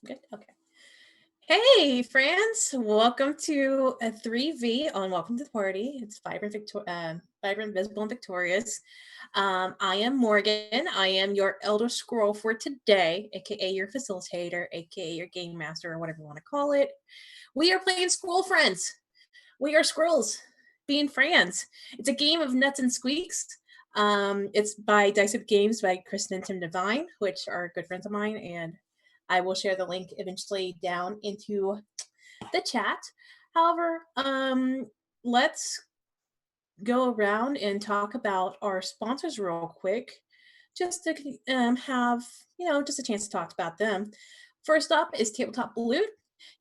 Good. Okay. Hey, friends! Welcome to a 3V on Welcome to the Party. It's Vibrant, Visible, and Victorious. I am Morgan. I am your Elder Scroll for today, aka your facilitator, aka your game master, or whatever you want to call it. We are playing Squirrelfriends. We are squirrels being friends. It's a game of nuts and squeaks. It's by Dice Up Games by Kristen and Tim Devine, which are good friends of mine, and I will share the link eventually down into the chat. However, let's go around and talk about our sponsors real quick, just to have just a chance to talk about them. First up is Tabletop Loot.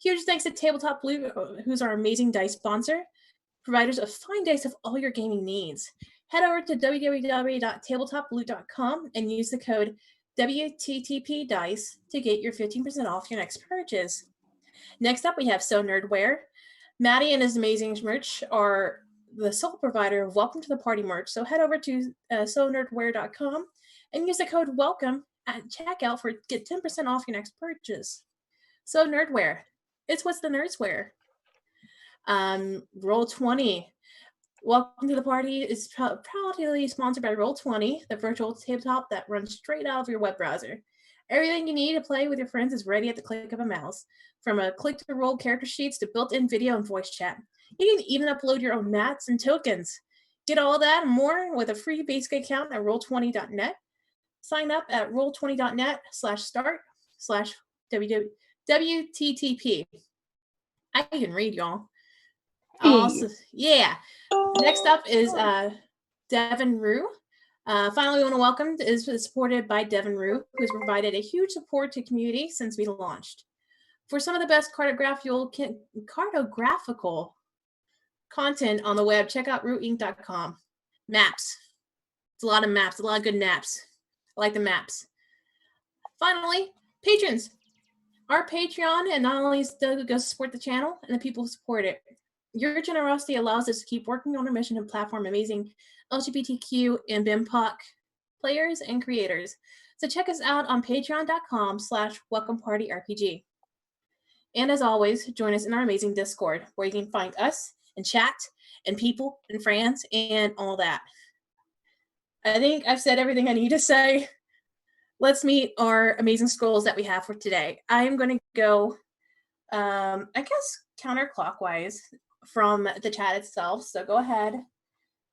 Huge thanks to Tabletop Loot, who's our amazing dice sponsor, providers of fine dice of all your gaming needs. Head over to www.tabletoploot.com and use the code WTTPDICE to get your 15% off your next purchase. Next up, we have So Nerdwear. Maddie and his amazing merch are the sole provider of Welcome to the Party merch. So head over to sonerdwear.com and use the code WELCOME at checkout for get 10% off your next purchase. So Nerdwear, it's what the nerds wear. Roll20. Welcome to the Party is proudly sponsored by Roll20, the virtual tabletop that runs straight out of your web browser. Everything you need to play with your friends is ready at the click of a mouse. From a click-to-roll character sheets to built-in video and voice chat. You can even upload your own mats and tokens. Get all that and more with a free basic account at roll20.net. Sign up at roll20.net/start/WTTP. I can read, y'all. Also, yeah. Next up is Devin Rue. Finally, we want to welcome is supported by Devin Rue, who's provided a huge support to community since we launched. For some of the best cartographical content on the web, check out rooteinc.com. Maps. It's a lot of maps, a lot of good naps. I like the maps. Finally, patrons. Our Patreon, and not only does it support the channel and the people who support it, your generosity allows us to keep working on our mission and platform amazing LGBTQ and BIPOC players and creators. So check us out on patreon.com/welcomepartyrpg. And as always, join us in our amazing Discord, where you can find us and chat and people and friends and all that. I think I've said everything I need to say. Let's meet our amazing scrolls that we have for today. I am going to go, I guess, counterclockwise from the chat itself. So go ahead.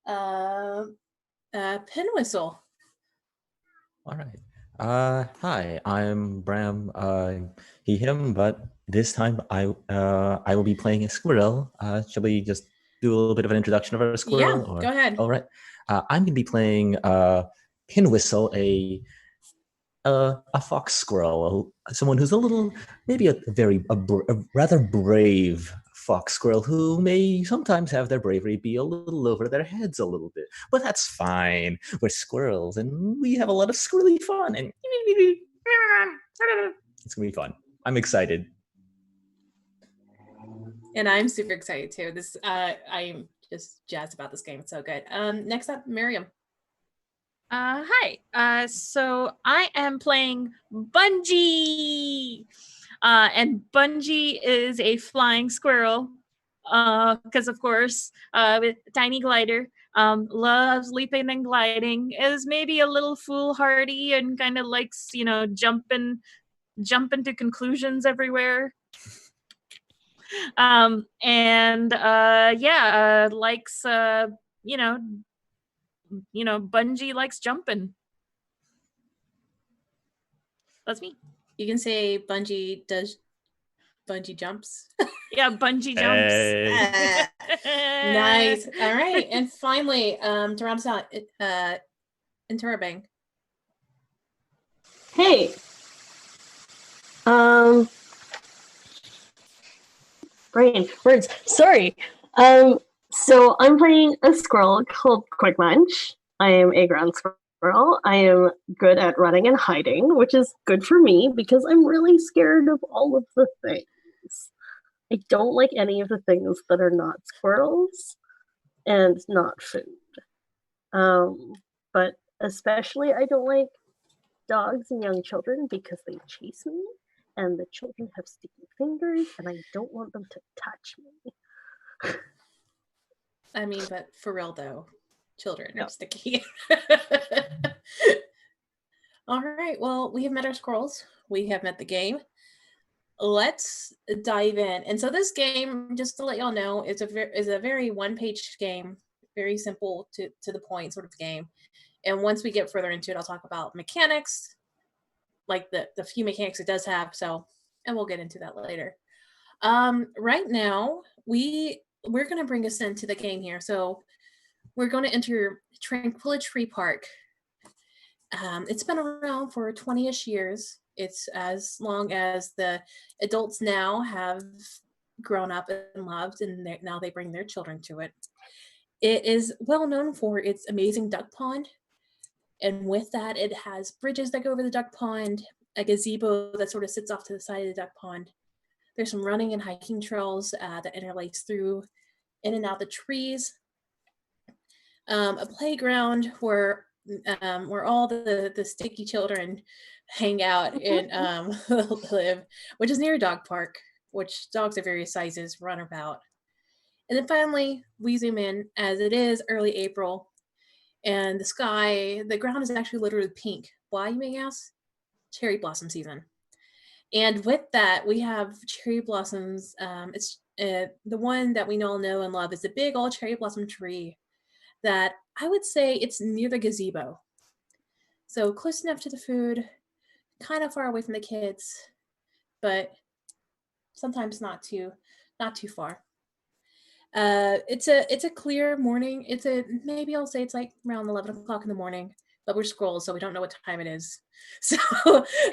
Pin whistle. All right. Hi, I'm Bram, he, him, but this time I will be playing a squirrel. Shall we just do a little bit of an introduction of our squirrel? Yeah, go ahead. All right. I'm going to be playing Pin Whistle, a fox squirrel, someone who's a little, maybe a rather brave fox squirrel who may sometimes have their bravery be a little over their heads a little bit, but that's fine. We're squirrels and we have a lot of squirrely fun, and it's gonna be fun. I'm excited. And I'm super excited too. I'm just jazzed about this game. It's so good. Next up, Miriam. Hi. So I am playing Bungie. And Bungie is a flying squirrel. Because of course, with tiny glider, loves leaping and gliding, is maybe a little foolhardy and kind of likes, jumping to conclusions everywhere. Likes Bungie likes jumping. That's me. You can say Bungie does bungee jumps. Yeah, bungee jumps. Hey. Nice. All right. And finally, to round us out, Interrobang. Hey. Brain. Words. Sorry. So I'm playing a squirrel called Quick Munch. I am a ground squirrel. I am good at running and hiding, which is good for me because I'm really scared of all of the things. I don't like any of the things that are not squirrels and not food. But especially I don't like dogs and young children because they chase me and the children have sticky fingers, and I don't want them to touch me. I mean, but for real though, children are Yep. sticky. All right. Well, we have met our squirrels. We have met the game. Let's dive in. And so this game, just to let y'all know, is a very one-page game, very simple to the point sort of game. And once we get further into it, I'll talk about mechanics, like the few mechanics it does have. So, and we'll get into that later. Right now, we're going to bring us into the game here. So we're going to enter Tranquility Tree Park. It's been around for 20-ish years. It's as long as the adults now have grown up and loved, and now they bring their children to it. It is well known for its amazing duck pond. And with that, it has bridges that go over the duck pond, a gazebo that sort of sits off to the side of the duck pond. There's some running and hiking trails that interlace through in and out the trees. A playground where all the sticky children hang out and live, which is near a dog park, which dogs of various sizes run about. And then finally, we zoom in as it is early April, and the ground is actually literally pink. Why, you may ask? Cherry blossom season. And with that, we have cherry blossoms. It's the one that we all know and love is the big old cherry blossom tree that I would say it's near the gazebo. So close enough to the food, kind of far away from the kids, but sometimes not too far. It's a clear morning. Maybe I'll say it's like around 11 o'clock in the morning, but we're scrolls, so we don't know what time it is. So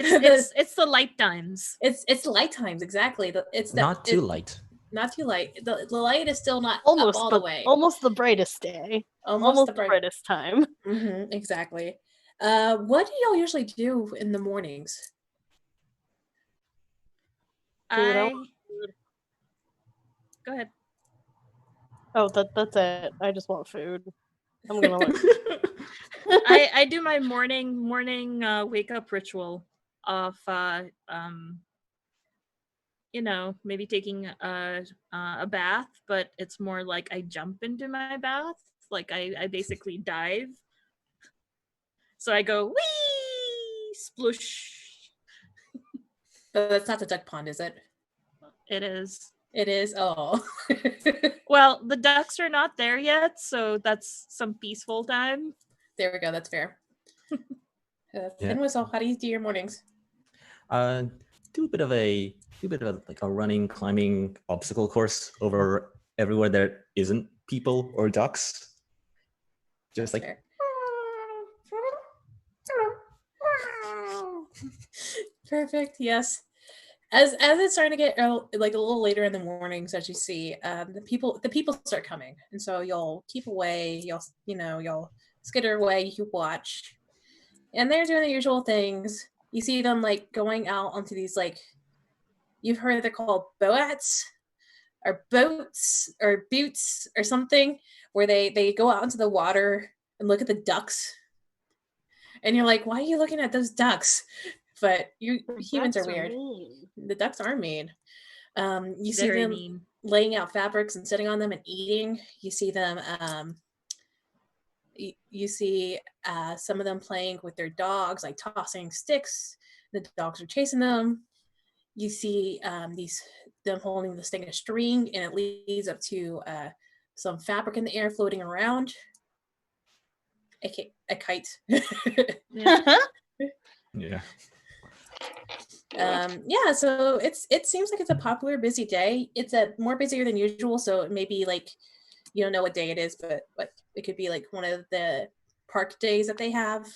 it's the light times. It's light times, exactly. Not too light. Not too light. The light is still not Almost, up all but the way. almost the brightest day. Almost the brightest time. Mm-hmm, exactly. What do y'all usually do in the mornings? Go ahead. Oh, that's it. I just want food. I'm gonna look. I do my morning wake up ritual of maybe taking a bath, but it's more like I jump into my bath, like I basically dive. So I go wee sploosh. But that's not the duck pond, is it? It is. It is. Oh. Well, the ducks are not there yet, so that's some peaceful time. There we go. That's fair. Yeah. And Whistle, how do you do your mornings? Do a bit of like a running, climbing obstacle course over everywhere there isn't people or ducks. Just like Fair. Perfect. Yes. As it's starting to get like a little later in the mornings, as you see, the people start coming, and so you'll keep away. You'll skitter away. You watch, and they're doing the usual things. You see them like going out onto these like, you've heard they're called boats or boats or boots or something, where they go out into the water and look at the ducks, and you're like, why are you looking at those ducks? But humans are weird. The ducks are mean. You see Very them mean. laying out fabrics and sitting on them and eating. You see them. You see some of them playing with their dogs, like tossing sticks. The dogs are chasing them. You see them holding this thing of string, and it leads up to some fabric in the air floating around. A kite. yeah. So it seems like it's a popular, busy day. It's a more busier than usual, so it may be like, you don't know what day it is, but it could be like one of the park days that they have.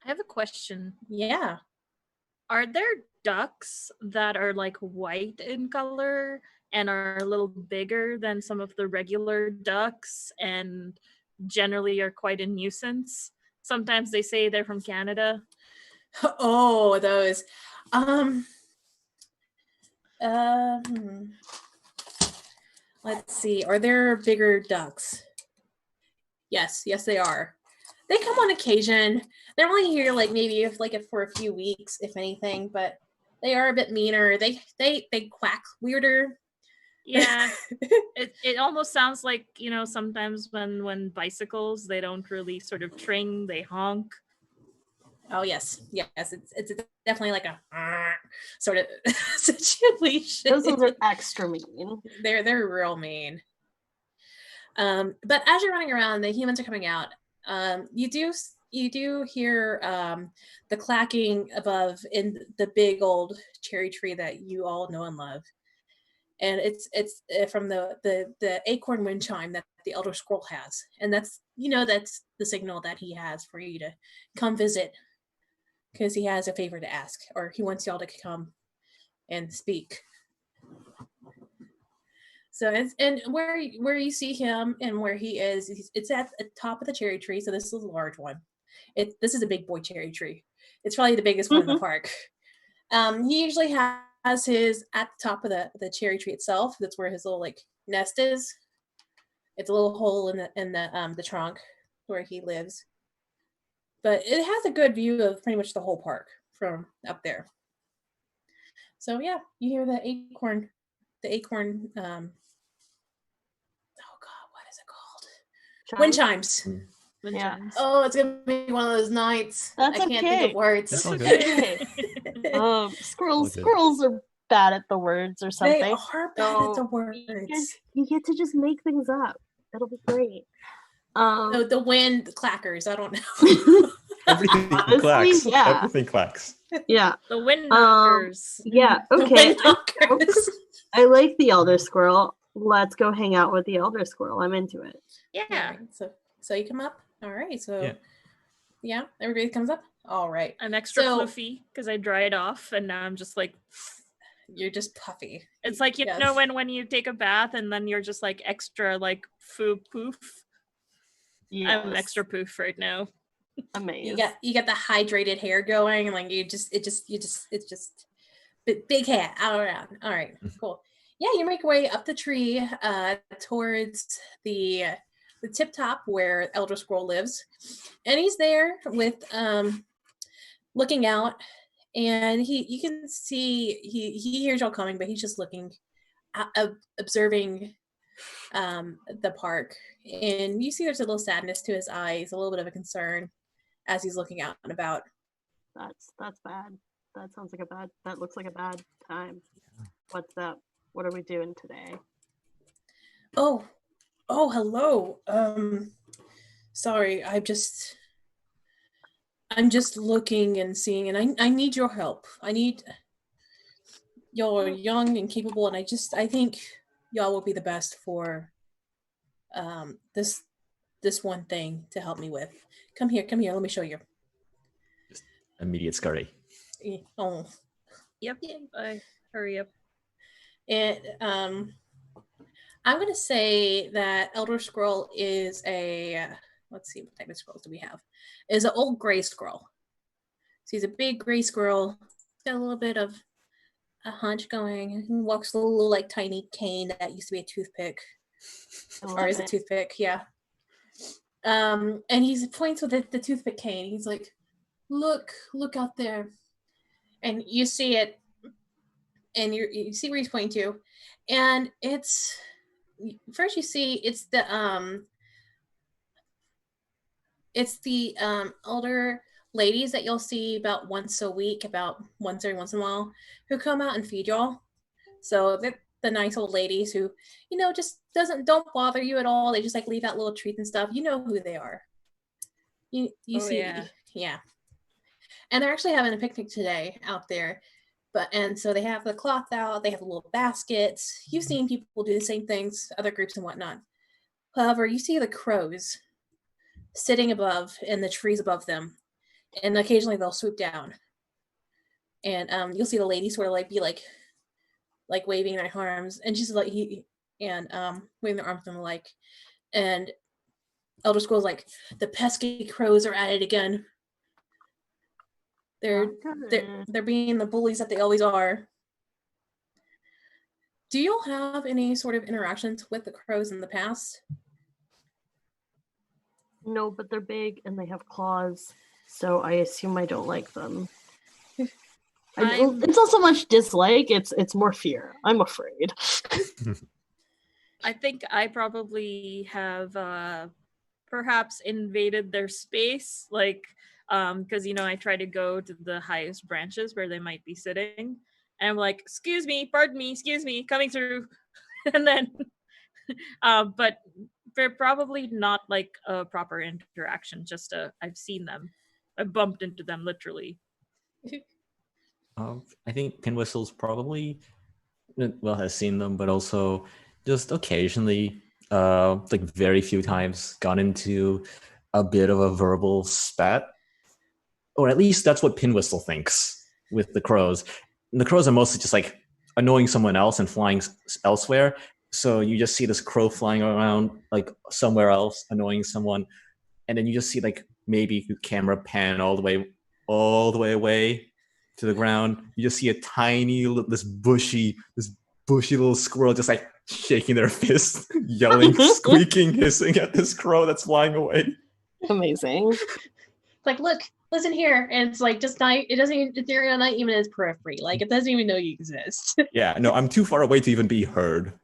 I have a question. Yeah. Are there ducks that are like white in color and are a little bigger than some of the regular ducks and generally are quite a nuisance? Sometimes they say they're from Canada. Oh, those. Let's see. Are there bigger ducks? Yes, they are. They come on occasion. They're only here like maybe if for a few weeks, if anything, but are a bit meaner. They quack weirder. Yeah, it almost sounds like, sometimes when bicycles, they don't really sort of tring, they honk. Oh yes, it's definitely like a sort of situation. Those ones are extra mean. They're real mean. But as you're running around, the humans are coming out. You do hear the clacking above in the big old cherry tree that you all know and love, and it's from the acorn wind chime that the elder scroll has, and that's the signal that he has for you to come visit, because he has a favor to ask, or he wants y'all to come and speak. So and where you see him and where he is, it's at the top of the cherry tree. So this is a large one. This is a big boy cherry tree. It's probably the biggest one in the park. He usually has his at the top of the cherry tree itself. That's where his little like nest is. It's a little hole in the trunk where he lives. But it has a good view of pretty much the whole park from up there. So yeah, you hear the acorn. Oh God, what is it called? Wind chimes. Wind Yeah. chimes. Oh, it's gonna be one of those nights. That's I can't think of okay. words. That's all good. Okay. Squirrels Okay. squirrels are bad at the words or something. They are bad at the words. You get to just make things up. It'll be great. The wind clackers. I don't know. Everything Honestly, clacks. yeah. Everything clacks. Yeah. The wind knockers. Yeah. The Okay. wind knockers. I like the elder squirrel. Let's go hang out with the elder squirrel. I'm into it. Yeah. Alright, so you come up. All right. So Yeah. everybody comes up. All right. I'm extra So- floofy because I dried off, and now I'm just like, You're just puffy. it's like, you Yes. know, when you take a bath and then you're just like extra like poof. I'm Yes. extra poof right now. Amazing. You got the hydrated hair going, and like it's just big hat all around. All right, cool. Yeah, you make your way up the tree towards the tip top where Elder Scroll lives, and he's there with looking out, and you can see he hears y'all coming, but he's just looking, observing the park, and you see there's a little sadness to his eyes, a little bit of a concern as he's looking out and about. That's bad. That looks like a bad time. What's that? What are we doing today? Oh, hello. Sorry, I'm just looking and seeing, and I need your help. Y'all are young and capable, and I think y'all will be the best for this one thing to help me with. Come here, let me show you. Just immediate scurry. Oh, Yep. Hurry up. and I'm gonna say that Elder Scroll is a let's see, what type of scrolls do we have? Is an old gray squirrel. So he's a big gray squirrel. He's got a little bit of a hunch going. He walks with a little like tiny cane that used to be a toothpick. Or is a toothpick, yeah. And he points with the toothpick cane. He's like, look out there. And you see it, and you see where he's pointing to. And it's first you see it's the older ladies that you'll see about once a week, about once every once in a while, who come out and feed y'all. So they're the nice old ladies who, just don't bother you at all. They just like leave out little treats and stuff. You know who they are. You see, yeah. And they're actually having a picnic today out there. And so they have the cloth out, they have the little baskets. You've seen people do the same things, other groups and whatnot. However, you see the crows sitting above in the trees above them, and occasionally they'll swoop down. And you'll see the ladies sort of like be like waving their arms, and she's like waving their arms and like, and Elder Scroll's like, the pesky crows are at it again. They're being the bullies that they always are. Do you all have any sort of interactions with the crows in the past? No, but they're big and they have claws, so I assume I don't like them. It's not so much dislike, it's more fear. I'm afraid. I think I probably have perhaps invaded their space, like because I try to go to the highest branches where they might be sitting, and I'm like, excuse me, pardon me, excuse me, coming through. And then but they're probably not like a proper interaction, just I've seen them, I bumped into them literally. I think Pinwhistle's probably has seen them, but also just occasionally, like very few times, gone into a bit of a verbal spat, or at least that's what Pinwhistle thinks with the crows. And the crows are mostly just like annoying someone else and flying elsewhere. So you just see this crow flying around like somewhere else, annoying someone, and then you just see like maybe camera pan all the way away to the ground. You just see a tiny, this bushy little squirrel just like shaking their fist, yelling, squeaking, hissing at this crow that's flying away. Amazing. Like, look, listen here, and it's like just not. It doesn't even. They're not even in its periphery. Like it doesn't even know you exist. Yeah, no, I'm too far away to even be heard.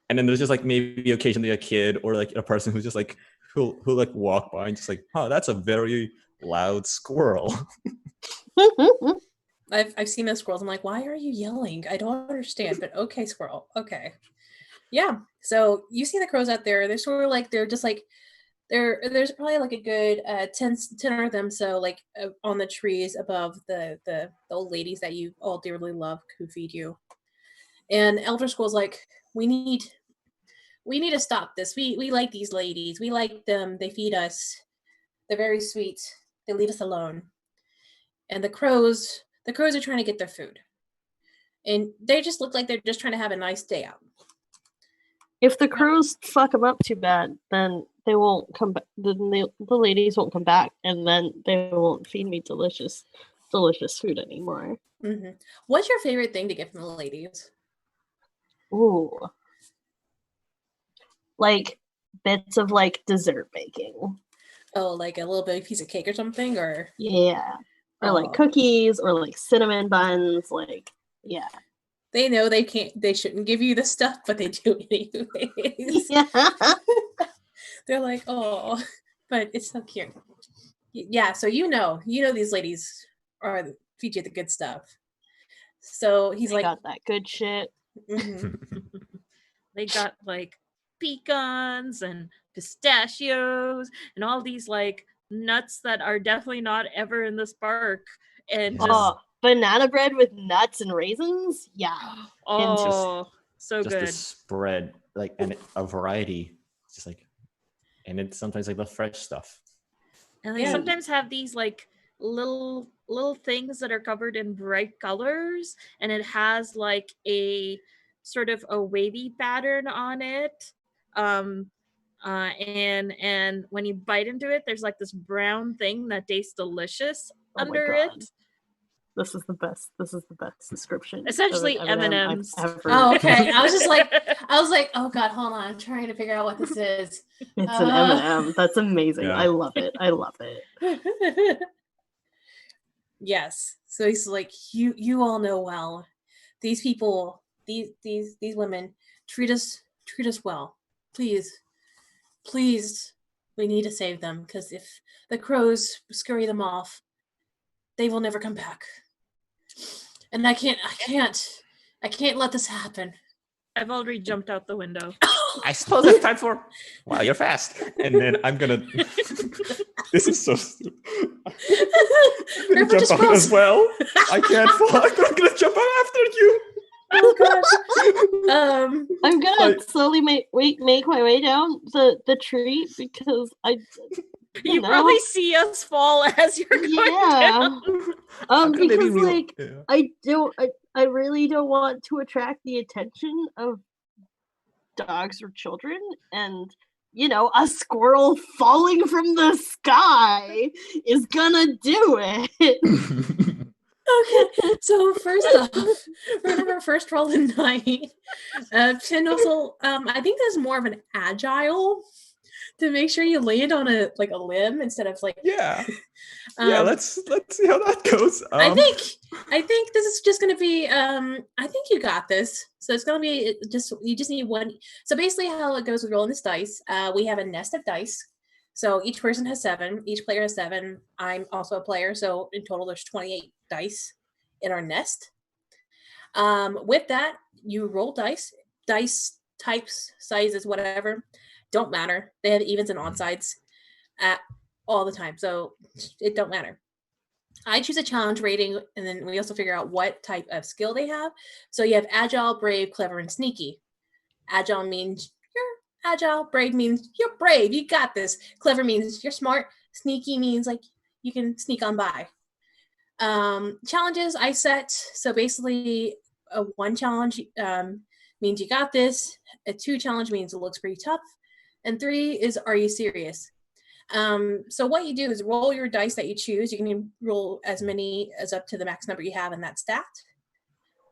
And then there's just like maybe occasionally a kid or like a person who's just like who like walk by and just like, oh, that's a very loud squirrel. I've seen those squirrels. I'm like, why are you yelling? I don't understand. But okay, squirrel. Okay, yeah. So you see the crows out there. They're sort of like they're just like there's probably like a good 10 of them. So like on the trees above the old ladies that you all dearly love who feed you. And Elder Squirrel's like, we need to stop this. We like these ladies. We like them. They feed us. They're very sweet. They leave us alone. And the crows are trying to get their food. And they just look like they're just trying to have a nice day out. If the crows fuck them up too bad, then they won't come back. Then the ladies won't come back, and then they won't feed me delicious food anymore. Mm-hmm. What's your favorite thing to get from the ladies? Ooh. Like bits of like dessert baking. Oh, like a little bit of piece of cake or something, or yeah, or like cookies, or like cinnamon buns. Like yeah, they know they shouldn't give you the stuff, but they do anyways. Yeah. They're like, oh, but it's so cute. Yeah, so you know these ladies feed you the good stuff. So he's like, got that good shit. Mm-hmm. They got like pecans and pistachios and all these like nuts that are definitely not ever in this park. And just banana bread with nuts and raisins. Yeah. Oh, so just good. This spread, like, and a variety. It's just like, and it's sometimes like the fresh stuff. And they sometimes have these like little things that are covered in bright colors, and it has like a sort of a wavy pattern on it. And when you bite into it, there's like this brown thing that tastes delicious under it. This is the best description. Essentially M&Ms. Oh, okay. I was like, oh god, hold on. I'm trying to figure out what this is. It's an M&M. That's amazing. Yeah. I love it. Yes. So he's like, you all know well. These people, these women treat us well. Please, we need to save them, because if the crows scurry them off, they will never come back. And I can't let this happen. I've already jumped out the window. I suppose it's time for, wow, you're fast. And then I'm gonna, this is so stupid. I'm gonna jump out as well. I can't fall. I'm gonna jump out after you. Oh gosh. I'm gonna slowly make my way down the tree, because you probably see us fall as you're going down. Because like I really don't want to attract the attention of dogs or children, and a squirrel falling from the sky is gonna do it. Okay, so first off, remember our first roll of 9. Pinwhistle, I think there's more of an agile to make sure you land on a limb instead of like. Yeah. Yeah. Let's see how that goes. I think this is just gonna be. I think you got this. So it's gonna be you just need one. So basically, how it goes with rolling this dice, we have a nest of dice. So each person has 7. Each player has 7. I'm also a player, so in total there's 28 dice in our nest. With that, you roll dice. Dice types, sizes, whatever, don't matter. They have evens and odd sides all the time, so it don't matter. I choose a challenge rating, and then we also figure out what type of skill they have. So you have agile, brave, clever, and sneaky. Agile means you're agile. Brave means you're brave. You got this. Clever means you're smart. Sneaky means like you can sneak on by. Challenges I set. So basically, a 1 challenge means you got this. A 2 challenge means it looks pretty tough. And 3 is, are you serious? So what you do is roll your dice that you choose. You can roll as many as up to the max number you have in that stat.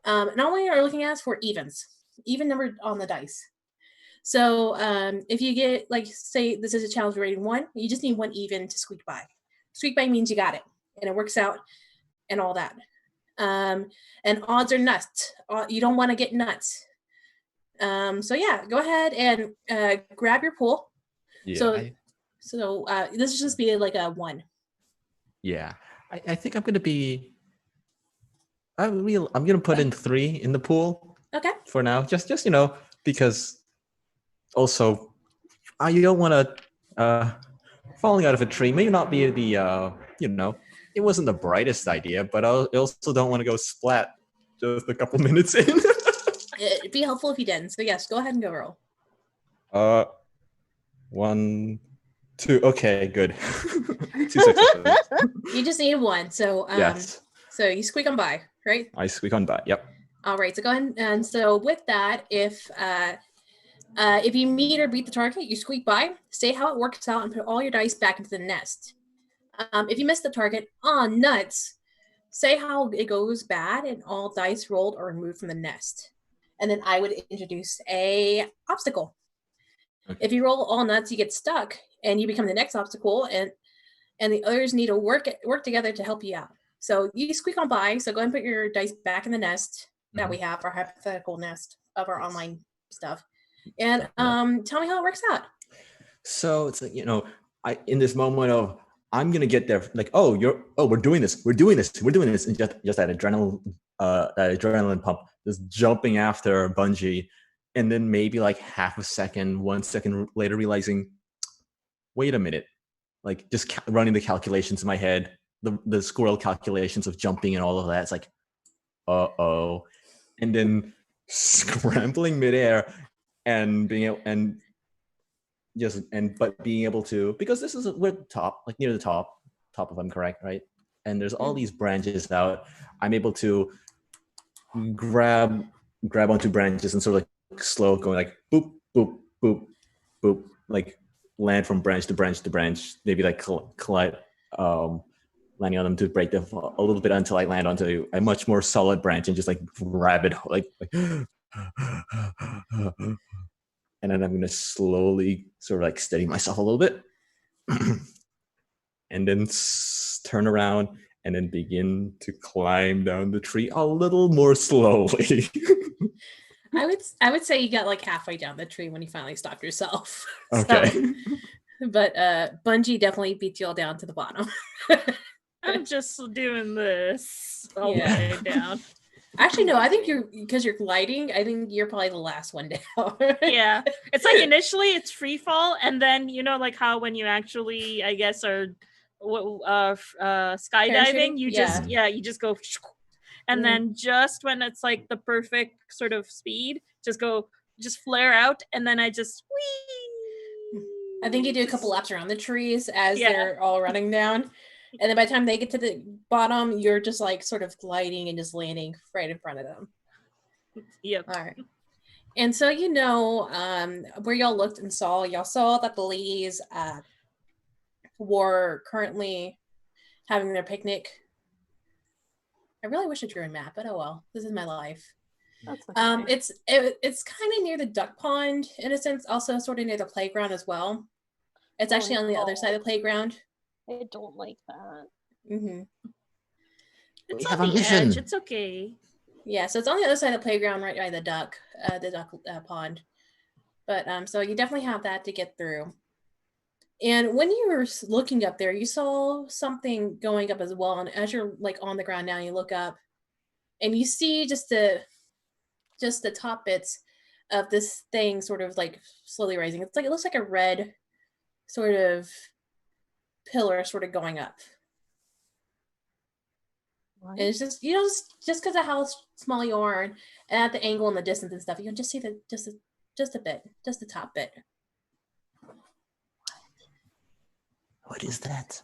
And all we are looking at is for evens, even number on the dice. So if you get, like, say this is a challenge rating 1, you just need 1 even to squeak by. Squeak by means you got it, and it works out and all that. And odds are nuts. You don't want to get nuts. So yeah, go ahead and grab your pool. Yeah. So this should just be like a 1. Yeah, I think I'm gonna be. I'm gonna put in 3 in the pool. Okay. For now, just because also you don't want to falling out of a tree may not be the it wasn't the brightest idea, but I also don't want to go splat just a couple minutes in. It'd be helpful if you didn't. So yes, go ahead and go roll. 1, 2. Okay, good. 2 successes. You just need 1. So yes. So you squeak on by, right? I squeak on by. Yep. All right. So go ahead and so with that, if you meet or beat the target, you squeak by. Say how it works out and put all your dice back into the nest. If you miss the target, nuts. Say how it goes bad and all dice rolled are removed from the nest. And then I would introduce a obstacle. Okay. If you roll all nuts, you get stuck and you become the next obstacle, and the others need to work together to help you out. So you squeak on by. So go ahead and put your dice back in the nest that we have, our hypothetical nest of our online stuff. And tell me how it works out. So it's like, in this moment of I'm gonna get there, like, we're doing this, and just that adrenaline pump, just jumping after Bungie, and then maybe like half a second, 1 second later realizing, wait a minute, like just running the calculations in my head, the squirrel calculations of jumping and all of that. It's like, and then scrambling midair and being able to, because this is we're top, like near the top if I'm correct, right? And there's all these branches out. I'm able to grab onto branches and sort of like slow going, like boop, boop, boop, boop, like land from branch to branch to branch, maybe like collide, landing on them to break them a little bit until I land onto a much more solid branch and just like grab it, like and then I'm going to slowly sort of like steady myself a little bit and then turn around and then begin to climb down the tree a little more slowly. I would say you got like halfway down the tree when you finally stopped yourself. Okay. So, but Bungie definitely beat you all down to the bottom. I'm just doing this all the way down. Actually, no, I think because you're gliding, I think you're probably the last one down. Yeah. It's like initially it's free fall, and then like how when you actually, I guess, are skydiving, you just go, and then just when it's like the perfect sort of speed, just flare out, and then I just whee. I think you do a couple laps around the trees as they're all running down. And then by the time they get to the bottom, you're just like sort of gliding and just landing right in front of them. Yep. All right. And so, where y'all saw that the ladies were currently having their picnic. I really wish I drew a map, but oh well, this is my life. That's okay. It's kind of near the duck pond in a sense, also sort of near the playground as well. It's actually on the other side of the playground. I don't like that. Mm-hmm. It's have on a the mission. edge. It's okay. Yeah, so it's on the other side of the playground, right by the duck pond. But so you definitely have that to get through. And when you were looking up there, you saw something going up as well. And as you're like on the ground now, you look up, and you see just the top bits of this thing, sort of like slowly rising. It looks like a red sort of pillar, sort of going up. What? And it's just just because of how small you are, and at the angle in the distance and stuff, you can just see just a bit, just the top bit. What is that?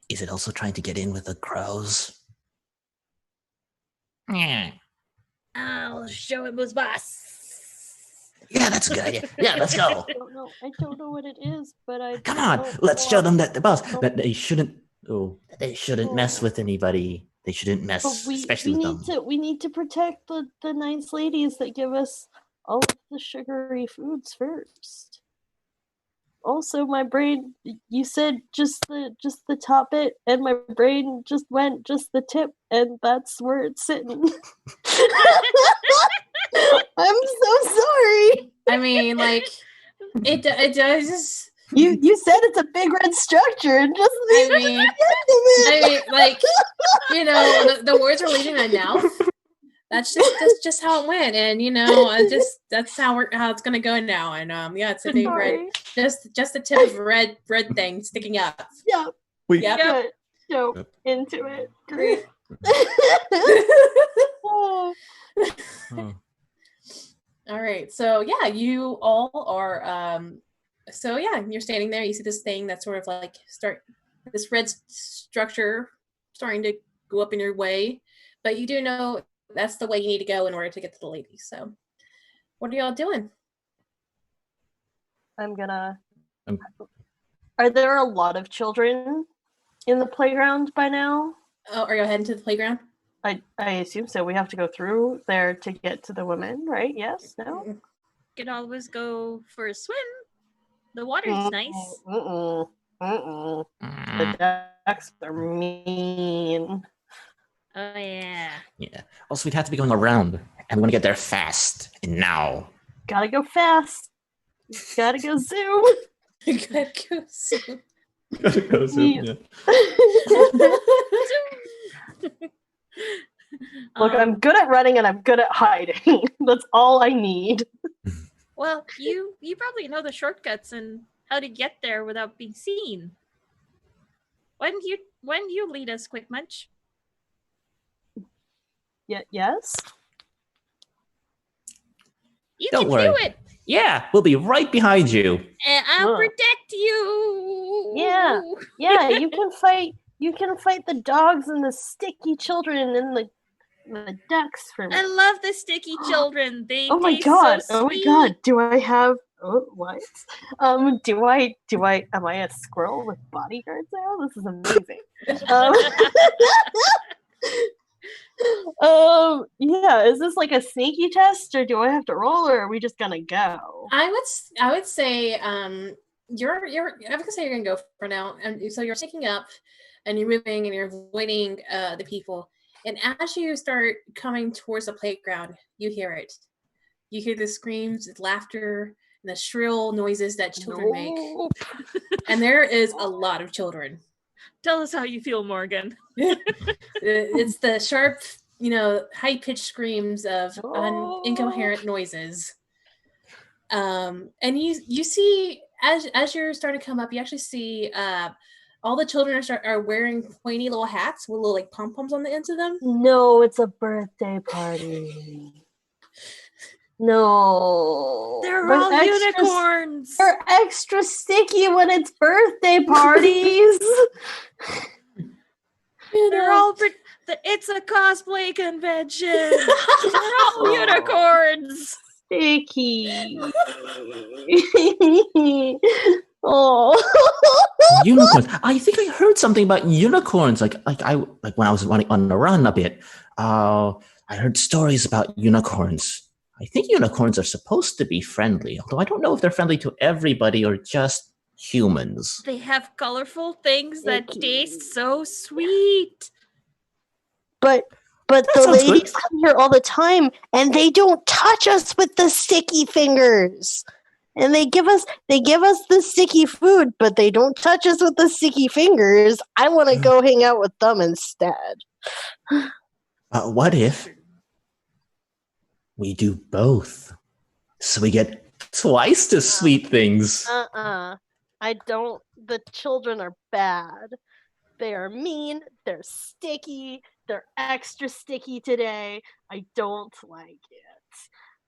Is it also trying to get in with the crows? Yeah. I'll show him who's boss. Yeah, that's a good idea. Yeah, let's go. I don't know what it is, but I Come on, don't let's show them want- that the boss that they shouldn't. Oh, they shouldn't mess Oh. with anybody. They shouldn't mess, But especially with them. we need to protect the nice ladies that give us all of the sugary foods first. Also, my brain, you said just the top bit, and my brain just went just the tip, and that's where it's sitting. I'm so sorry. I mean, like it does. You said it's a big red structure, and just I mean, like the words are leaving my mouth. That's just how it went, and that's how it's gonna go now. And yeah, it's a big red, just the tip of red thing sticking up. Yeah. Yep. Good. So into it. Great. Oh. Oh. All right, so yeah, you all are. So yeah, you're standing there. You see this thing that's sort of like this red structure starting to go up in your way, but you do know that's the way you need to go in order to get to the ladies. So, what are y'all doing? Are there a lot of children in the playground by now? Oh, are y'all heading to the playground? I assume so. We have to go through there to get to the women, right? Yes? No? You can always go for a swim. The water's nice. The ducks are mean. Oh yeah. Yeah. Also, we'd have to be going around, and we want to get there fast and now. Gotta go fast. Gotta go zoom. Gotta go soon. Gotta go soon, Look, I'm good at running and I'm good at hiding. That's all I need. Well, you probably know the shortcuts and how to get there without being seen. When you lead us, Quick Munch? Yes? You Don't can worry. do it! Yeah, we'll be right behind you. And I'll Huh. protect you! Yeah, you can fight the dogs and the sticky children and the ducks for me. I love the sticky children. They Oh my taste god! so Oh my sweet. god! Do I have? Oh, what? Do I? Am I a squirrel with bodyguards now? This is amazing. Yeah. Is this like a sneaky test, or do I have to roll, or are we just gonna go? I would say you're I would say you're gonna go for now, and so you're sticking up, and you're moving, and you're avoiding the people. And as you start coming towards the playground, you hear it. You hear the screams, the laughter, and the shrill noises that children make. And there is a lot of children. Tell us how you feel, Morgan. It's the sharp, high-pitched screams of incoherent noises. And you see, as you're starting to come up, you actually see all the children are wearing pointy little hats with little like pom-poms on the ends of them. No, it's a birthday party. No. They're all unicorns. They're extra sticky when it's birthday parties. They're all. It's a cosplay convention. They're all unicorns. Sticky. Oh. Unicorns. I think I heard something about unicorns. Like when I was running on the run a bit. I heard stories about unicorns. I think unicorns are supposed to be friendly, although I don't know if they're friendly to everybody or just humans. They have colorful things that taste so sweet. But That the sounds good. ladies come here all the time, and they don't touch us with the sticky fingers. And they give us the sticky food, but they don't touch us with the sticky fingers. I want to go hang out with them instead. What if we do both? So we get twice the sweet things. I don't. The children are bad. They are mean. They're sticky. They're extra sticky today. I don't like it.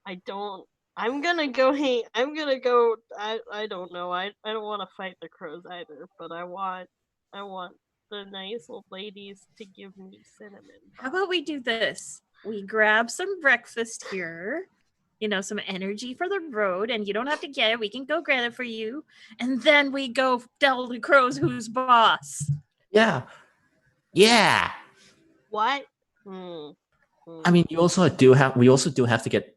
I don't. I'm gonna go. Hey, I'm gonna go. I don't know. I don't want to fight the crows either. But I want the nice old ladies to give me cinnamon. How about we do this? We grab some breakfast here, some energy for the road, and you don't have to get it. We can go grab it for you. And then we go tell the crows who's boss. Yeah. Yeah. What? I mean, we also do have to get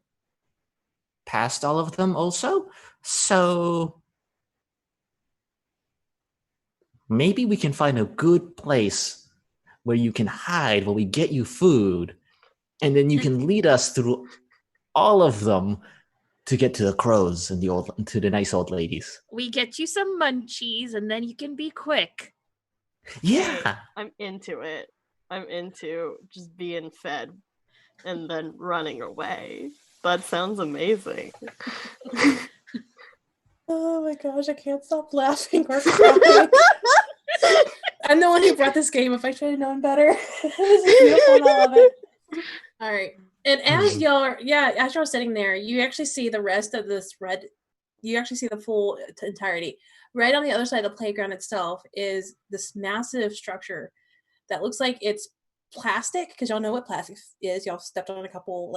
past all of them also. So maybe we can find a good place where you can hide while we get you food, and then you can lead us through all of them to get to the crows and to the nice old ladies. We get you some munchies, and then you can be quick. Yeah. I'm into it. I'm into just being fed and then running away. That sounds amazing. Oh my gosh, I can't stop laughing or crying. I'm the one who brought this game. If I should have known better. This is beautiful and I love it. All right. And as y'all sitting there, you actually see the rest of this red. You actually see the full entirety. Right on the other side of the playground itself is this massive structure that looks like it's plastic, because y'all know what plastic is. Y'all stepped on a couple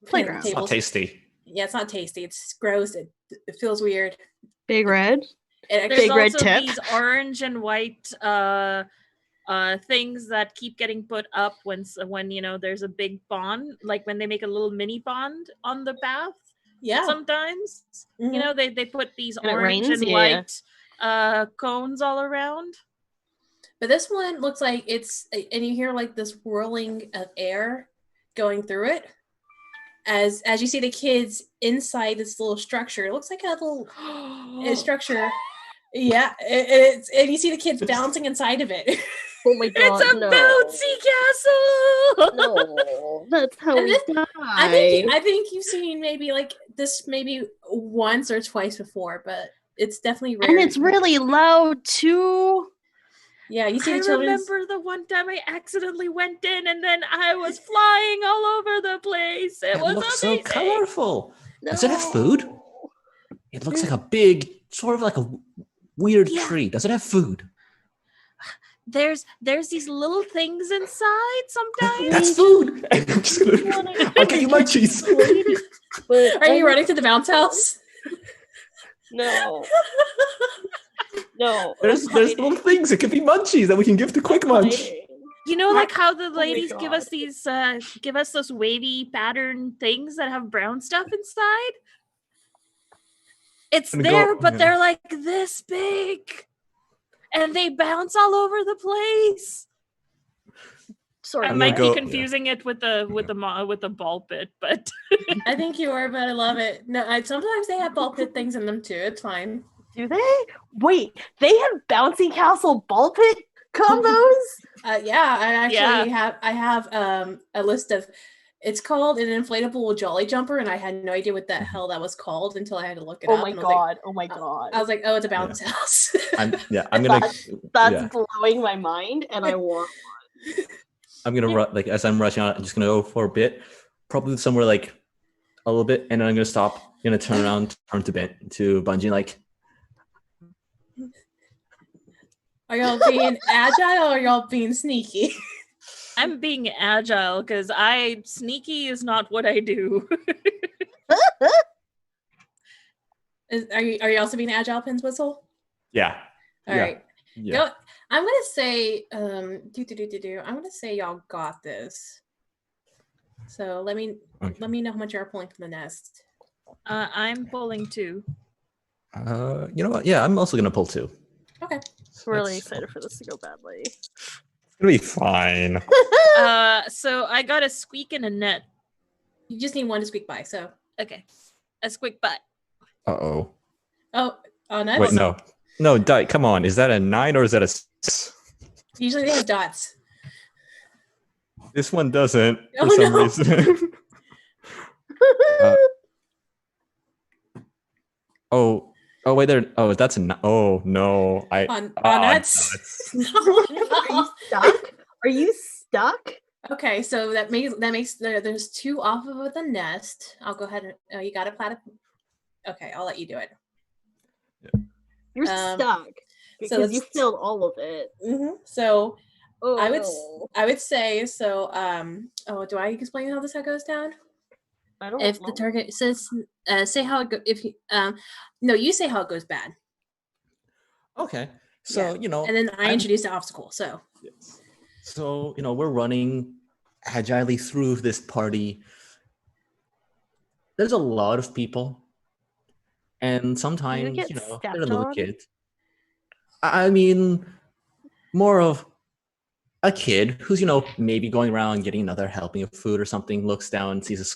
Playground. It's not tasty. Yeah, it's not tasty. It's gross. It feels weird. Big red. There's Big red also tip. these orange and white things that keep getting put up when there's a big pond, like when they make a little mini pond on the path. Yeah. Sometimes they put these orange rains, and white cones all around. But this one looks like and you hear like this whirling of air going through it. As you see the kids inside this little structure. It looks like a little structure. Yeah, and you see the kids bouncing inside of it. Oh my god! It's a bouncy castle. No, that's how we die. I think you've seen maybe like this maybe once or twice before, but it's definitely rare. And it's really loud too. Yeah, you see I the children. remember the one time I accidentally went in and then I was flying all over the place. It was looks amazing. so colorful. No. Does it have food? It looks like a big, sort of like a weird tree. Does it have food? There's these little things inside sometimes. That's food. I'm just gonna. I'll get you munchies. Are you running to the bounce house? No. No. There's little things. It could be munchies that we can give to Quick Munch. Like how the ladies give us these those wavy pattern things that have brown stuff inside. It's there, but they're like this big, and they bounce all over the place. Sorry, I might be confusing it with the ball pit, but I think you are. But I love it. No, sometimes they have ball pit things in them too. It's fine. Do they? Wait, they have bouncy castle ball pit combos? Yeah, I have a list of. It's called an inflatable jolly jumper, and I had no idea what the hell that was called until I had to look it up. Oh my god! I was like, oh, it's a bounce house. I'm gonna. That's blowing my mind, and I want one. I'm gonna as I'm rushing out. I'm just gonna go for a bit, probably somewhere like a little bit, and then I'm gonna stop. I'm gonna turn around, turn to Bungie, like. Are y'all being agile or are y'all being sneaky? I'm being agile because sneaky is not what I do. Are you also being agile, Pins Whistle? Yeah. All right. Yeah. I'm gonna say I'm gonna say y'all got this. So let me know how much you are pulling from the nest. I'm pulling 2. You know what? Yeah, I'm also gonna pull 2. Okay. Really excited for this to go badly. It's gonna be fine. So I got a squeak and a net. You just need one to squeak by. So Okay, a squeak by. Uh-oh. oh nuts. Wait, no, Di, come on. Is that a 9 or is that a 6? Usually they have dots. This one doesn't Oh, for some no. reason. Oh wait, there. Oh, that's a. Oh no, On nuts. nuts. Are you stuck? Are you stuck? Okay, so that makes there's 2 off of the nest. I'll go ahead and you got a platypus. Okay, I'll let you do it. You're stuck because you filled all of it. Mm-hmm. So I would say so. Do I explain how this goes down? I don't If know. the target says, say how it go. If you no, you say how it goes bad. Okay, so and then I introduce the obstacle. So so we're running agilely through this party. There's a lot of people, and sometimes they're little kids. I mean, more of a kid who's maybe going around getting another helping of food or something, looks down, sees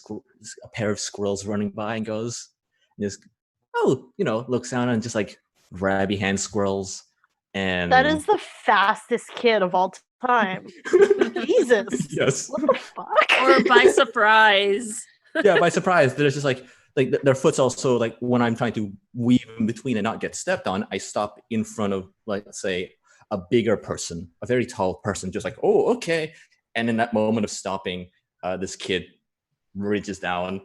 a pair of squirrels running by, and goes, looks down and just like grabby hand squirrels. And that is the fastest kid of all time. Jesus. Yes. What the fuck? Or by surprise. Yeah, by surprise. There's just like their foot's also like when I'm trying to weave in between and not get stepped on, I stop in front of, like, let's say, a bigger person, a very tall person, just like, oh, okay. And in that moment of stopping, this kid reaches down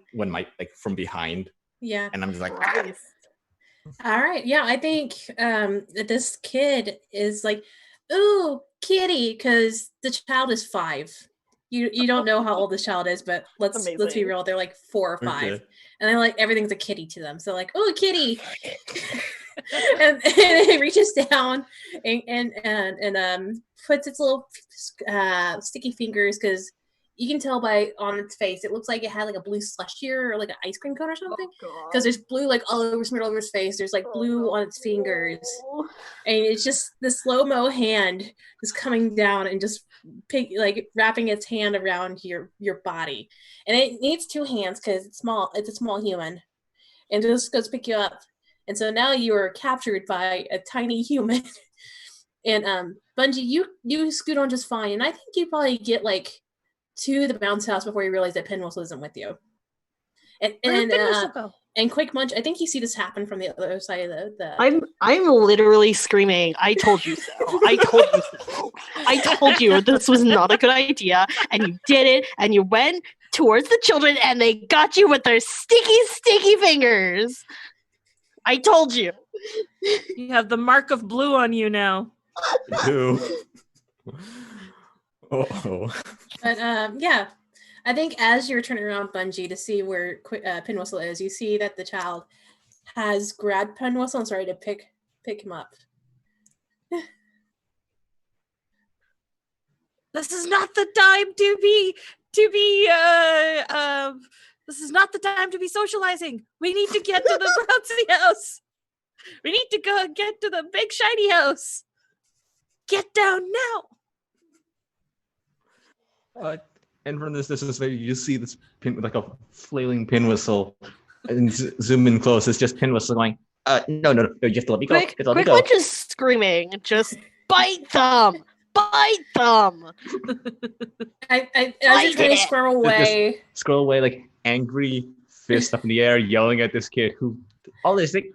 from behind. Yeah. And I'm just like, all right. Yeah, I think that this kid is like, ooh, kitty, because the child is 5. You don't know how old this child is, but let's be real, they're like 4 or 5. Okay. And they're like, everything's a kitty to them. So like, oh, kitty. and it reaches down and puts its little sticky fingers, because you can tell on its face, it looks like it had like a blue slushy or like an ice cream cone or something, because there's blue like all over, smeared all over its face. There's like blue on its fingers, and it's just the slow-mo hand is coming down and just wrapping its hand around your body, and it needs 2 hands because it's a small human, and it just goes pick you up. And so now you are captured by a tiny human. And Bungie, you scoot on just fine, and I think you probably get like to the bounce house before you realize that Pinwhistle isn't with you. And Quick Munch, I think you see this happen from the other side of the I'm literally screaming, I told you so. I told you so. I told you this was not a good idea, and you did it, and you went towards the children, and they got you with their sticky fingers. I told you. You have the mark of blue on you now. You do. Oh. But yeah, I think as you're turning around, Bungie, to see where Pinwhistle is, you see that the child has grabbed Pinwhistle and started to pick him up. This is not the time to be this is not the time to be socializing. We need to get to the bouncy house. We need to go get to the big shiny house. Get down now. And from this is where you see this like a flailing Pinwhistle, and zoom in close. It's just Pinwhistle going, no, you have to let me go. Quick Munch is screaming, just bite them. Bite them. I just trying to squirrel away. Just squirrel away, like angry fist up in the air, yelling at this kid who all this thing.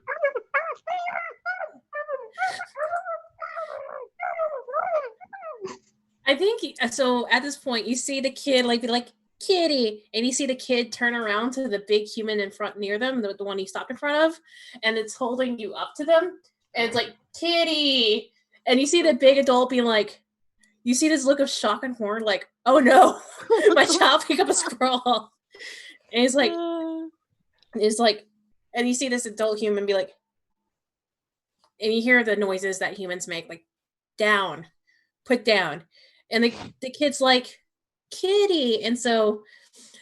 I think so. At this point, you see the kid be like, kitty, and you see the kid turn around to the big human in front near them, the one he stopped in front of, and it's holding you up to them, and it's like, kitty, and you see the big adult being like, you see this look of shock and horror, like, oh no, my child picked up a squirrel, and it's like, and you see this adult human be like, and you hear the noises that humans make, like, down, put down. And the kid's like, kitty. And so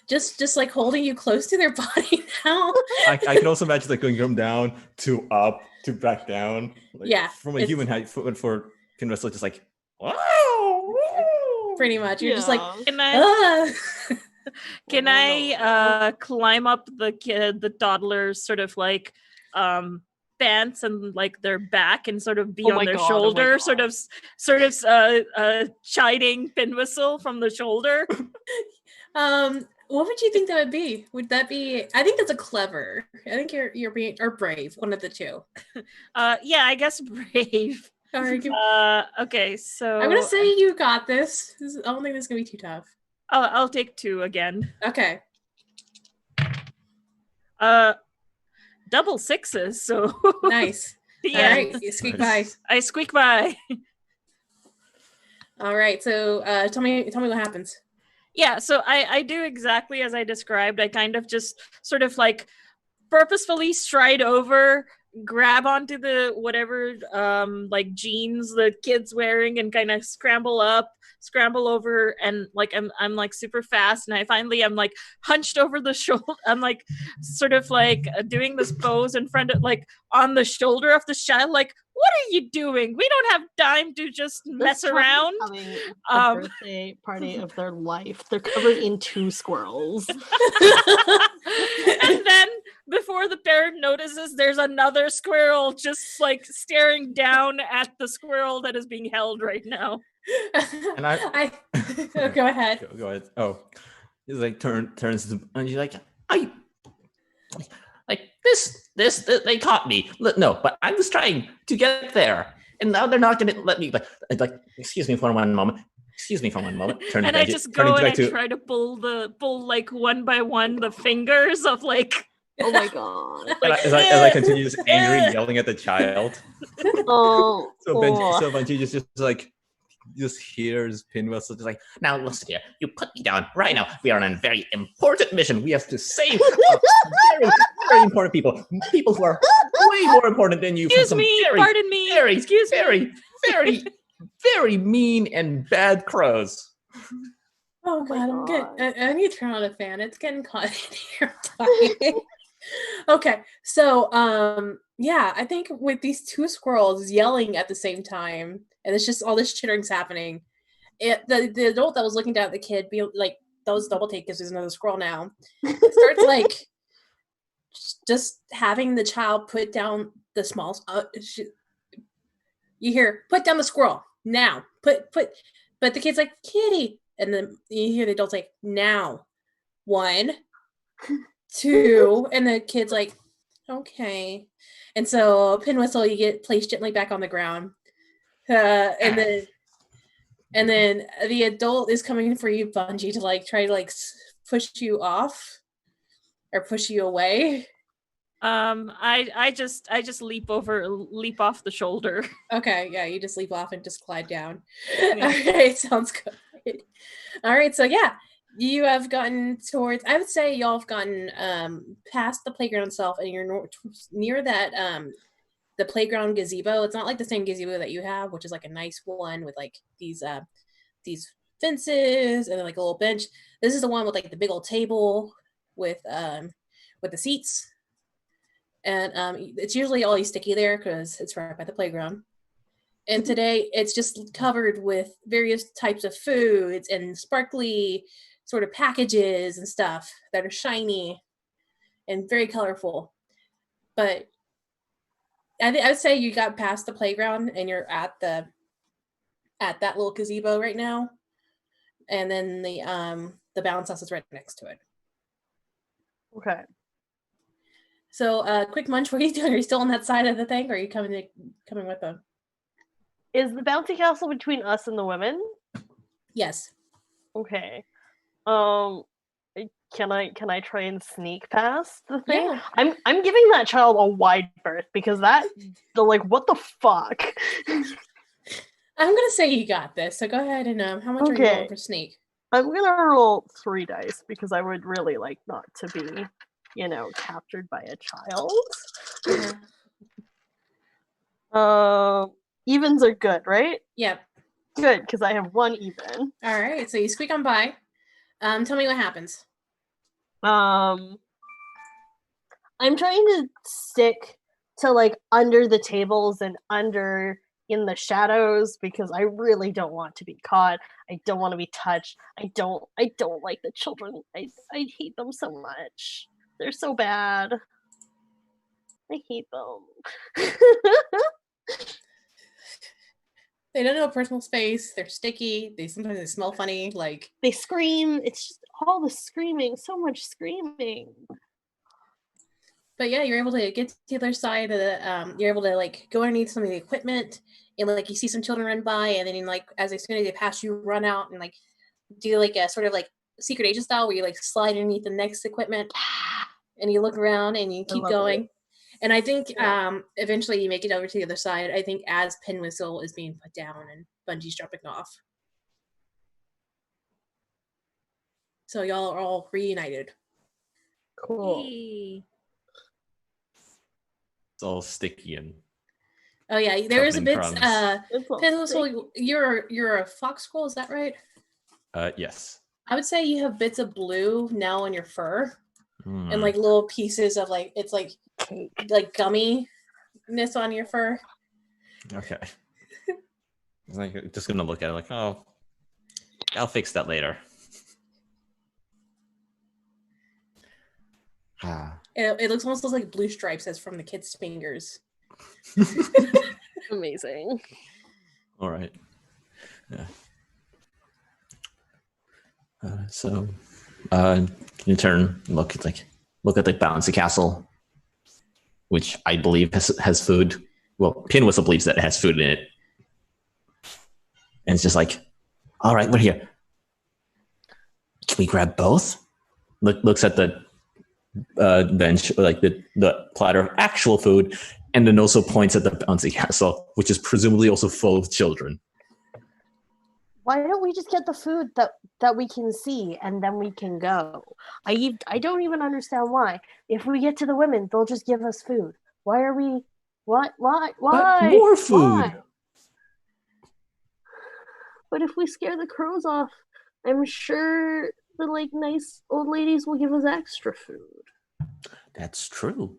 just like holding you close to their body now. I can also imagine like going from down to up to back down. Like, Yeah, from a it's- human height for Pin Whistle, just like wow, Pretty much. You're just like, Can I ah. can I climb up the toddler's sort of like pants and like their back and sort of be Oh on my their God, oh my shoulder, God. sort of chiding Pin Whistle from the shoulder? What would you think that would be? Would that be? I think that's a clever. I think you're being or brave. One of the two. Yeah, I guess brave. Okay, so I'm gonna say you got this. I don't think this is gonna be too tough. I'll take 2 again. Okay. Double 6s, so Nice. yeah. All right. You squeak by. I squeak by. All right. So tell me what happens. Yeah, so I do exactly as I described. I kind of just sort of like purposefully stride over, grab onto the whatever like jeans the kid's wearing and kind of scramble over, and like I'm like super fast, and I finally am like hunched over the shoulder. I'm like sort of like doing this pose in front of like on the shoulder of the child, like, what are you doing? We don't have time to just mess This around. child's having the birthday party of their life. They're covered in 2 squirrels. And then before the parent notices, there's another squirrel just like staring down at the squirrel that is being held right now. And I Oh, go ahead. Go ahead. Oh, he's like turns to, and she's like, I like this. They caught me. No, but I was trying to get there, and now they're not going to let me. Like, excuse me for one moment. Excuse me for one moment. And I just go and I try to pull like one by one the fingers of like. Oh my God. As I continue just angry yelling at the child. Oh. So Benji just like just hears Pin Whistle just like, now listen here, you put me down right now. We are on a very important mission. We have to save very, very important people who are way more important than you. Excuse me, pardon me. Very mean and bad crows. Oh God, I need to turn on a fan. It's getting caught in here. Talking. Okay, so yeah, I think with these 2 squirrels yelling at the same time, and it's just all this chittering's happening. The adult that was looking down at the kid, be like, that was double take because there's another squirrel now. Starts like just having the child put down the small. You hear, put down the squirrel now. But the kid's like, kitty, and then you hear the adults like, now, 1, 2, and the kid's like, okay. And so Pin Whistle, you get placed gently back on the ground. And then the adult is coming for you, Bungie, to like try to like push you off or push you away. I just leap off the shoulder. Okay, yeah, you just leap off and just glide down. Yeah. All right, sounds good. All right, so yeah, you have gotten towards. I would say y'all have gotten past the playground itself, and you're near that the playground gazebo. It's not like the same gazebo that you have, which is like a nice one with like these fences and then like a little bench. This is the one with like the big old table with the seats. And it's usually always sticky there because it's right by the playground. And today it's just covered with various types of foods and sparkly sort of packages and stuff that are shiny and very colorful. But I would say you got past the playground and you're at that little gazebo right now. And then the bounce house is right next to it. Okay. So, Quick Munch, what are you doing? Are you still on that side of the thing, or are you coming with them? Is the bouncy castle between us and the women? Yes. Okay. Can I try and sneak past the thing? Yeah. I'm giving that child a wide berth because what the fuck? I'm gonna say you got this. So go ahead and how much are you rolling for sneak? I'm gonna roll 3 dice because I would really like not to be, captured by a child. Evens are good, right? Yep. Good, because I have 1 even. All right. So you squeak on by. Tell me what happens. I'm trying to stick to like under the tables and under in the shadows because I really don't want to be caught. I don't want to be touched. I don't like the children. I hate them so much. They're so bad. I hate them. They don't know personal space. They're sticky. Sometimes they smell funny. Like they scream. It's just all the screaming. So much screaming. But yeah, you're able to get to the other side of the. You're able to like go underneath some of the equipment, and like you see some children run by, and then like as soon as they pass you, run out and like do like a sort of like secret agent style where you like slide underneath the next equipment, and you look around and you keep going. It. And I think eventually you make it over to the other side. I think as Pin Whistle is being put down and Bungie's jumping off. So y'all are all reunited. Cool. Yay. It's all sticky and. Oh yeah, there is a bit. Pin Whistle, you're a fox squirrel, is that right? Yes. I would say you have bits of blue now on your fur, and like little pieces of like it's like gumminess on your fur. Okay. I'm like just gonna look at it like, oh, I'll fix that later. It looks almost like blue stripes as from the kids' fingers. Amazing. All right. Yeah. So, you turn, look at the bouncy castle, which I believe has food. Well, Pin Whistle believes that it has food in it, and it's just like, all right, we're here. Can we grab both? Looks at the bench, like the platter of actual food, and then also points at the bouncy castle, which is presumably also full of children. Why don't we just get the food that we can see and then we can go? I don't even understand why. If we get to the women, they'll just give us food. Why are we? Why? But more food. Why? But if we scare the crows off, I'm sure the like nice old ladies will give us extra food. That's true.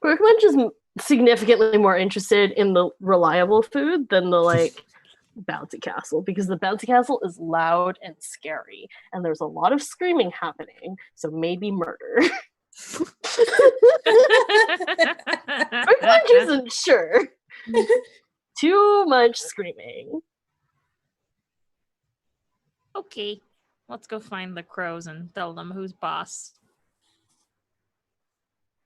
Quick Munch is significantly more interested in the reliable food than the like bouncy castle, because the bouncy castle is loud and scary and there's a lot of screaming happening, so maybe murder. Quick Munch isn't sure. Too much screaming. Okay, let's go find the crows and tell them who's boss.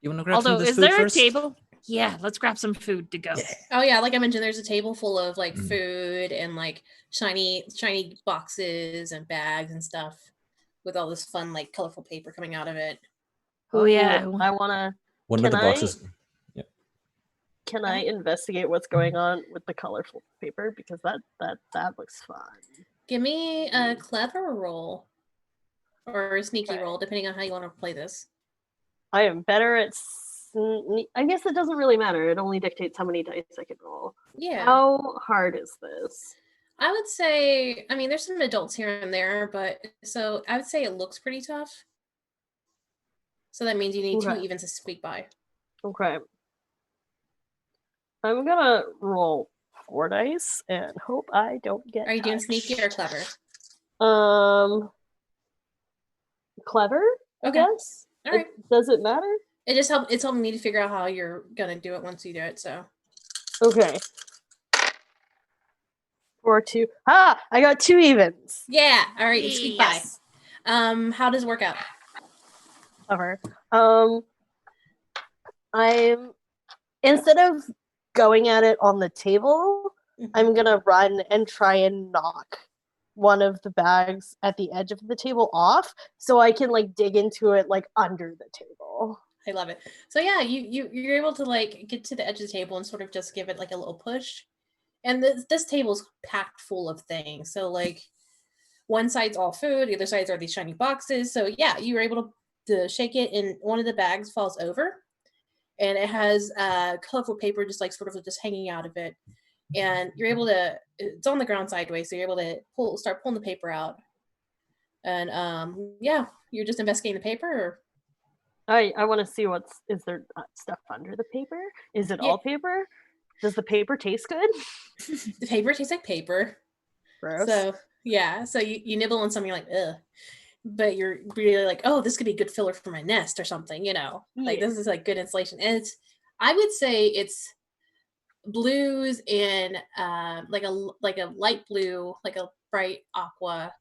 You want to grab some of this food first? Is there a table? Yeah, let's grab some food to go. Yeah. Oh yeah, like I mentioned, there's a table full of like food and like shiny boxes and bags and stuff with all this fun like colorful paper coming out of it. Oh yeah, I wanna. One of the boxes. Can I investigate what's going on with the colorful paper, because that looks fun. Give me a clever roll or a sneaky roll, depending on how you want to play this. I am better at. I guess it doesn't really matter. It only dictates how many dice I can roll. Yeah. How hard is this? I would say, I mean, there's some adults here and there, but so I would say it looks pretty tough. So that means you need 2 evens to squeak by. Okay. I'm gonna roll 4 dice and hope I don't get. Are you doing sneaky or clever? Clever. Okay. Yes. All right. Does it matter? It just it's helping me to figure out how you're gonna do it once you do it. So. Okay. 4, 2. Ah, I got 2 evens. Yeah. All right. You squeak by. How does it work out? Clever. I'm instead of going at it on the table, I'm gonna run and try and knock one of the bags at the edge of the table off, so I can like dig into it like under the table. I love it. So yeah, you're able to like get to the edge of the table and sort of just give it like a little push. And this table's packed full of things. So like one side's all food, the other sides are these shiny boxes. So yeah, you were able to shake it and one of the bags falls over. And it has colorful paper just like sort of just hanging out of it. And you're able to, it's on the ground sideways, so you're able to start pulling the paper out. And yeah, you're just investigating the paper. Or... I want to see is there stuff under the paper? Is it Yeah. all paper? Does the paper taste good? The paper tastes like paper. Gross. So yeah, so you nibble on something, you're like, ugh. But you're really like, oh, this could be good filler for my nest or something, you know. Like this is like good insulation. And I would say it's blues and like a light blue, like a bright aqua,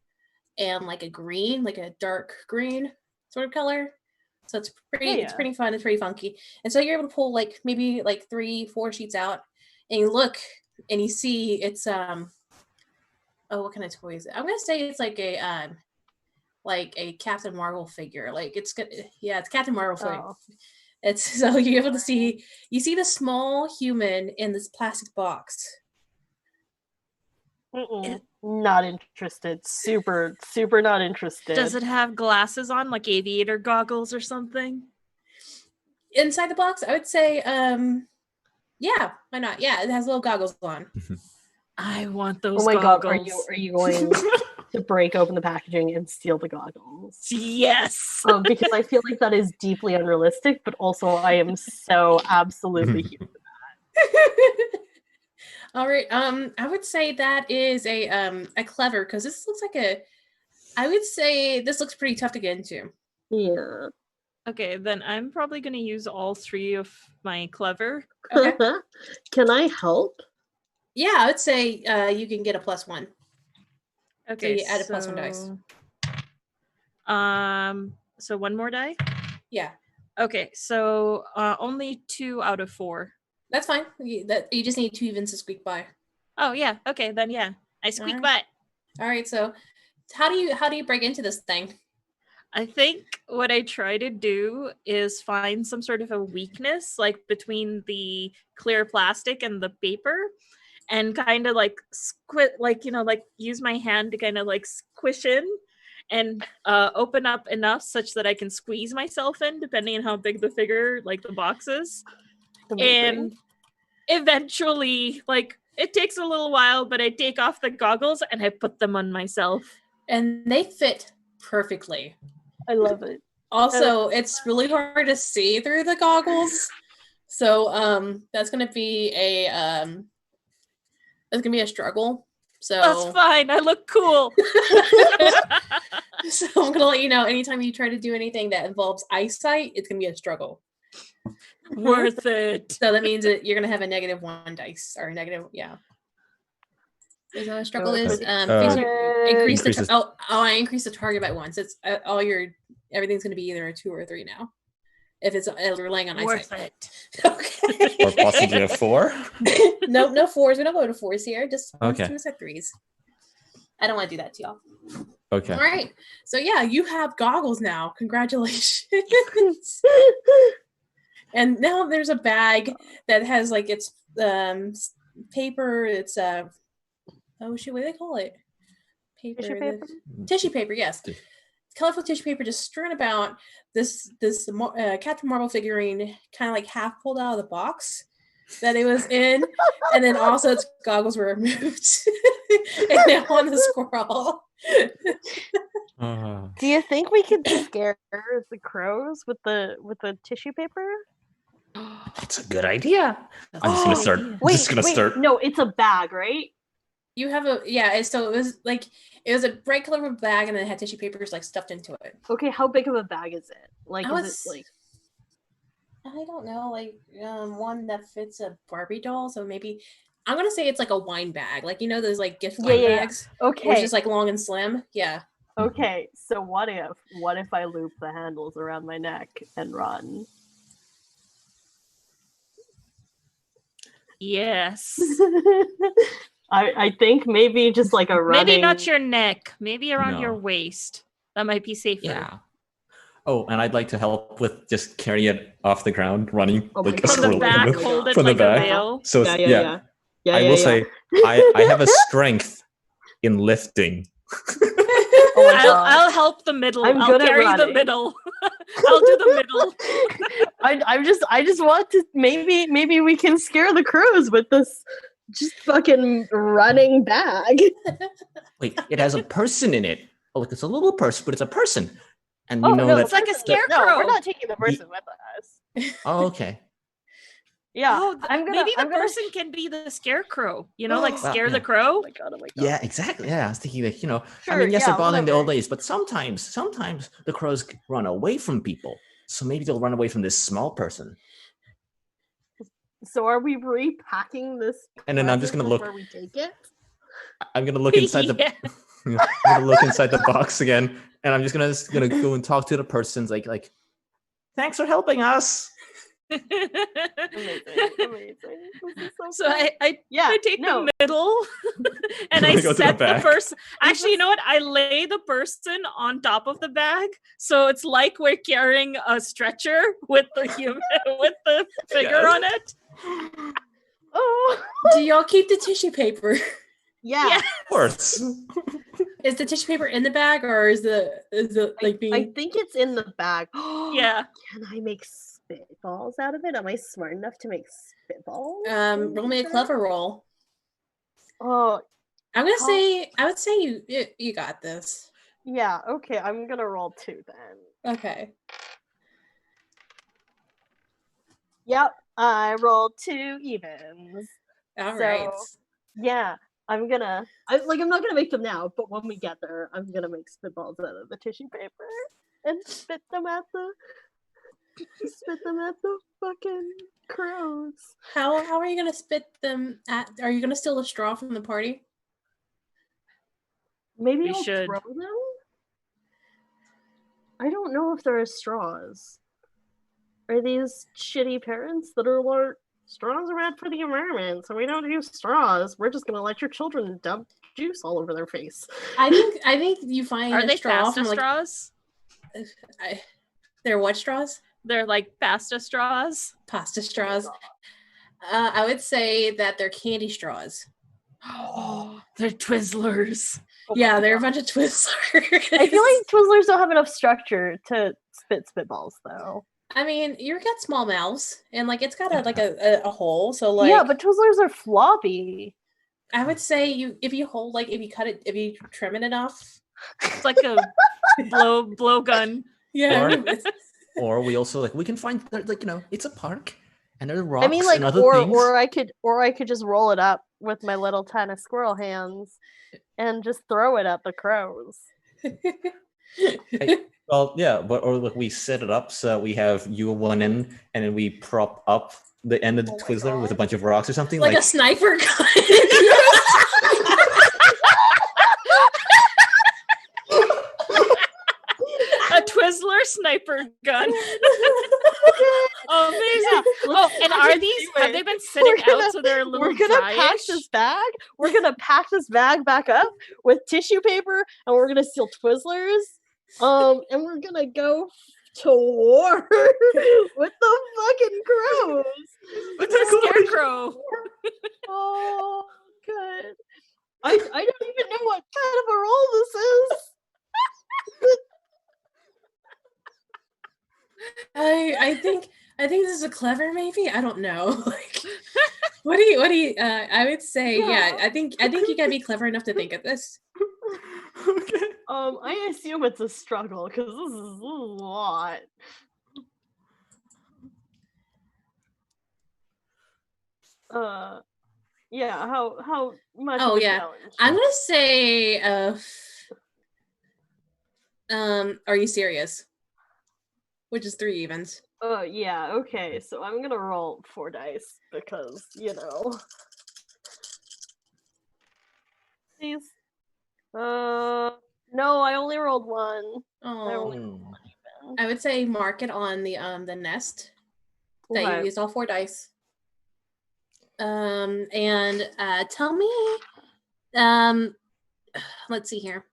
and like a green, like a dark green sort of color. So it's pretty fun. It's pretty funky. And so you're able to pull like maybe like 3-4 sheets out, and you look and you see it's what kind of toy is it? I'm gonna say it's like a Captain Marvel figure. Like it's Captain Marvel figure. Oh. It's so you're able to see the small human in this plastic box. Not interested. Super not interested. Does it have glasses on, like aviator goggles or something? Inside the box, I would say, yeah, why not? Yeah, it has little goggles on. I want those. Oh my goggles. God, are you going to break open the packaging and steal the goggles? Yes. Because I feel like that is deeply unrealistic, but also I am so absolutely here for that. All right. I would say that is a clever, because this looks like I would say this looks pretty tough to get into. Yeah. Okay, then I'm probably going to use all 3 of my clever. Okay. Can I help? Yeah, I would say you can get a +1. Okay, so you add a +1 dice. So 1 more die? Yeah. Okay, so only 2 out of 4. That's fine. You just need 2 evens to squeak by. Oh yeah. Okay, then yeah. I squeak by. All right. So how do you break into this thing? I think what I try to do is find some sort of a weakness, like between the clear plastic and the paper, and kind of like use my hand to kind of like squish in and open up enough such that I can squeeze myself in, depending on how big the figure, like the box is. And eventually, like, it takes a little while, but I take off the goggles and I put them on myself. And they fit perfectly. I love it. Also, it's really hard to see through the goggles. So that's gonna be a struggle. So that's fine. I look cool. So I'm gonna let you know, anytime you try to do anything that involves eyesight, it's gonna be a struggle. Worth it. So that means that you're gonna have a -1 dice, or negative, yeah. So the struggle is increase the I increase the target by 1. So it's everything's gonna be either a 2 or a 3 now. If it's relying on eyesight. Worth it. Okay. Or possibly a 4. No 4s. We don't go to 4s here. Just 1s, Okay. 2s, and 3s. I don't want to do that to y'all. Okay. All right. So yeah, you have goggles now. Congratulations. And now there's a bag that has like its paper. It's what do they call it? Tissue paper? Tissue paper, yes. Colorful tissue paper just strewn about. This Captain Marvel figurine kind of like half pulled out of the box that it was in, and then also its goggles were removed. And now on the squirrel. Do you think we could scare the crows with the tissue paper? That's a good idea. I'm just gonna start. No, it's a bag, right? You have so it was a bright colorful bag, and then it had tissue papers like stuffed into it. Okay, how big of a bag is it? Like, is it like? I don't know, like one that fits a Barbie doll. So maybe I'm gonna say it's like a wine bag, like those like gift wine bags. Okay, it's just like long and slim. Yeah. Okay, so what if I loop the handles around my neck and run? Yes. I think maybe just like a running. Maybe not your neck. Maybe around your waist. That might be safer. Yeah. Oh, and I'd like to help with just carrying it off the ground, running like a from squirrel. the back, hold it from like the back. a veil. So yeah. I will say I have a strength in lifting. I'll help the middle. I'll carry the middle. I'll do the middle. I just want to maybe we can scare the crows with this just fucking running bag. Wait, it has a person in it. oh, look, it's a little person, but it's a person. And Oh, we know no, that. It's like a No, scarecrow. we're not taking the person with us. Oh, okay. Yeah, Oh, maybe the I'm gonna person can be the scarecrow. Like Well, scare the yeah. crow. Oh my god! Yeah, exactly. Yeah, I was thinking like, I Sure, mean, yes, they're yeah, bothering the old whatever. ladies, but sometimes the crows run away from people. So maybe they'll run away from this small person. So are we repacking this? And then I'm just gonna before look. we take it. I'm gonna look inside Yeah. I'm gonna look inside the box again, and I'm just gonna go and talk to the persons like, thanks for helping us. Amazing. This is so So fun. I take the middle and I Go to the set the back. person. Actually, you know what? I lay the person on top of the bag, so it's like we're carrying a stretcher with the human with the figure Yes. on it. Oh Do y'all keep the tissue paper? yeah. Of course. Is the tissue paper in the bag, or is it like being? I think it's in the bag. Yeah. Can I make spitballs out of it? Am I smart enough to make spitballs? Roll me a clever roll. Oh I would say you got this. yeah. Okay, I'm gonna roll 2 then. Okay. Yep, I rolled 2 evens. All So- right. Yeah, I'm not gonna make them now, but when we get there, I'm gonna make spitballs out of the tissue paper and spit them at the fucking crows. How are you gonna spit them at? Are you gonna steal the straw from the party? Maybe We I'll should. throw them. I don't know if there are straws. Are these shitty parents that are like, straws are bad for the environment, so we don't use straws. We're just gonna let your children dump juice all over their face. I think you find Are a they straw pasta from like straws? they're what straws? They're like pasta straws. Pasta straws. I would say that they're candy straws. Oh, they're Twizzlers. Oh my Yeah, they're a God. bunch of Twizzlers. I feel like Twizzlers don't have enough structure to spit spitballs, though. I mean, you've got small mouths, and like it's got a hole. So like, yeah, but Twizzlers are floppy. I would say if you trim it enough. It's like a blow gun. Yeah. Or we also we can find it's a park and there are rocks I mean, like, and other things. or I could just roll it up with my little tennis squirrel hands and just throw it at the crows. Well, yeah, or we set it up so we have you one end, and then we prop up the end of the Oh my Twizzler with a God. bunch of rocks or something. like a sniper gun. A Twizzler sniper gun. Amazing. Yeah, Oh, and are these? Have they been sitting out so they're a little We're gonna pack dryish? this bag. We're gonna pack this bag back up with tissue paper, and we're gonna steal Twizzlers. And we're gonna go to war with the fucking crows. With the scarecrow. Oh, good. I don't even know what kind of a role this is. I think this is a clever maybe. I don't know. Like, what do you? I would say yeah. I think you gotta be clever enough to think of this. Okay. I assume it's a struggle because this is a lot. Yeah. How much? Oh, of a yeah. challenge? I'm gonna say are you serious? Which is 3 evens. Yeah. Okay. So I'm gonna roll 4 dice because Please. No, I only rolled 1. I Oh, only rolled 1 even. I would say mark it on the nest that you Okay. used all 4 dice. And tell me, let's see here.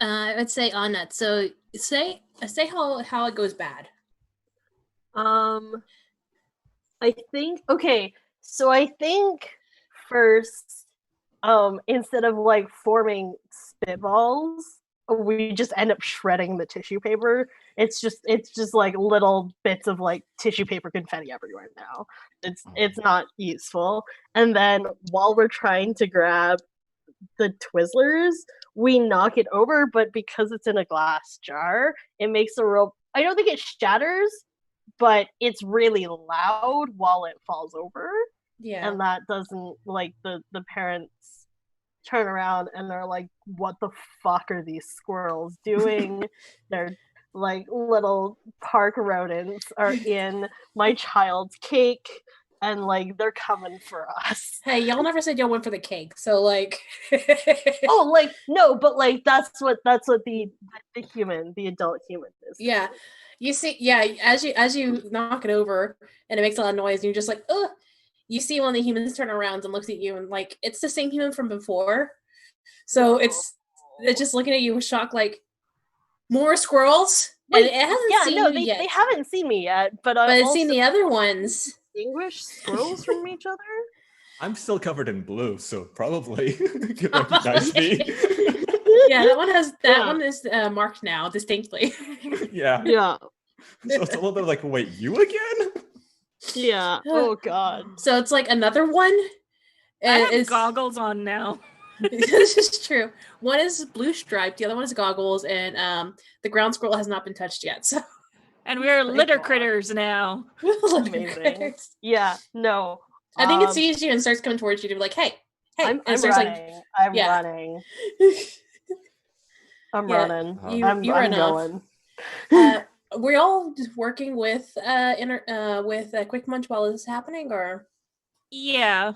I would say on that. So say how it goes bad. I think so I think first, instead of forming spitballs, we just end up shredding the tissue paper. It's just like little bits of tissue paper confetti everywhere now. It's not useful. And then while we're trying to grab the Twizzlers, we knock it over, but because it's in a glass jar, it makes a real. I don't think it shatters, but it's really loud while it falls over. Yeah. And that doesn't, like, the parents turn around and they're like, what the fuck are these squirrels doing? They're like little park rodents are in my child's cake, and like they're coming for us. Hey, y'all never said y'all went for the cake, so like. Oh, like no, but like that's what the adult human is. Yeah, you see, yeah, as you knock it over and it makes a lot of noise, and you're just like, ugh. You see one of the humans turn around and looks at you, and like it's the same human from before, so it's just looking at you with shock, like, more squirrels. Wait, and it hasn't seen you yet. They haven't seen me yet, but But I've seen the other ones. distinguish squirrels from each other. I'm still covered in blue, so probably you recognize me. Yeah, that one is marked now distinctly. Yeah. Yeah. So it's a little bit like, wait, you again? Yeah. Oh god. So it's like another one. I have goggles on now. This is true. One is blue striped, the other one is goggles, and the ground squirrel has not been touched yet. So, and we're litter critters now. Amazing. Yeah. No. I think it sees you and starts coming towards you to be like, "Hey, hey!" I'm running. I'm running. I'm running. I'm going. We're all working with Quick Munch while this is happening, or yeah.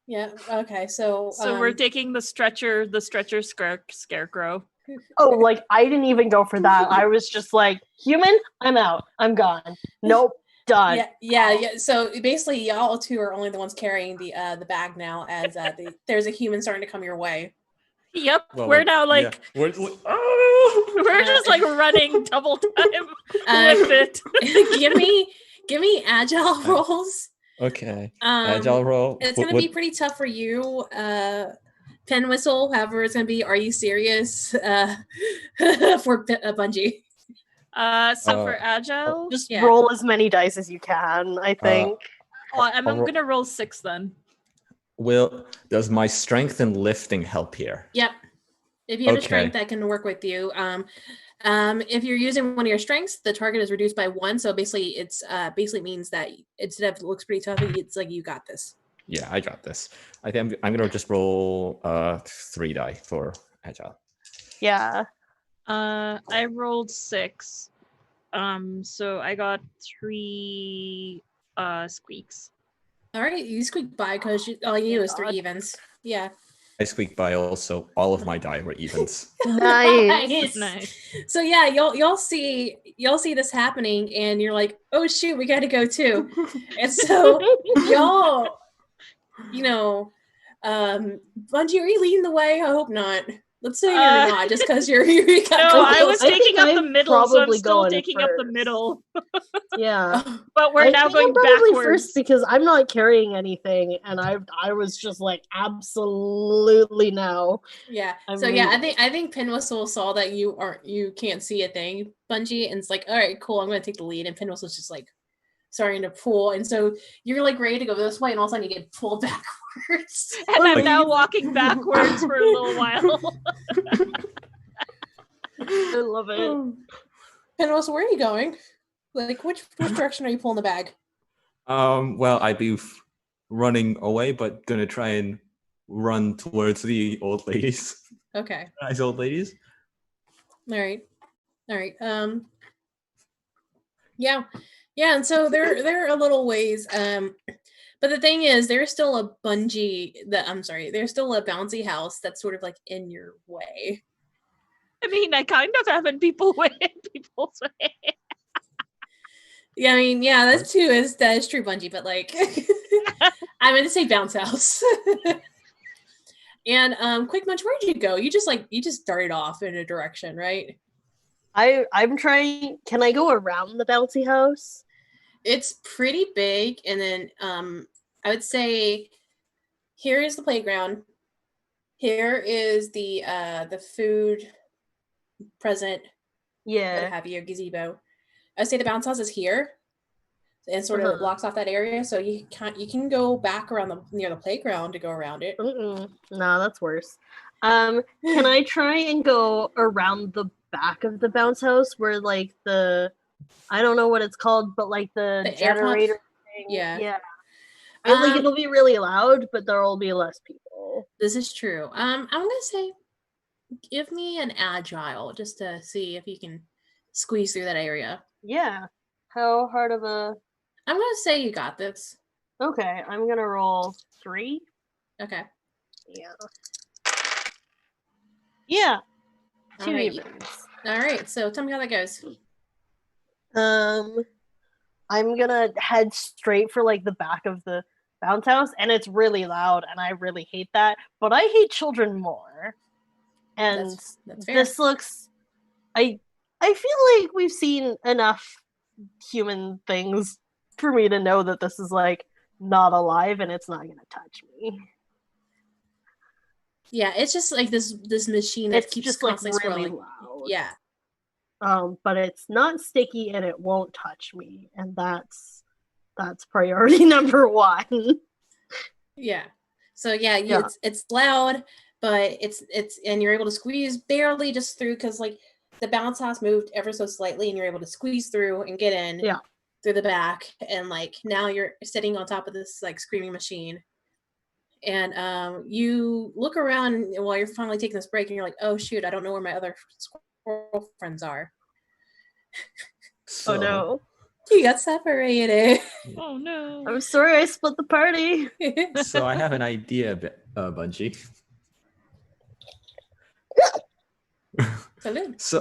Okay, so we're taking the stretcher scarecrow. Oh, like I didn't even go for that. I was just like, human, I'm out. I'm gone. Nope, done. Yeah. So basically, y'all two are only the ones carrying the bag now, as there's a human starting to come your way. Yep, we're now like we're just like running double time with it. give me agile rolls. Okay. Agile roll. It's gonna be pretty tough for you. Pen whistle, however it's gonna be. Are you serious? For Bungie. For agile, just roll as many dice as you can. I think. I'm gonna roll 6 then. Does my strength and lifting help here? Yep. If you have a strength, that can work with you. If you're using one of your strengths, the target is reduced by 1. So basically, it's means that instead of it looks pretty tough, it's like you got this. Yeah, I got this. I think I'm gonna just roll 3 die for agile. Yeah. I rolled 6. So I got 3 squeaks. All right, you squeak by because all you is 3 evens. Yeah. I squeaked by also. All of my die were evens. Nice. So yeah, you'll see this happening, and you're like, oh shoot, we got to go too. And so y'all, Bungie, are you leading the way? I hope not. Let's say you're not, just because you're. I was taking up the middle, so I'm still taking up the middle. Yeah, but we're now going backwards first because I'm not carrying anything, and I was just like, absolutely no. Yeah. I think Pinwhistle saw that you can't see a thing, Bungie, and it's like, all right, cool, I'm gonna take the lead, and Pinwhistle's just like starting to pull, and so you're like ready to go this way, and all of a sudden you get pulled backwards. And I'm now walking backwards for a little while. I love it. Pinwhistle, where are you going? Like, which direction are you pulling the bag? Well, I'd be running away, but gonna try and run towards the old ladies. Okay. Nice old ladies. All right. Yeah, and so they're a little ways. But the thing is, there's still a there's still a bouncy house that's sort of like in your way. I mean, I kind of have in people's way. Yeah, I mean, yeah, that is true, Bungie, but like, I meant to say bounce house. And Quick Munch, where'd you go? You just darted off in a direction, right? I'm trying. Can I go around the bouncy house? It's pretty big, and then I would say here is the playground. Here is the food present. Yeah. What have you, gazebo. I would say the bounce house is here. and sort of blocks off that area. So you can go back around near the playground to go around it. No, that's worse. Can I try and go around the back of the bounce house where like I don't know what it's called, but like the generator thing. Yeah. Like it'll be really loud, but there will be less people. This is true. I'm gonna say, give me an agile just to see if you can squeeze through that area. Yeah. How hard of a? I'm gonna say you got this. Okay, I'm gonna roll 3. Okay. Yeah. Yeah. 2 All right. evens. All right. So tell me how that goes. I'm gonna head straight for like the back of the bounce house, and it's really loud, and I really hate that. But I hate children more. And that's fair. This looks. I feel like we've seen enough human things for me to know that this is like not alive and it's not gonna touch me. Yeah, it's just like this machine that keeps just like constantly really swirling. loud. Yeah. But it's not sticky and it won't touch me, and that's priority number 1. Yeah. So yeah, it's loud, but it's and you're able to squeeze barely just through because like the bounce house moved ever so slightly, and you're able to squeeze through and get in through the back, and like now you're sitting on top of this like screaming machine. And you look around while you're finally taking this break, and you're like, "Oh shoot, I don't know where my other squirrel friends are." Oh no. You got separated. Oh no. I'm sorry I split the party. So I have an idea, Bungie. So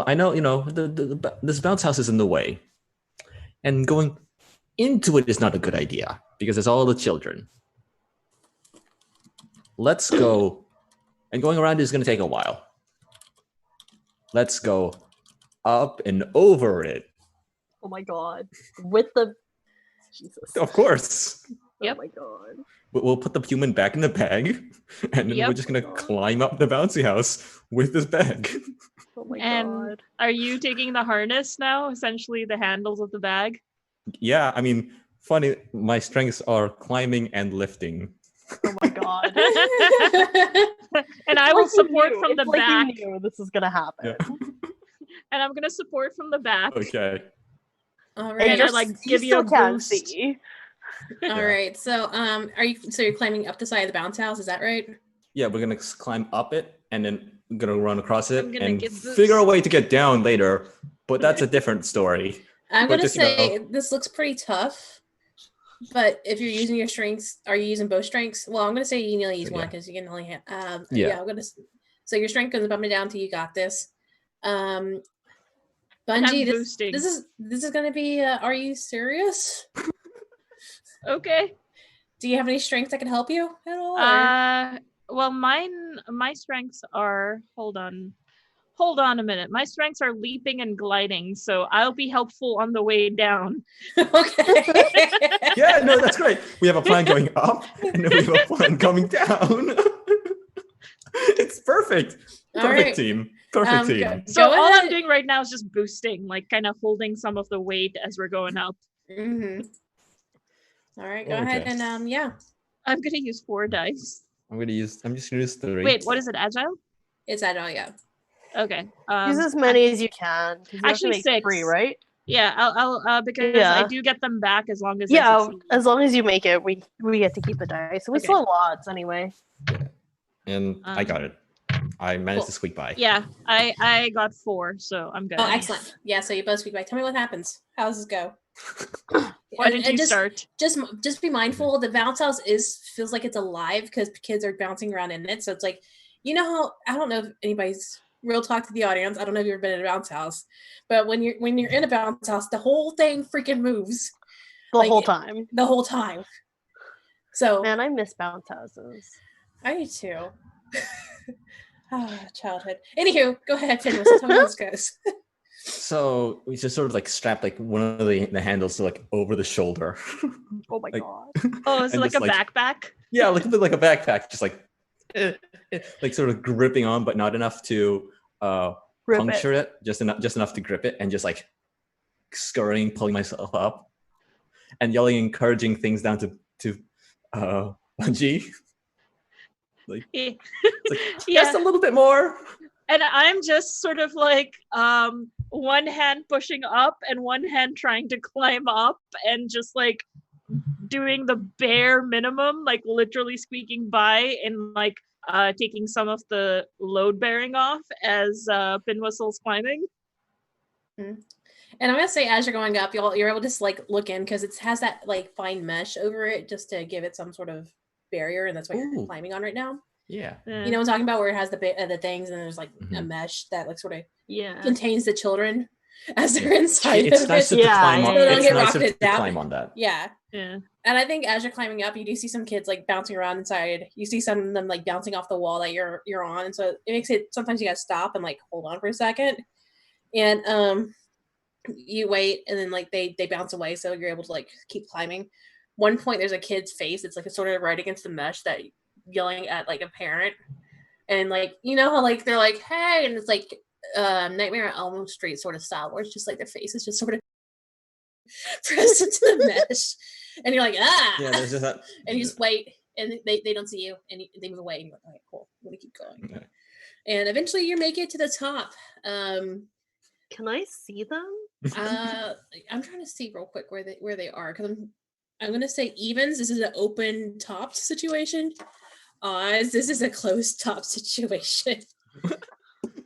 I know, this bounce house is in the way, and going into it is not a good idea because it's all the children. Let's go, and going around is going to take a while. Let's go up and over it. Oh my god. With the Jesus. Of course. Yep. Oh my god. We'll put the human back in the bag, and then we're just going to climb up the bouncy house with this bag. Oh my And god. are you taking the harness now? Essentially the handles of the bag? Yeah, I mean, funny, my strengths are climbing and lifting. Oh my god. And I will support from the like back. you knew this was gonna happen. Yeah. And I'm gonna support from the back. Okay. All And right. I like give you a boost. See. All right. So you're climbing up the side of the bounce house, is that right? Yeah, we're gonna climb up it and then I'm gonna run across it and get boost. figure a way to get down later. But that's a different story. I'm gonna say this looks pretty tough. But if you're using your strengths, are you using both strengths? Well, I'm gonna say you can only use one because you can only have. I'm gonna. So your strength goes bumping down till you got this. Bungie, this is gonna be. Are you serious? Okay. Do you have any strengths that can help you at all? Well, my strengths are. Hold on a minute. My strengths are leaping and gliding, so I'll be helpful on the way down. Okay. Yeah, no, that's great. We have a plan going up, and then we have a plan coming down. It's perfect. Perfect team. Perfect team. So all I'm doing right now is just boosting, like kind of holding some of the weight as we're going up. Mm-hmm. All right, go ahead and I'm gonna use 4 dice. I'm just gonna use 3. Wait, what is it? Agile? It's agile, yeah. Okay. Use as many as you can. You actually, 6. 3, right? Yeah, I'll because I do get them back as long as as long as you make it, we get to keep the dice. So we still have lots anyway. Yeah. And I got it. I managed to squeak by. Yeah, I got 4, so I'm good. Oh, excellent. Yeah, so you both squeak by. Tell me what happens. How does this go? Why didn't you start? Just be mindful. The bounce house feels like it's alive because kids are bouncing around in it. So it's like, how I don't know if anybody's real talk to the audience. I don't know if you've ever been in a bounce house, but when you're in a bounce house, the whole thing freaking moves the whole time. The whole time. So man, I miss bounce houses. I do too. Childhood. Anywho, go ahead, finish. Tell me how this goes. So we just sort of like strapped like one of the handles to like over the shoulder. Oh my god! Oh, is it like a backpack? Yeah, like a bit like a backpack, just like like sort of gripping on, but not enough to puncture it. Just enough to grip it and just like scurrying, pulling myself up, and yelling encouraging things down to Bungie. Like, Yeah. just a little bit more. And I'm just sort of like one hand pushing up and one hand trying to climb up and just like doing the bare minimum, like literally squeaking by and like taking some of the load bearing off as Pin Whistle's climbing. And I'm gonna say, as you're going up, you're able to just like look in because it has that like fine mesh over it just to give it some sort of barrier, and that's what you're climbing on right now. Yeah. You know what I'm talking about, where it has the things and there's like a mesh that like sort of contains the children as they're inside. It's nicer to climb on. It's nicer to climb on that. Yeah. And I think as you're climbing up, you do see some kids like bouncing around inside. You see some of them like bouncing off the wall that you're on, and so it makes it sometimes you gotta stop and like hold on for a second, and you wait, and then like they bounce away, so you're able to like keep climbing. One point, there's a kid's face. It's like it's sort of right against the mesh that yelling at like a parent, and like you know how like they're like hey, and it's like Nightmare on Elm Street sort of style, where it's just like their face is just sort of pressed into the mesh, and you're like there's just that, and you just wait, and they don't see you, and they move away, and you're like, all right, cool, I'm gonna keep going. And eventually you make it to the top. Can I see them? I'm trying to see real quick where they are, because I'm gonna say evens. This is an open top situation. Odds, this is a closed top situation.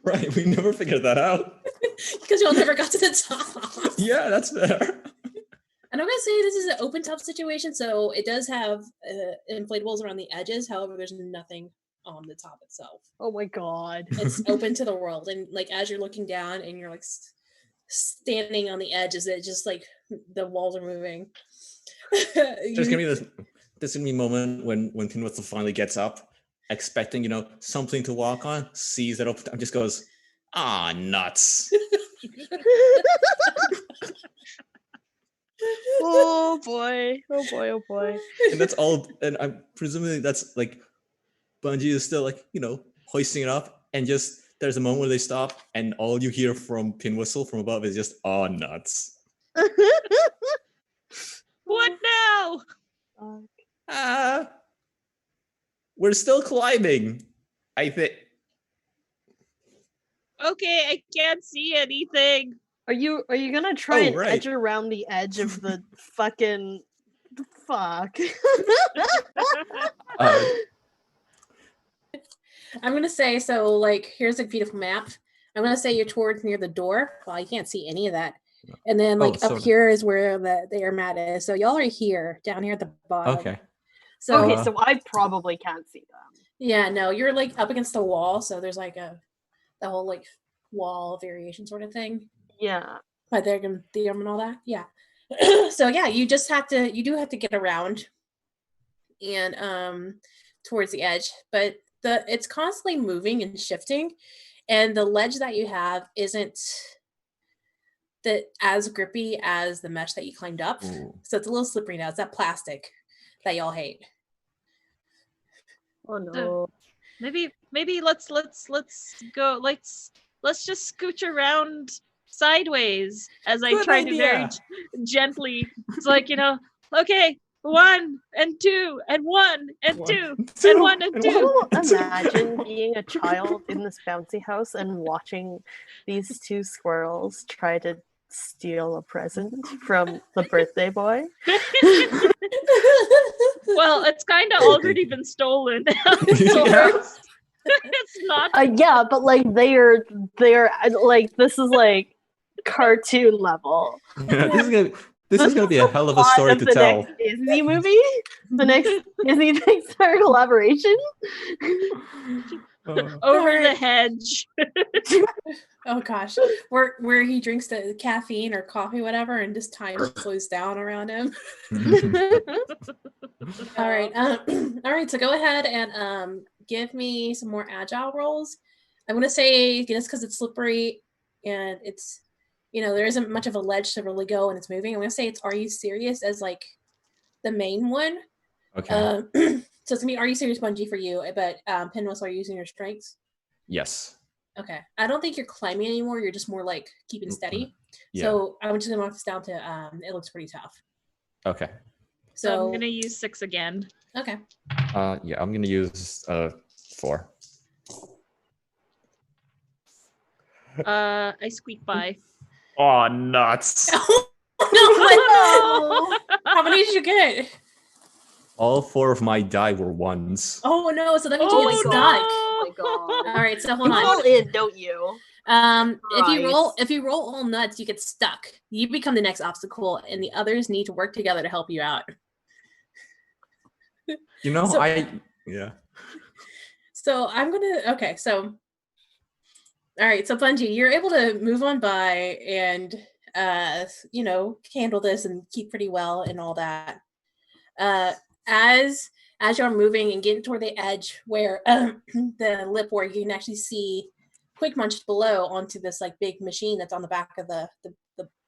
Right, we never figured that out. Because y'all never got to the top. Yeah, that's fair. And I'm gonna say this is an open top situation, so it does have inflatables around the edges. However, there's nothing on the top itself. Oh my god! It's open to the world, and like as you're looking down, and you're like standing on the edges, it just like the walls are moving. There's gonna be this gonna be a moment when Pin Whistle finally gets up, expecting something to walk on, sees it up and just goes, nuts. Oh boy. And that's all, and I'm presuming that's like Bungie is still like hoisting it up, and just there's a moment where they stop, and all you hear from Pin Whistle from above is just nuts. What now? We're still climbing, I think. Okay, I can't see anything. Are you gonna try and edge around the edge of the fucking fuck? I'm gonna say, so like here's a beautiful map. I'm gonna say you're towards near the door. Well, you can't see any of that. And then like up here is where the air mat is. So y'all are here, down here at the bottom. Okay. So I probably can't see them. Yeah, no, you're like up against the wall, so there's like the whole like wall variation sort of thing. Yeah. By their theorem and all that. Yeah. So yeah, you do have to get around and towards the edge, but it's constantly moving and shifting, and the ledge that you have isn't as grippy as the mesh that you climbed up. Ooh. So it's a little slippery now. It's that plastic that y'all hate. Oh no. Maybe let's go. Let's just scooch around sideways as I try to very gently. It's like okay, 1 and 2 and 1 and 2 and 1 and 2. Imagine being a child in this bouncy house and watching these two squirrels try to steal a present from the birthday boy. Well, it's kind of already been stolen. It's not. Yeah, but like they're like, this is like cartoon level. Yeah, this is gonna be a hell of a story to tell. Next Disney movie, the next Disney Pixar collaboration. Over the hedge. Oh gosh, where he drinks the caffeine or coffee, whatever, and just time slows down around him. All right. So go ahead and give me some more agile rolls. I'm gonna say just because it's slippery and it's there isn't much of a ledge to really go and it's moving. I'm gonna say it's Are You Serious as like the main one. Okay. So it's gonna be Are You Serious Bungie for you, but Pin Whistle, are you using your strengths? Yes. Okay. I don't think you're climbing anymore. You're just more like keeping steady. Yeah. So I'm just gonna mark this down to it looks pretty tough. Okay. So I'm So gonna use 6 again. okay. Yeah, I'm gonna use 4. I squeak by. Oh, nuts! No. How many did you get? All 4 of my die were 1s. Oh no! So that means Oh you my get stuck. God. Oh my god. All right. So You hold on. fall in, don't you? If you roll all nuts, you get stuck. You become the next obstacle, and the others need to work together to help you out. You know, So- yeah. So I'm gonna okay. So all right. So Bungie, you're able to move on by and handle this and keep pretty well and all that. As you're moving and getting toward the edge where the lip where you can actually see Quick Munch below onto this like big machine that's on the back of the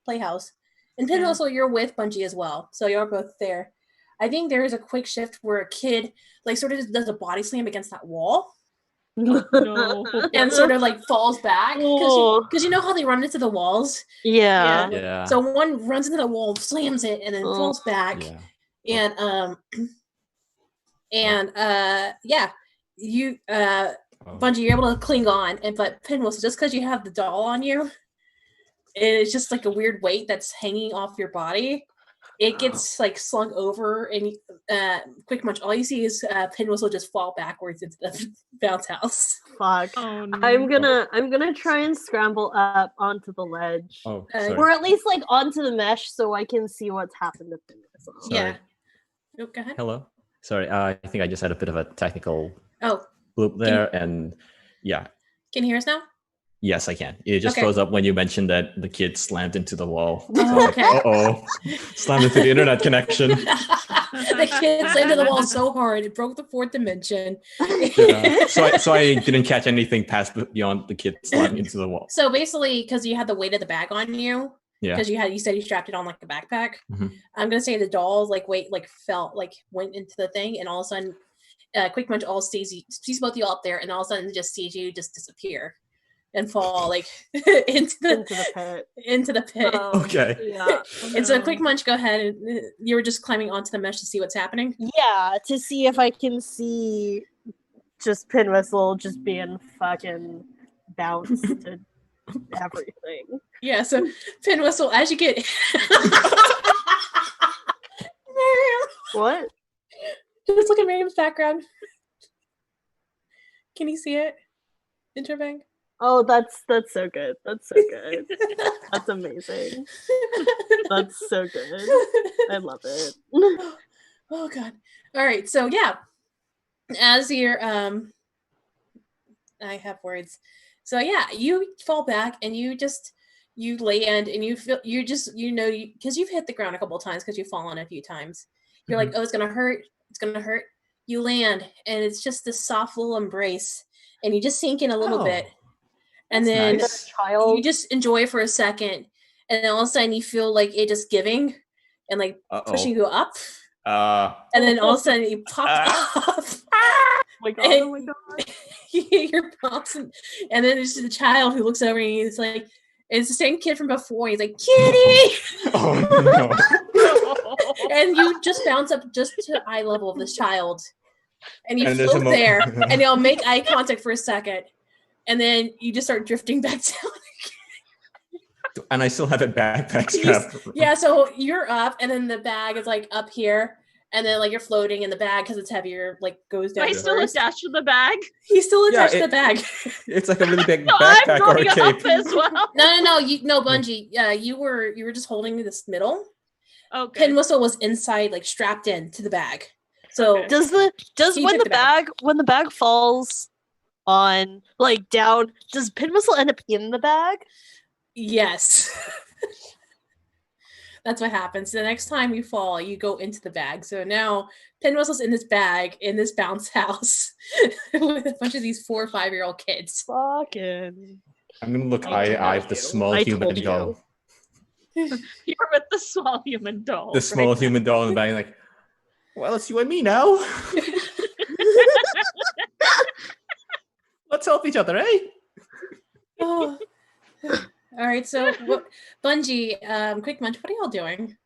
playhouse. And then Yeah. also you're with Bungie as well. So you're both there. I think there is a quick shift where a kid like sort of just does a body slam against that wall No. and sort of like falls back Oh. because you know how they run into the walls. Yeah. Yeah. So one runs into the wall, slams it, and then Oh. falls back. Yeah. Yeah, you Oh. Bungie, you're able to cling on, but Pinwheel, so just because you have the doll on you, it's just like a weird weight that's hanging off your body. It gets like slung over, and Quick Munch, all you see is Pinwhistle just fall backwards into the bounce house. Fuck. Oh, no. I'm gonna try and scramble up onto the ledge. Oh, Uh, sorry. Or at least like onto the mesh so I can see what's happened to Pinwhistle. Sorry. Yeah. Oh, go ahead. Hello. Sorry, I think I just had a bit of a technical Oh, loop there, and yeah. can you hear us now? Yes, I can. It just Okay. froze up when you mentioned that the kid slammed into the wall. Oh, okay. Uh-oh. Slammed into the internet connection. The kid slammed into the wall so hard it broke the fourth dimension. Yeah. So I didn't catch anything past beyond the kid slamming into the wall. So basically, because you had the weight of the bag on you, Yeah. because you said you strapped it on like a backpack. Mhm. I'm gonna say the doll's like weight like felt like went into the thing, and all of a sudden, Quick Munch all sees both of you up there, and all of a sudden just sees you just disappear and fall like into the pit. Okay. Yeah. And so Quick Munch, go ahead. And you were just climbing onto the mesh to see what's happening. Yeah, to see if I can see just Pinwhistle just being fucking bounced to everything. Yeah. So Pinwhistle, as you get. Miriam, What? just look at Miriam's background. Can you see it? Interbang. Oh, that's so good. That's so good. That's amazing. That's so good. I love it. Oh god. All right. So yeah, as you're I have words. So yeah, you fall back and you land and you feel because you've hit the ground a couple of times because you've fallen a few times. You're like, oh, it's gonna hurt. It's gonna hurt. You land and it's just this soft little embrace, and you just sink in a little bit, and then nice. Child. you just enjoy for a second, and then all of a sudden you feel like it just giving and like pushing you up, and then all of a sudden you pop up. Oh my god! And Oh my god! you're bouncing, and then there's the child who looks over and he's like, it's the same kid from before. He's like, kitty, Oh no. and you just bounce up just to eye level of this child, and you And there's a float there, and they'll make eye contact for a second, and then you just start drifting back down. And I still have a backpack strap. Yeah, so you're up, and then the bag is like up here, and then like you're floating in the bag because it's heavier, like goes down. Am I still first. attached to the bag? He's still attached to Yeah, the bag. It's like a really big No, I'm backpack or a going cape. up as well. No, Bungie. You were just holding this middle. Okay. Pinwhistle was inside, like strapped in to the bag. So Okay. Does He when took the the bag. bag falls on like down? Does Pinwhistle end up in the bag? yes. That's what happens. The next time you fall, you go into the bag. So now Pinwhistle's in this bag in this bounce house with a bunch of these 4 or 5-year-old kids. Fucking. I'm gonna look I eye told with the you. small I human told you. doll. You're with the small human doll. The small right? human doll in the bag, like, well, it's you and me now. Let's help each other, eh? Oh. All right, so what, Bungie, Quick Munch, what are y'all doing?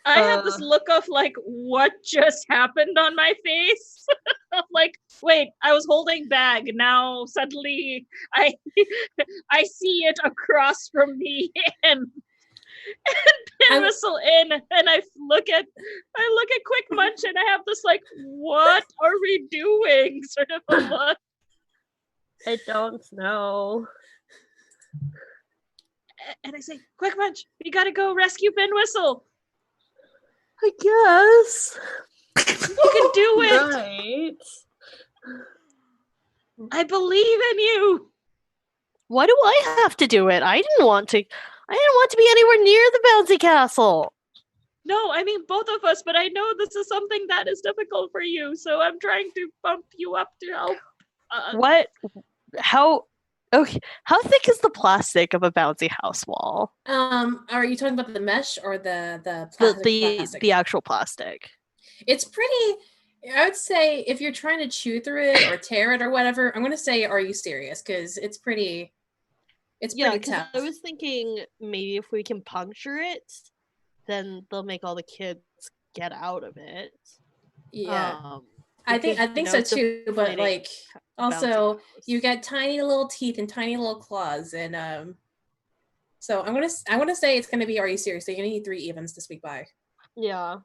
I had this look of like, what just happened on my face? Like, wait, I was holding bag. Now suddenly I I see it across from me and pin whistle in, and I look at Quick Munch and I have this like, what are we doing? Sort of a look. I don't know. And I say, Quick Munch, we gotta go rescue Pin Whistle. I guess. You can do it. Right. I believe in you. Why do I have to do it? I didn't want to be anywhere near the bouncy castle. No, I mean both of us, but I know this is something that is difficult for you, so I'm trying to bump you up to help. What? How? Okay. How thick is the plastic of a bouncy house wall? Are you talking about the mesh or the plastic? The actual plastic? It's pretty. I would say if you're trying to chew through it or tear it or whatever, I'm gonna say, are you serious? Because it's pretty. It's pretty tough. I was thinking maybe if we can puncture it, then they'll make all the kids get out of it. Yeah, I think so too. But like, also you got tiny little teeth and tiny little claws, and so I'm gonna say it's gonna be, are you serious? So you're gonna need 3 evens to squeak by. Yeah.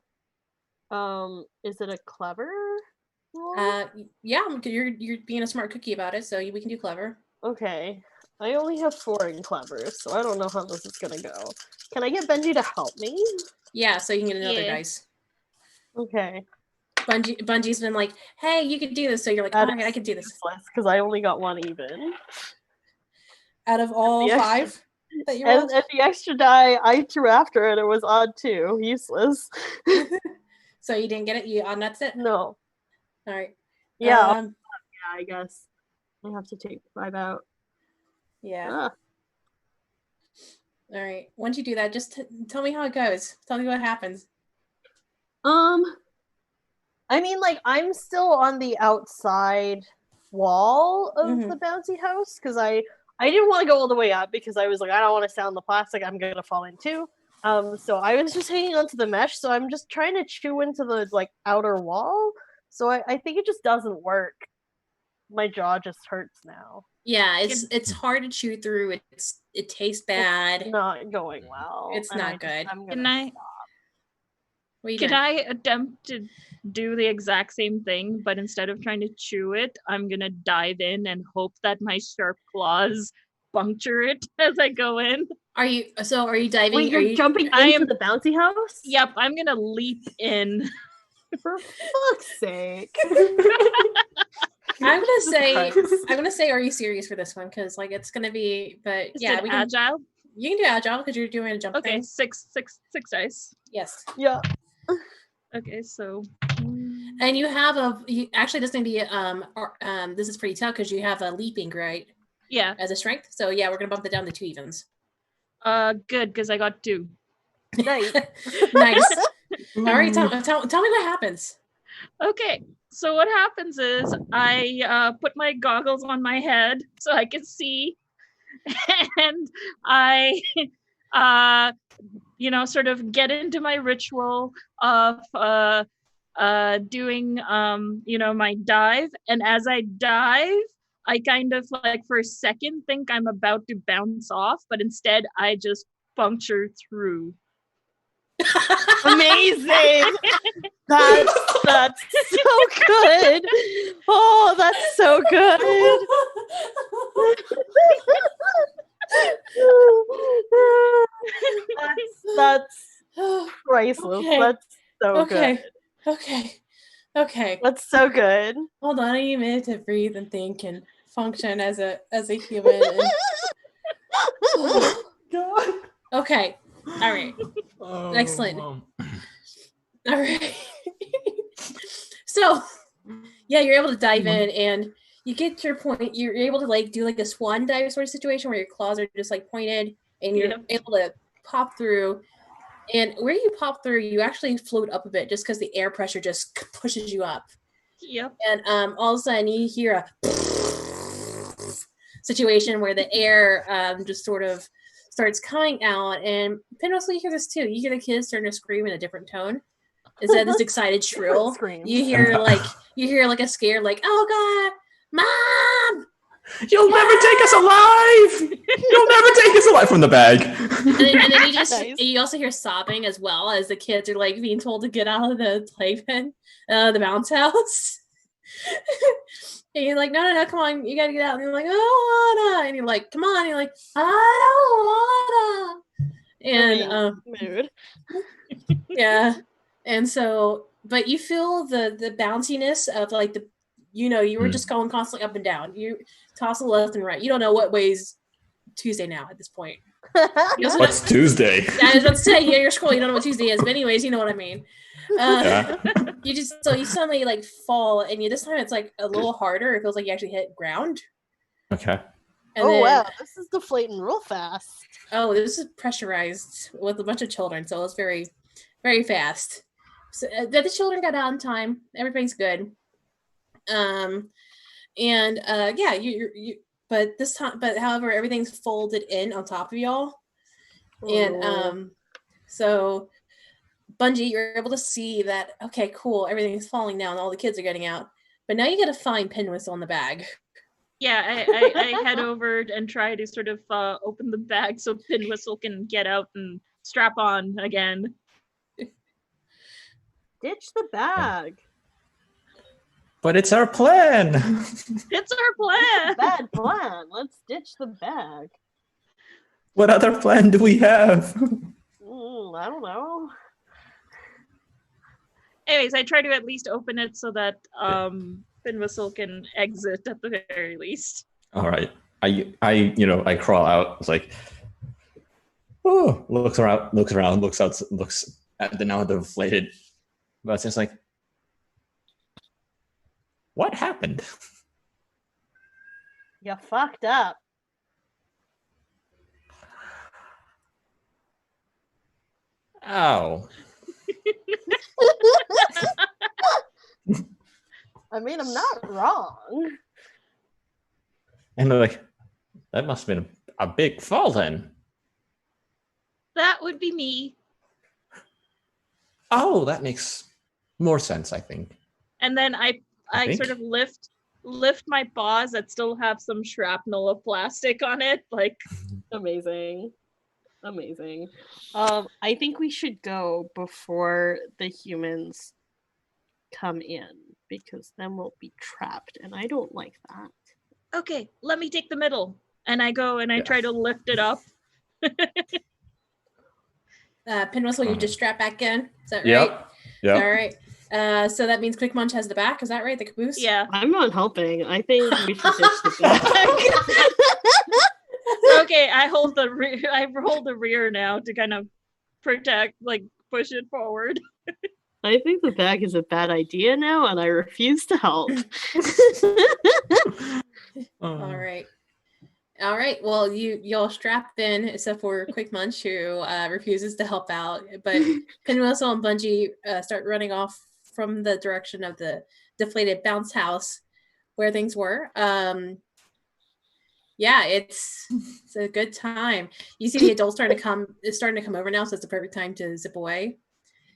Is it a clever roll? Yeah, you're being a smart cookie about it, so we can do clever. Okay. I only have 4 in clever, so I don't know how this is gonna go. Can I get Benji to help me? Yeah, so you can get another dice. Okay. Bungie's been like, hey, you can do this, so you're like, all right, I can do this. Because I only got 1 even. Out of all 5 that you rolled? And the extra die I threw after it, it was odd too. Useless. So you didn't get it? You odd nuts it? No. All right. Yeah. Yeah, I guess. I have to take 5 out. Yeah. All right. Once you do that, just tell me how it goes. Tell me what happens. I mean, like, I'm still on the outside wall of the bouncy house because I didn't want to go all the way up because I was like, I don't want to stand on the plastic. I'm gonna fall in too. So I was just hanging onto the mesh. So I'm just trying to chew into the like outer wall. So I think it just doesn't work. My jaw just hurts now. Yeah, it's hard to chew through. It tastes bad. It's not going well. It's not good. Can I attempt to do the exact same thing, but instead of trying to chew it, I'm gonna dive in and hope that my sharp claws puncture it as I go in. Are you diving? Wait, you're jumping into the bouncy house? Yep, I'm gonna leap in. For fuck's sake. I'm gonna say, are you serious for this one? Because like it's gonna be, but yeah, we can agile. You can do agile because you're doing a jump. Okay, thing. six dice. Yes. Yeah. Okay, so. And you have actually this is gonna be this is pretty tough because you have a leaping, right? Yeah. As a strength. So yeah, we're gonna bump it down to 2 evens. Good, because I got 2. Nice. Nice. All right, tell me what happens. Okay, so what happens is I put my goggles on my head so I can see, and I, sort of get into my ritual of doing, my dive, and as I dive, I kind of like for a second think I'm about to bounce off, but instead I just puncture through. Amazing. That's so good. Oh, that's so good. that's priceless. Okay. That's so good. Okay. That's so good. Hold on a minute to breathe and think and function as a human. Oh, God. Okay. All right. Excellent. All right. So, yeah, you're able to dive in and you get to your point. You're able to like do like a swan dive sort of situation where your claws are just like pointed and you're able to pop through. And where you pop through, you actually float up a bit just because the air pressure just pushes you up. Yep. And all of a sudden you hear a situation where the air just sort of starts coming out, and Pinwhistle, you hear this too. You hear the kids starting to scream in a different tone instead of this excited shrill. Screams. You hear like a scare, like, "Oh God, Mom!" You'll never take us alive! You'll never take us alive from the bag. And then Nice. you also hear sobbing as well as the kids are like being told to get out of the playpen, the bounce house. And you're like, no, come on, you gotta get out. And you're like, I don't wanna. And you're like, come on. And you're like, I don't wanna. And Mood. yeah. And so, but you feel the bounciness of like you were just going constantly up and down. You toss the left and right. You don't know what way's Tuesday now at this point. What's Tuesday? I was about to say, yeah, you're scrolling. You don't know what Tuesday is, but anyways, you know what I mean. Yeah. You suddenly like fall, and this time it's like a little harder. It feels like you actually hit ground. Okay. And then, wow, this is deflating real fast. Oh, this is pressurized with a bunch of children, so it's very, very fast. So the children got out in time. Everything's good. Yeah, you but this time, however, everything's folded in on top of y'all. And so Bungie, you're able to see that, okay, cool, everything's falling down, all the kids are getting out. But now you gotta find Pinwhistle in the bag. Yeah, I head over and try to sort of open the bag so Pinwhistle can get out and strap on again. Ditch the bag. But it's our plan. It's our plan. Bad plan. Let's ditch the bag. What other plan do we have? I don't know. Anyways, I try to at least open it so that Pinwhistle can exit at the very least. All right. I crawl out. It's like, oh, looks around, looks at the now deflated. But it's just like, what happened? You fucked up. Ow. I mean, I'm not wrong. And they're like, that must have been a big fall then. That would be me. Oh, that makes more sense, I think. And then I sort of lift my paws that still have some shrapnel of plastic on it, like Amazing. I think we should go before the humans come in, because then we'll be trapped, and I don't like that. okay, let me take the middle. And I go and I try to lift it up. Pinwhistle, you just strap back in. Is that right? Yep. All right. So that means Quick Munch has the back. Is that right? The caboose? Yeah. I'm not helping. I think we should ditch the bag. Okay, I hold the rear now to kind of protect, like push it forward. I think the bag is a bad idea now, and I refuse to help. All right. Well, y'all strap in, except for Quick Munch, who refuses to help out. But Pinwhistle and Bungie start running off from the direction of the deflated bounce house where things were. Yeah, it's a good time. You see the adults starting to come over now, so it's the perfect time to zip away.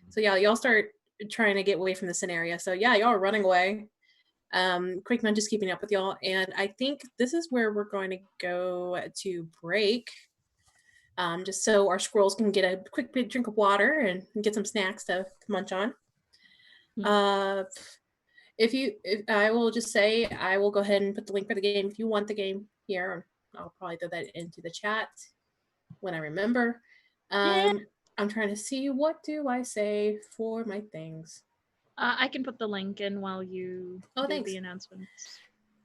So yeah, y'all start trying to get away from this scenario. So yeah, y'all are running away. Quick Munch is keeping up with y'all, and I think this is where we're going to go to break. Just so our squirrels can get a quick big drink of water and get some snacks to munch on. If I will just say, I will go ahead and put the link for the game if you want the game here. I'll probably throw that into the chat when I remember. I'm trying to see, what do I say for my things? I can put the link in while you do thanks. the announcements.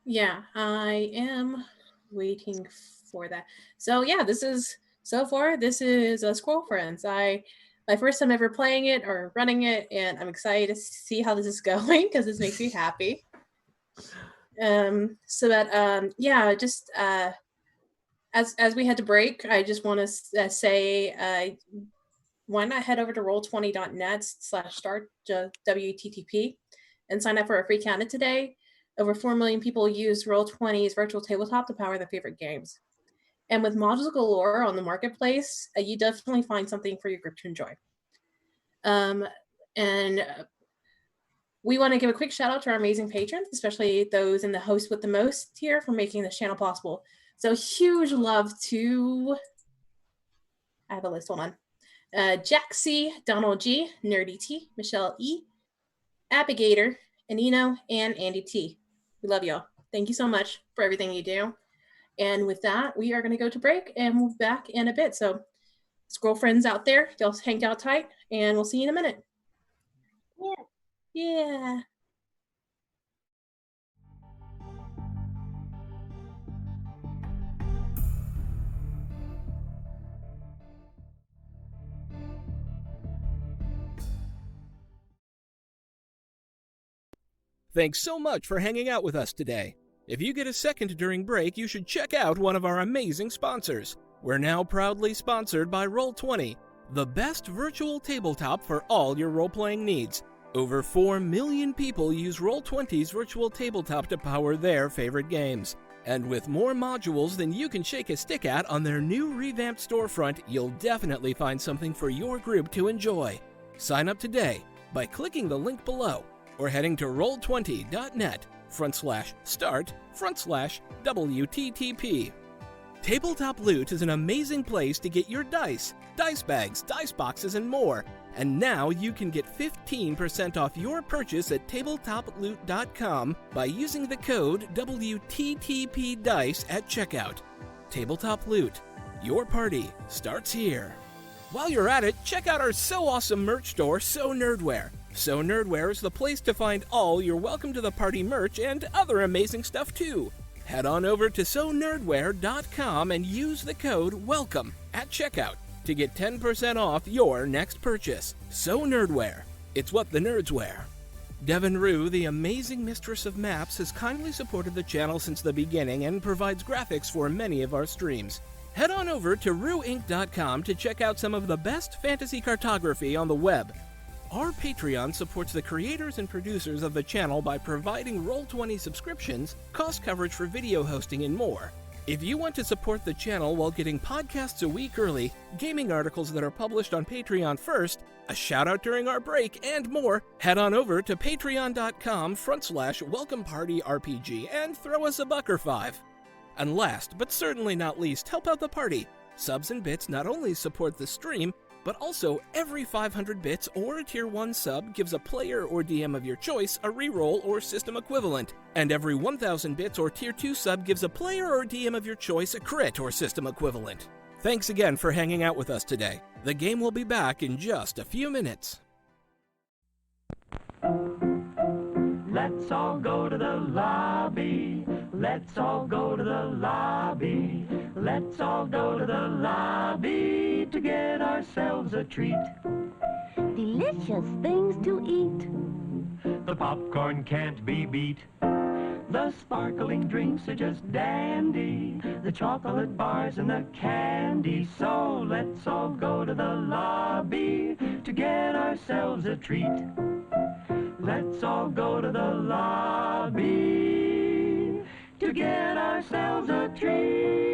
Yeah, I am waiting for that. So yeah, this is Squirrelfriends. My first time ever playing it or running it, and I'm excited to see how this is going because this makes me happy. Just as we had to break, I just want to say, why not head over to roll20.net/start WTTP and sign up for a free counter today. Over 4 million people use Roll20's virtual tabletop to power their favorite games. And with modules galore on the marketplace, you definitely find something for your group to enjoy. And we want to give a quick shout out to our amazing patrons, especially those in the host with the most tier, for making this channel possible. So huge love to, I have a list, hold on. Jack C, Donald G, Nerdy T, Michelle E, Abigator, Anino, and Andy T. We love y'all. Thank you so much for everything you do. And with that, we are going to go to break and move back in a bit. So, Squirrel friends out there, y'all hang out tight, and we'll see you in a minute. Yeah. Thanks so much for hanging out with us today. If you get a second during break, you should check out one of our amazing sponsors. We're now proudly sponsored by Roll20, the best virtual tabletop for all your role-playing needs. Over 4 million people use Roll20's virtual tabletop to power their favorite games. And with more modules than you can shake a stick at on their new revamped storefront, you'll definitely find something for your group to enjoy. Sign up today by clicking the link below or heading to roll20.net/start/WTTP. Tabletop Loot is an amazing place to get your dice bags, dice boxes, and more. And now you can get 15% off your purchase at tabletoploot.com by using the code WTTPDICE at checkout. Tabletop Loot. Your party starts here. While you're at it, check out our so awesome merch store, So Nerdware. So Nerdware is the place to find all your Welcome to the Party merch and other amazing stuff too. Head on over to sonerdware.com and use the code WELCOME at checkout to get 10% off your next purchase. So Nerdware. It's what the nerds wear. Devin Rue, the amazing mistress of maps, has kindly supported the channel since the beginning and provides graphics for many of our streams. Head on over to rueinc.com to check out some of the best fantasy cartography on the web. Our Patreon supports the creators and producers of the channel by providing Roll20 subscriptions, cost coverage for video hosting, and more. If you want to support the channel while getting podcasts a week early, gaming articles that are published on Patreon first, a shout out during our break, and more, head on over to patreon.com/welcomepartyrpg and throw us a buck or $5. And last, but certainly not least, help out the party. Subs and bits not only support the stream, but also every 500 bits or a tier 1 sub gives a player or DM of your choice a reroll or system equivalent, and every 1000 bits or tier 2 sub gives a player or DM of your choice a crit or system equivalent. Thanks again for hanging out with us today. The game will be back in just a few minutes. Let's all go to the lobby. Let's all go to the lobby. Let's all go to the lobby to get ourselves a treat. Delicious things to eat. The popcorn can't be beat. The sparkling drinks are just dandy. The chocolate bars and the candy. So let's all go to the lobby to get ourselves a treat. Let's all go to the lobby to get ourselves a treat.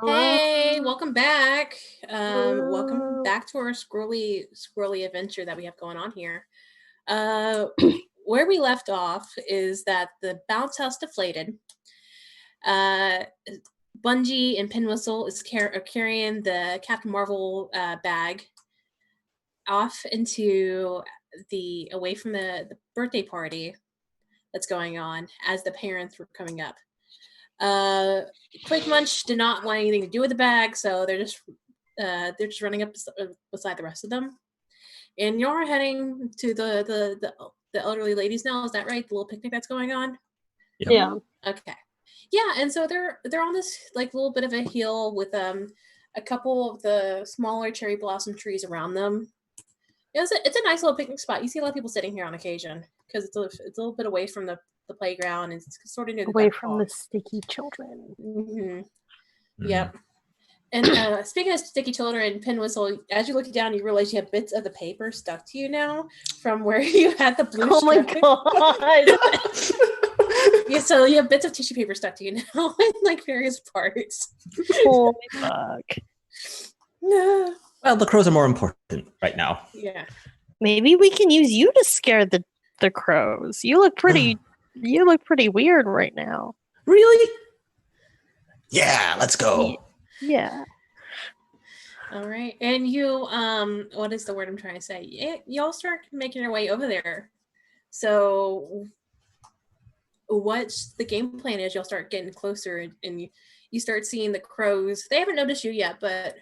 Hey, welcome back. Welcome Hello. back to our squirrely adventure that we have going on here. Where we left off is that the bounce house deflated. Bungie and Pinwhistle are carrying the Captain Marvel bag off into away from the birthday party that's going on as the parents were coming up. Quick Munch did not want anything to do with the bag, so they're just running up beside the rest of them. And you're heading to the elderly ladies now. Is that right? The little picnic that's going on. Yep. Yeah. Okay. Yeah, and so they're on this like little bit of a hill with a couple of the smaller cherry blossom trees around them. It's a nice little picnic spot. You see a lot of people sitting here on occasion because it's a little bit away from the playground and it's sort of near the Away duck from pond. the sticky children. Mm-hmm. Yep. And speaking of sticky children, Pinwhistle, as you look down, you realize you have bits of the paper stuck to you now from where you had the blue Oh my strip. god! Yeah, so you have bits of tissue paper stuck to you now in like various parts. Holy fuck. No. Well, the crows are more important right now. Yeah. Maybe we can use you to scare the crows. You look pretty weird right now. Really? Yeah, let's go. Yeah. All right. And you, what is the word I'm trying to say? Y'all start making your way over there. So what's the game plan is y'all start getting closer and you start seeing the crows. They haven't noticed you yet, but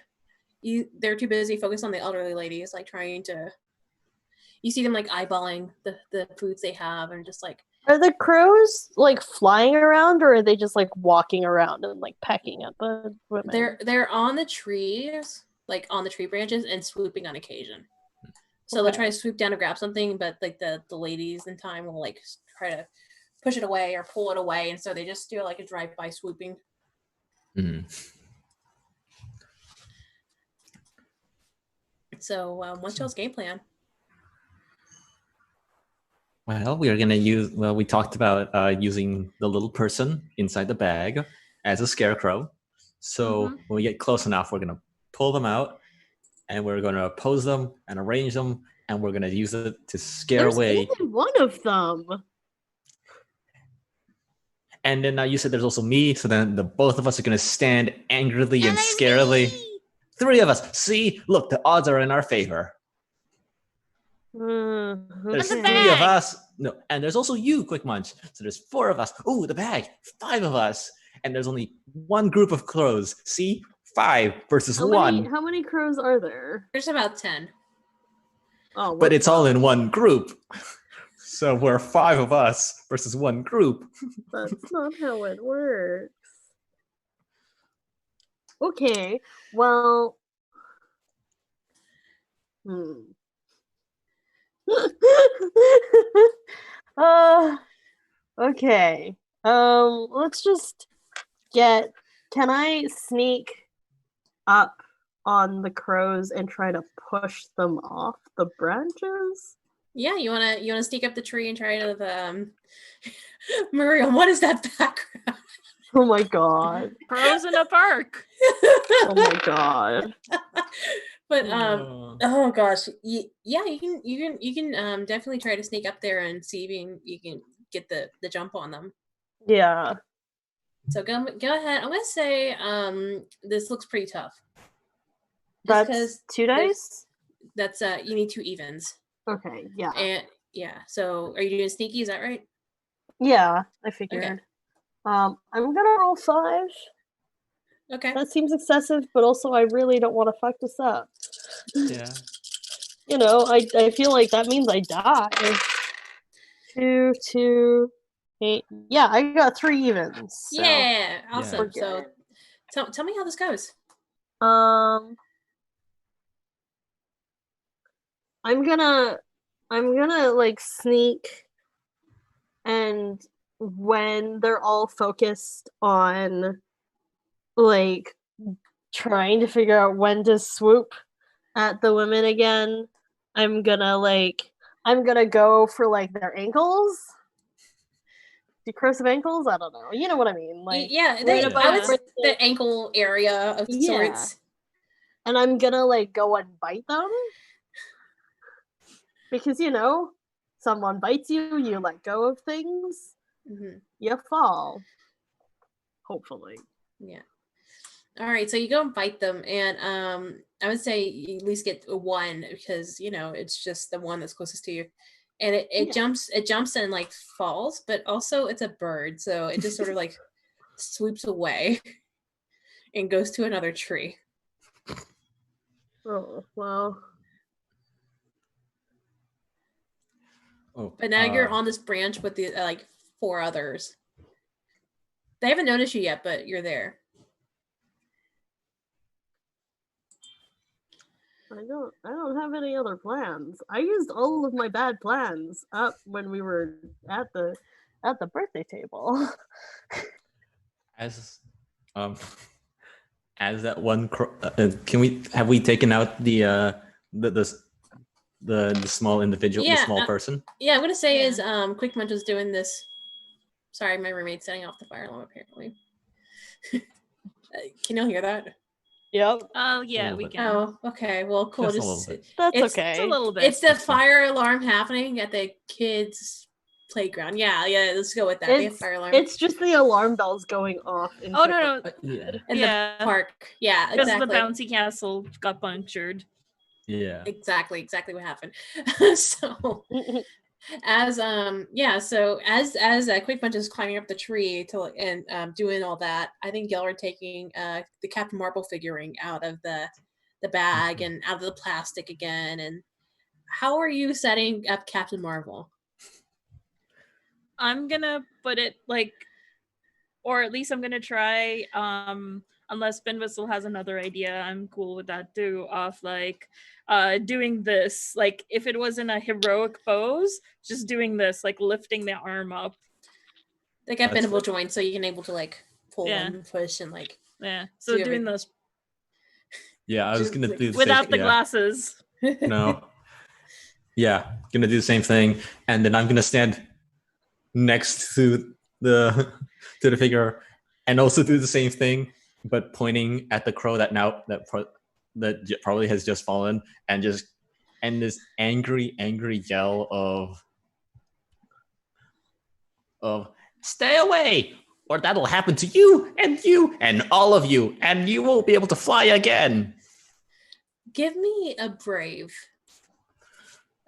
they're too busy focused on the elderly ladies, like trying to, you see them like eyeballing the foods they have and just like. Are the crows like flying around, or are they just like walking around and like pecking at the women? They're on the trees, like on the tree branches and swooping on occasion. So they'll try to swoop down to grab something, but like the ladies in time will like try to push it away or pull it away, and so they just do like a drive-by swooping. Mm-hmm. So what's y'all's game plan? Well, we are going to use, we talked about using the little person inside the bag as a scarecrow. So when we get close enough, we're going to pull them out and we're going to pose them and arrange them and we're going to use it to scare away. There's only one of them. And then you said there's also me. So then the both of us are going to stand angrily and scarily. 3 of us. See, look, the odds are in our favor. There's 3 of us. No, and there's also you, Quick Munch. So there's 4 of us. Ooh, the bag. 5 of us. And there's only one group of crows. See? 5 versus 1. How many crows are there? There's about 10. Oh, but it's all in one group. So we're 5 of us versus 1 group. That's not how it works. Okay, well. Okay. Let's just can I sneak up on the crows and try to push them off the branches? Yeah, you wanna sneak up the tree and try to Miriam, what is that background? Oh my god. Crows in a park. Oh my god. But oh gosh, yeah, you can definitely try to sneak up there and see if you can get the jump on them. Yeah. So go ahead. I'm gonna say this looks pretty tough. That's 2 dice? That's you need 2 evens. Okay, yeah. And yeah, so are you doing sneaky, is that right? Yeah, I figured. Okay. I'm gonna roll 5. Okay. That seems excessive, but also I really don't want to fuck this up. Yeah. You know, I feel like that means I die. 2, 2, 8. Yeah, I got 3 evens. So. Yeah, awesome. Yeah. So tell me how this goes. I'm gonna like sneak, and when they're all focused on like trying to figure out when to swoop at the women again, I'm gonna go for like their ankles Decursive ankles? I don't know. You know what I mean? Like, yeah, right I above was where the ankle area of Yeah. sorts. and I'm gonna like go and bite them because someone bites you, you let go of things, Hmm. you fall. Hopefully. Yeah. All right, so you go and bite them, and I would say you at least get one because it's just the one that's closest to you, and it Yeah. jumps and like falls, but also it's a bird, so it just sort of like swoops away and goes to another tree. Oh well. Oh, But now you're on this branch with the like 4 others. They haven't noticed you yet, but you're there. I don't have any other plans. I used all of my bad plans up when we were at the birthday table. as as that one have we taken out the small individual, the small person? Yeah, I'm gonna say is Quick Munch is doing this. Sorry, my roommate's setting off the fire alarm apparently. Can you hear that? Yep. Oh yeah, we bit. can. Oh, okay. Well, cool. Just a little bit. That's it's okay. It's a little bit. It's the fire alarm happening at the kids' playground. Yeah. Let's go with that. They have fire alarm. It's just the alarm bells going off. Oh no, Yeah. in the park. Yeah, because exactly. the bouncy castle got punctured. Yeah. Exactly what happened. So as Quick Bunch is climbing up the tree and doing all that, I think y'all are taking the Captain Marvel figuring out of the bag and out of the plastic again. And how are you setting up Captain Marvel? I'm gonna put it or at least I'm gonna try. Unless Ben Whistle has another idea, I'm cool with that too. Of doing this, like if it wasn't a heroic pose, just doing this, like lifting the arm up. They got bendable joints, so you can able to like pull and push and like So doing this. Yeah, I was gonna do the without same, the glasses. No. Yeah, gonna do the same thing, and then I'm gonna stand next to the figure, and also do the same thing, but pointing at the crow that probably has just fallen, and this angry yell of stay away, or that'll happen to you and all of you, and you won't be able to fly again. Give me a brave.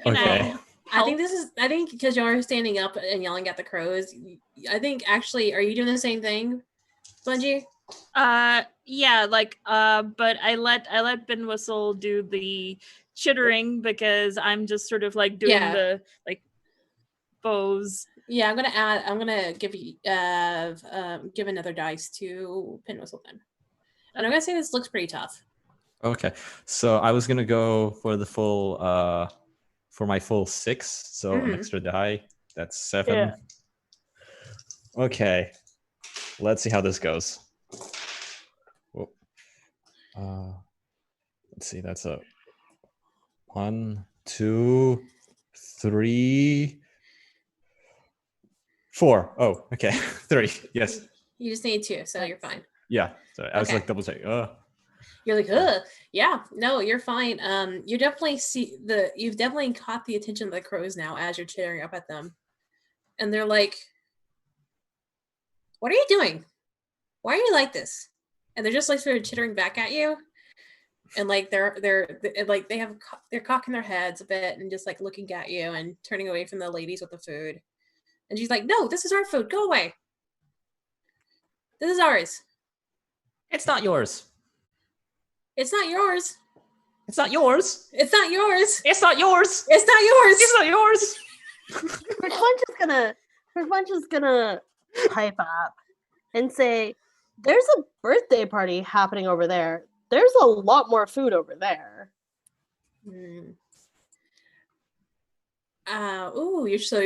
Okay. I think because you're standing up and yelling at the crows, I think actually, are you doing the same thing, Bungie? Yeah, but I let Ben Whistle do the chittering because I'm just sort of like doing the bows. Yeah, I'm gonna give you give another dice to Pin Whistle then. And I'm gonna say this looks pretty tough. Okay. So I was gonna go for the full for my full 6, so an extra die. That's 7. Yeah. Okay. Let's see how this goes. Whoa. Let's see, that's a 1, 2, 3, 4. Oh, okay. 3. Yes. You just need 2, so you're fine. Yeah. So I was like double checking. You're like, yeah, no, you're fine. You definitely you've definitely caught the attention of the crows now as you're chittering up at them, and they're like, "What are you doing? Why are you like this?" And they're just like sort of chittering back at you, and like they're like they're cocking their heads a bit and just like looking at you and turning away from the ladies with the food. And she's like, "No, this is our food. Go away. This is ours. It's not yours. It's not yours. It's not yours. It's not yours. It's not yours. It's not yours. It's not yours." Quick Punch is gonna pipe up and say, "There's a birthday party happening over there. There's a lot more food over there." You're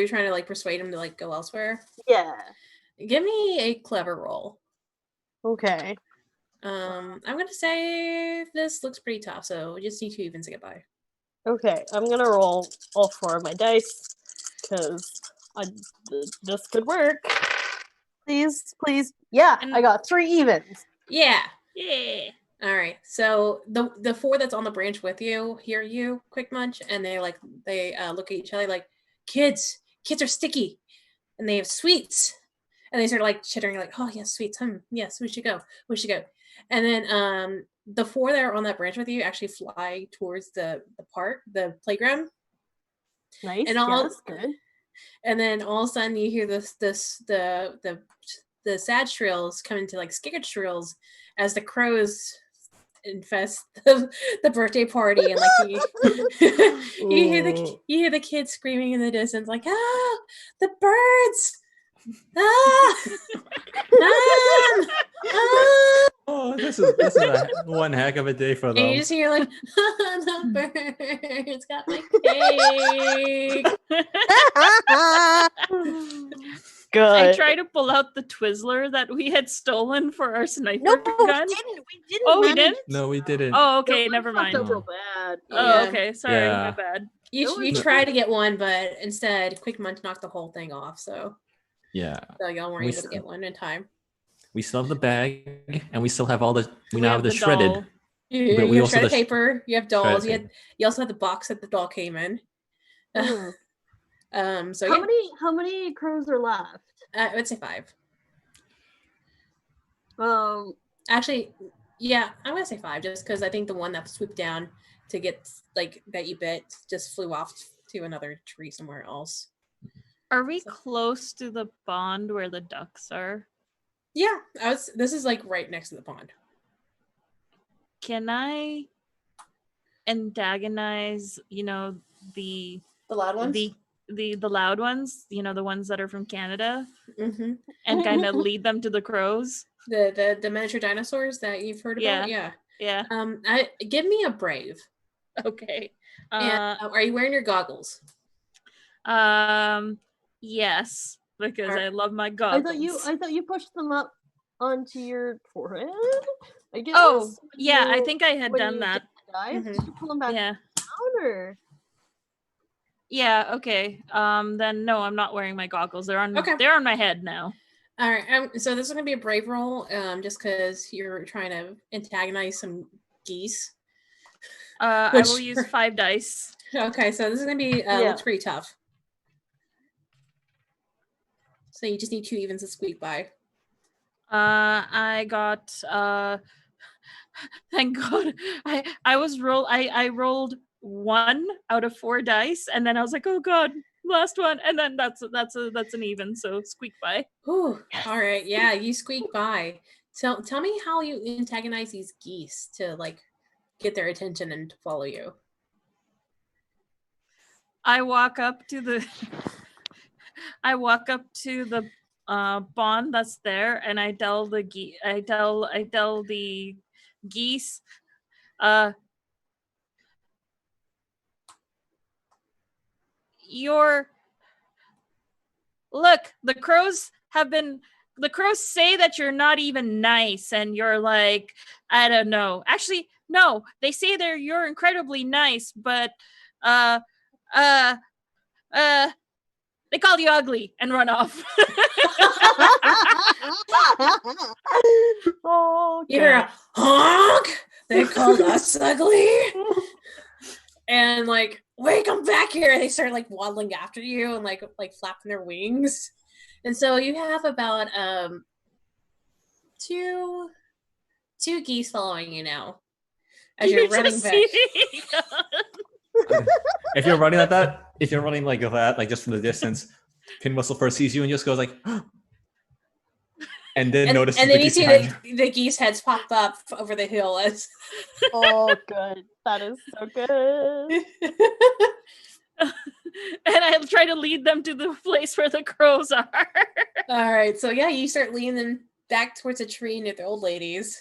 trying to like persuade him to like go elsewhere? Yeah. Give me a clever roll. Okay. I'm gonna say this looks pretty tough, so we just need 2 evens to get by. Okay, I'm gonna roll all 4 of my dice because this could work. please. Yeah, And- I got 3 evens. Yeah. Yeah. All right. So the 4 that's on the branch with you hear you, Quick Munch, and they look at each other like, kids are sticky, and they have sweets, and they start like chittering like, oh yes, sweets. Yes, we should go. And then the 4 that are on that branch with you actually fly towards the playground. Nice. And all- yes, good. And then all of a sudden you hear the sad shrills come into like scared shrills as the crows infest the birthday party, and like you hear the kids screaming in the distance like, ah, the birds, ah, mom, ah. Oh, this is one heck of a day for And you them. just hear like, the birds got my cake. Good. I tried to pull out the Twizzler that we had stolen for our sniper No, gun. we didn't. Oh, we manage- didn't? No, we didn't. Oh, okay, It never fucked mind. up real bad. Oh, Yeah. okay, sorry, Yeah. my bad. You try to get one, but instead Quick Munch knocked the whole thing off, so Yeah. y'all weren't We able to get one in time. We still have the bag, and we still have all the. We We now have have the the shredded. doll. You But we have also shredded the sh- paper, you have dolls, shredded you also have the box that the doll came in. Mm. So How yeah, many crows are left? I would say 5. Actually, Yeah, I'm gonna say 5, just because I think the one that swooped down to get like that you bit just flew off to another tree somewhere else. Are we close to the pond where the ducks are? Yeah, this is like right next to the pond. Can I antagonize, the loud ones. the loud ones, the ones that are from Canada, Mm-hmm. and kind of lead them to the crows? The miniature dinosaurs that you've heard about. Yeah. Yeah. Give me a brave. Okay. And, are you wearing your goggles? Yes, because I love my I goggles. thought you pushed them up onto your forehead. I guess. Oh, yeah, I You- think I had when done you that. dive, Mhm. did you pull them back Yeah. down, or? Yeah, okay. Then no, I'm not wearing my goggles. They're on Okay. they're on my head now. All right. So this is gonna be a brave roll. Just because you're trying to antagonize some geese. I Which- will use 5 dice. Okay. So this is gonna be looks pretty tough. So you just need 2 evens to squeak by. I got thank God. I rolled 1 out of 4 dice, and then I was like, oh God, last one, and then that's an even, so squeak by. Whew. All right. Yeah, you squeak by. Tell me how you antagonize these geese to like get their attention and to follow you. I walk up to the pond that's there, and I tell the geese, look, the crows say that you're not even nice, and you're like, I don't know. Actually, no, they say you're incredibly nice, but they call you ugly and run off. Oh, You hear a honk. They called us ugly. And like, wait, come back here. They start like waddling after you and like flapping their wings. And so you have about two geese following you now as you're running just back. see- If you're running like that, like that, like just from the distance, Pin Whistle first sees you and just goes like, and then notices and the then you geese see behind the geese heads pop up over the hill as Oh, good. That is so good. and I try to lead them to the place where the crows are. All right, so yeah, you start leading them back towards a tree near the old ladies,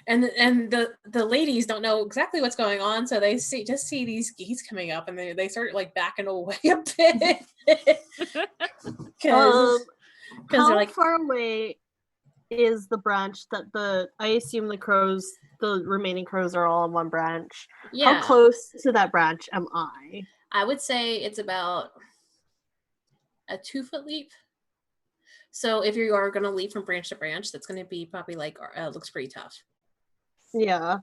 and the ladies don't know exactly what's going on, so they just see these geese coming up, and they start like backing away a bit because How they're like, far away is the branch that I assume the remaining crows are all on one branch? yeah, How close to that branch am I? I would say it's about a 2-foot leap So if you are going to leap from branch to branch, that's going to be probably like looks pretty tough. Yeah.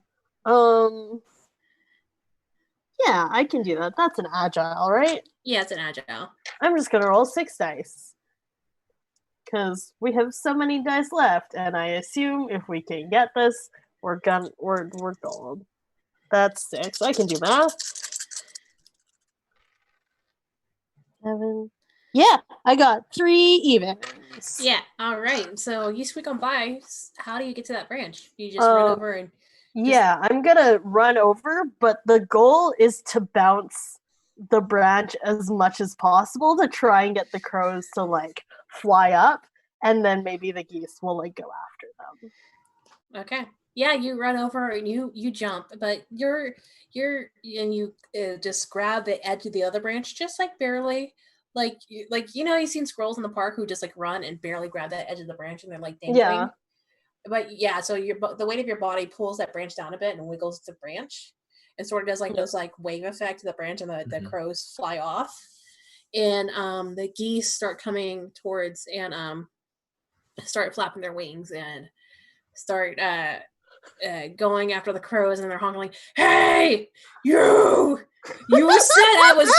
Yeah, I can do that. That's an agile, right? Yeah, it's an agile. I'm just gonna roll 6 dice. Because we have so many dice left, and I assume if we can get this, we're gold. That's 6. I can do math. 7. Yeah, I got 3 evens. Yeah, all right. So you squeak on by. How do you get to that branch? You just run over and... Yeah, I'm gonna run over, but the goal is to bounce the branch as much as possible to try and get the crows to like fly up, and then maybe the geese will like go after them. Okay. Yeah, you run over and you jump, but you just grab the edge of the other branch, just like barely, like you've seen squirrels in the park who just like run and barely grab that edge of the branch and they're like dangling. Yeah. But yeah, so the weight of your body pulls that branch down a bit and wiggles the branch, and sort of does like those like wave effect to the branch, and the crows fly off, and the geese start coming towards and start flapping their wings and start going after the crows, and they're honking like, "Hey, you said I was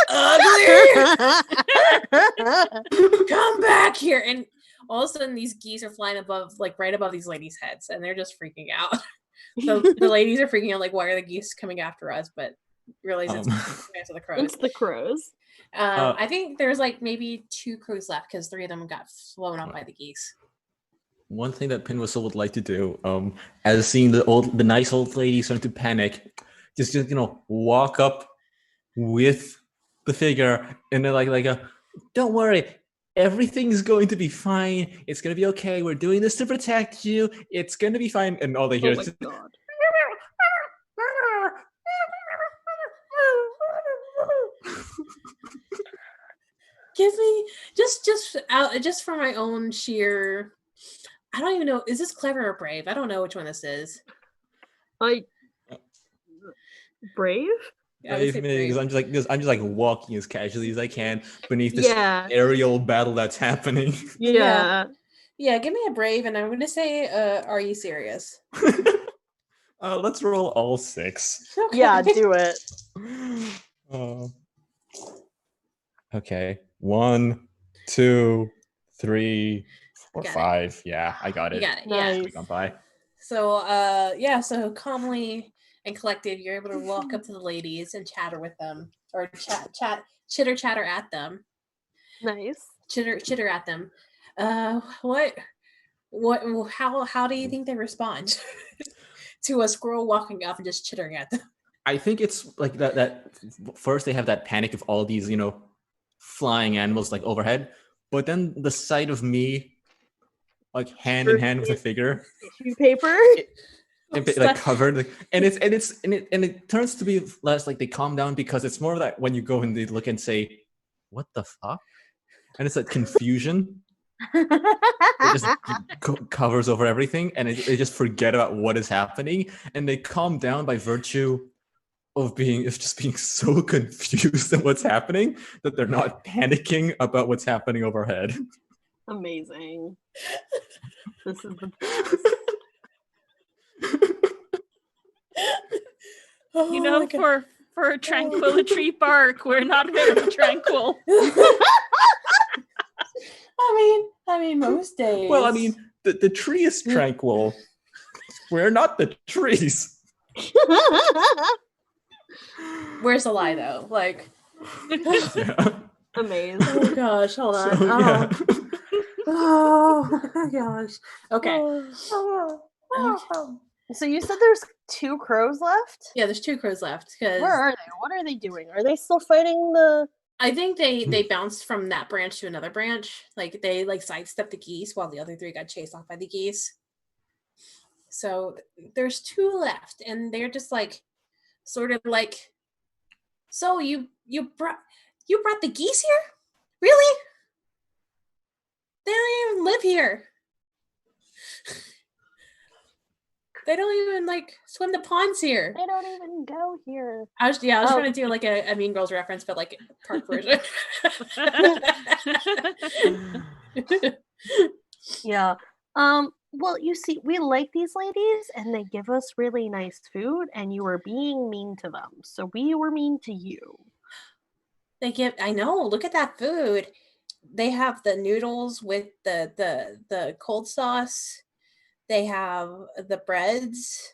ugly. Come back here!" And all of a sudden, these geese are flying above, like right above these ladies' heads, and they're just freaking out. So the ladies are freaking out, like, "Why are the geese coming after us?" But realize it's after the crows. It's the crows. I think there's like maybe 2 crows left because 3 of them got flown up by the geese. One thing that Pinwhistle would like to do, as seeing the nice old lady starting to panic, just walk up with the figure and they're like don't worry, everything's going to be fine. It's going to be okay. We're doing this to protect you. It's going to be fine. And all they hear is God. Give me just for my own sheer. I don't even know. Is this clever or brave? I don't know which one this is. Brave? Yeah, brave. I'm just like walking as casually as I can beneath this aerial battle that's happening. Yeah. Yeah, give me a brave, and I'm going to say, are you serious? Let's roll all 6. Okay. Yeah, do it. Okay. 1, 2, 3, 4, 5. Yeah, I got it. You got it. Nice. On by. So, so calmly and collected, you're able to walk up to the ladies and chatter with them, or chitter chatter at them. Nice. Chitter at them. How do you think they respond to a squirrel walking up and just chittering at them? I think it's like that first they have that panic of all these, flying animals like overhead, but then the sight of me like hand in hand with a figure, tissue paper, like covered, and it turns to be less like they calm down, because it's more of that when you go and they look and say, "What the fuck?" and it's like confusion. It just covers over everything, and they just forget about what is happening, and they calm down by virtue of just being so confused at what's happening that they're not panicking about what's happening overhead. Amazing. This is the for a tranquility bark, we're not very tranquil. I mean, most days. Well, I mean, the tree is tranquil. We're not the trees. Where's the lie, though? Like, yeah. Amazing. Oh gosh, hold on. So, yeah. Oh my gosh. Okay. So you said there's 2 crows left? Yeah, there's 2 crows left. Where are they? What are they doing? Are they still fighting the... I think they bounced from that branch to another branch. Like, they sidestepped the geese while the other 3 got chased off by the geese. So there's 2 left, and they're just like, sort of like, so you brought the geese here? Really? They don't even live here. They don't even like swim the ponds here. They don't even go here. I was trying to do like a Mean Girls reference, but like park version. Yeah. Well, you see, we like these ladies and they give us really nice food, and you were being mean to them. So we were mean to you. I know, look at that food. They have the noodles with the cold sauce. They have the breads.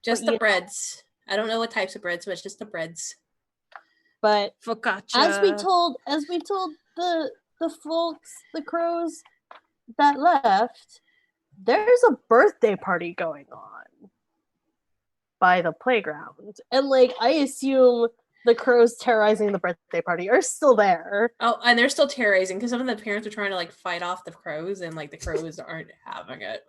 Just But the you breads. I don't know what types of breads, but it's just the breads. but Focaccia. as we told the folks, the crows that left, there's a birthday party going on by the playground. And like I assume the crows terrorizing the birthday party are still there. Oh, and they're still terrorizing because some of the parents are trying to like fight off the crows, and like the crows aren't having it.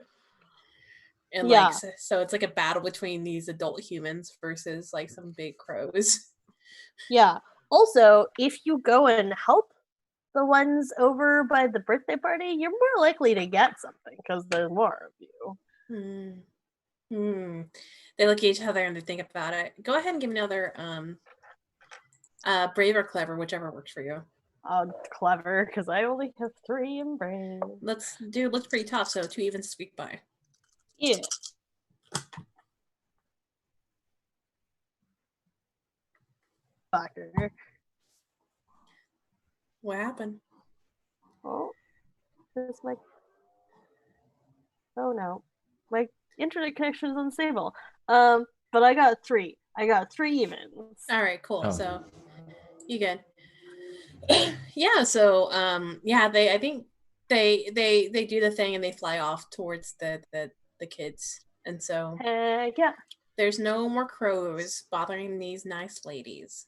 And Yeah. like so it's like a battle between these adult humans versus like some big crows. Yeah. Also, if you go and help the ones over by the birthday party, you're more likely to get something because there's more of you. They look at each other and they think about it. Go ahead and give me another brave or clever, whichever works for you. Clever, because I only have 3 in brain. Looks pretty tough, so 2 evens squeak by. Yeah. Fucker. What happened? Oh, this my. Oh no, my internet connection is unstable. But I got 3. I got 3 evens. All right, cool. Oh. So you good? Yeah. So yeah, I think they do the thing and they fly off towards the kids, and so Heck yeah. there's no more crows bothering these nice ladies.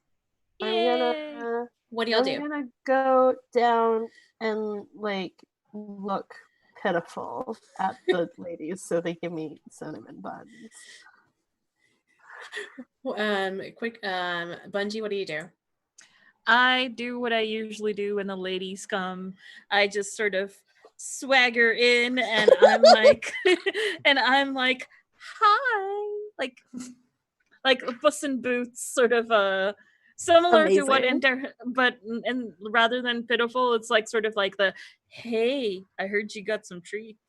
Yay. What do y'all do? I'm gonna go down and like look pitiful at the ladies so they give me cinnamon buns. Quick, Bungie, what do you do? I do what I usually do when the ladies come. I just sort of swagger in and I'm like hi, like Puss in Boots, sort of similar to what Amazing. and rather than pitiful, it's like sort of like the hey, I heard you got some treats.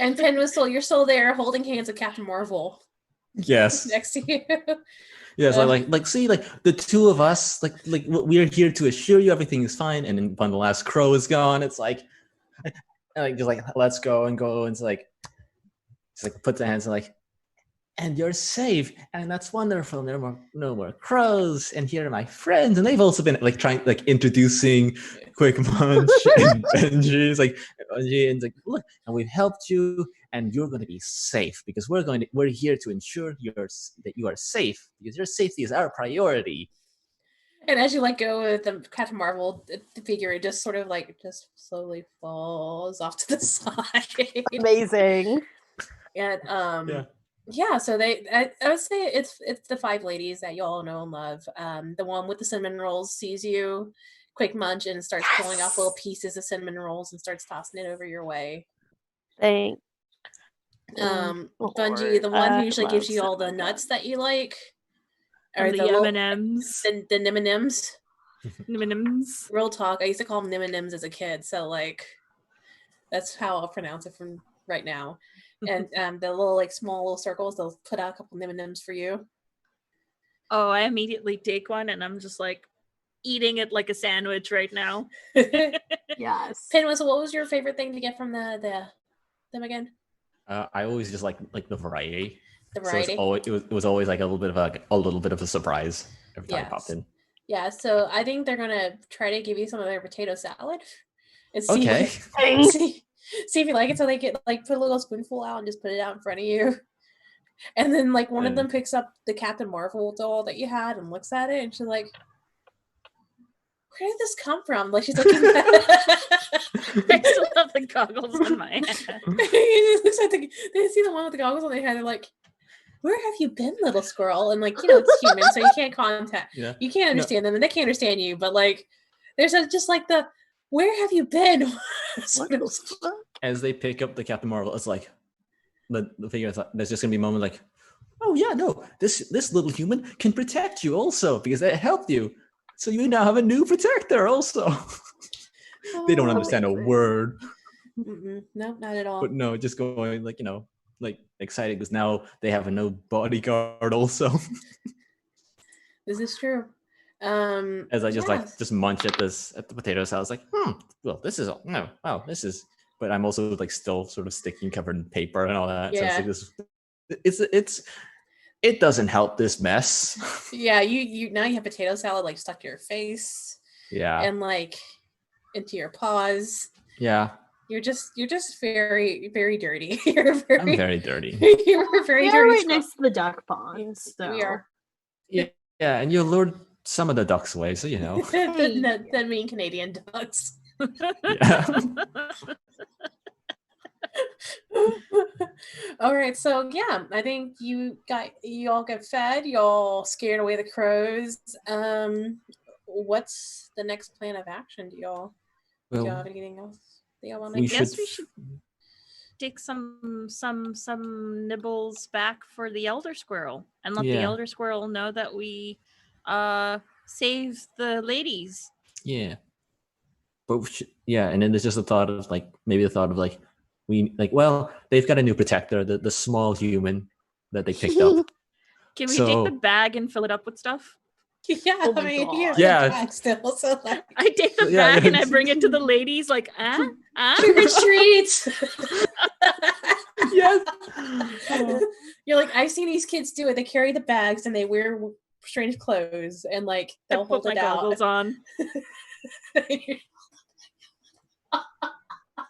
And Penn you're still there holding hands with Captain Marvel Yes. next to you. Yes, like see, like the two of us, like we're here to assure you everything is fine, and then when the last crow is gone, it's like just like let's go, and it's like put the hands and like, and you're safe, and that's wonderful. No more crows, and here are my friends, and they've also been like trying like introducing Quick Munch and Benji. It's like Benji, and it's like look, and we've helped you, and you're going to be safe because we're here to ensure that you are safe because your safety is our priority. And as you let go of the Captain Marvel, the figure just sort of like just slowly falls off to the side. Amazing. And yeah, so I would say it's the 5 ladies that you all know and love. The one with the cinnamon rolls sees you, Quick Munch, and starts pulling off little pieces of cinnamon rolls and starts tossing it over your way. Thank Bungie, the one who usually gives you all the nuts that you like, or the M&Ms, the Nim-a-Nims. M&Ms. Real talk, I used to call them Nim-a-Nims as a kid, so like that's how I'll pronounce it from right now. And the little like small little circles, they'll put out a couple M&Ms for you. Oh, I immediately take one and I'm just like eating it like a sandwich right now. Yes. Pinwhistle, so what was your favorite thing to get from them again? I always just like the variety. The variety. So it was always like a little bit of a surprise every time I popped in. Yeah, so I think they're gonna try to give you some of their potato salad. And see Okay. see if you like it. So they get like put a little spoonful out and just put it out in front of you. And then like one of them picks up the Captain Marvel doll that you had and looks at it and she's like, where did this come from? Like she's looking at I still have the goggles on my head. They see the one with the goggles on their head. They're like, where have you been, little squirrel? And like, it's human, so you can't you can't understand them and they can't understand you. But like, there's just like the, where have you been? As they pick up the Captain Marvel, it's like the figure. There's just gonna be a moment like, oh yeah, no, this little human can protect you also because they helped you. So you now have a new protector also. They don't Oh, understand a amazing. word. No, not at all. But no, just going like, like excited because now they have a no bodyguard also. This is true. As I just yes. just munch at the potato salad. I was like, well, this is no, wow, this is. But I'm also like still sort of sticky, covered in paper and all that. So it's like this. It doesn't help this mess. Yeah, you now you have potato salad like stuck to your face. Yeah. And like into your paws. Yeah. You're just very, very dirty. I'm very dirty. You're very We dirty. are right next to the duck pond. So. We are. Yeah, and you lured some of the ducks away, so you know. the mean Canadian ducks. Yeah. All right, so yeah, I think you all get fed. You all scared away the crows. What's the next plan of action? Do y'all have anything else? I guess we should take some nibbles back for the elder squirrel and let the elder squirrel know that we saved the ladies. Yeah. But and then there's just maybe the thought of well, they've got a new protector, the small human that they picked up. Can we take the bag and fill it up with stuff? Yeah, oh I mean, he has yeah. the bag still, so like... I take the bag and I bring it to the ladies, like, trick or treat. Yes. You're like, I've seen these kids do it. They carry the bags and they wear strange clothes and like they'll hold it out. Goggles on.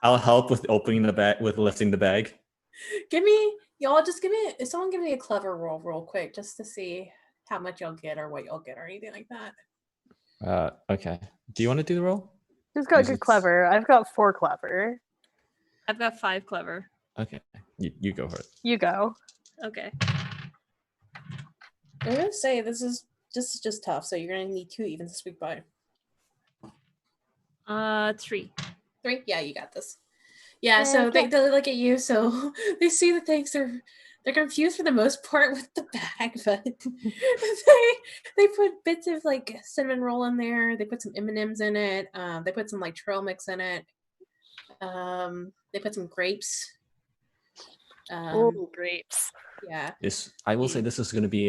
I'll help with opening the bag, with lifting the bag. Someone give me a clever roll real quick just to see how much y'all get or what y'all get or anything like that. Okay. Do you want to do the roll? Who's got good clever? I've got 4 clever. I've got 5 clever. Okay. You go for it. You go. Okay. I'm gonna say this is just tough, so you're gonna need 2 evens to speak by. 3. 3? Yeah, you got this. Yeah, so they look at you, so they see the things. They're confused for the most part with the bag, but they put bits of like cinnamon roll in there. They put some M&Ms in it. They put some like trail mix in it. They put some grapes. Grapes. Yeah. I will say this is going to be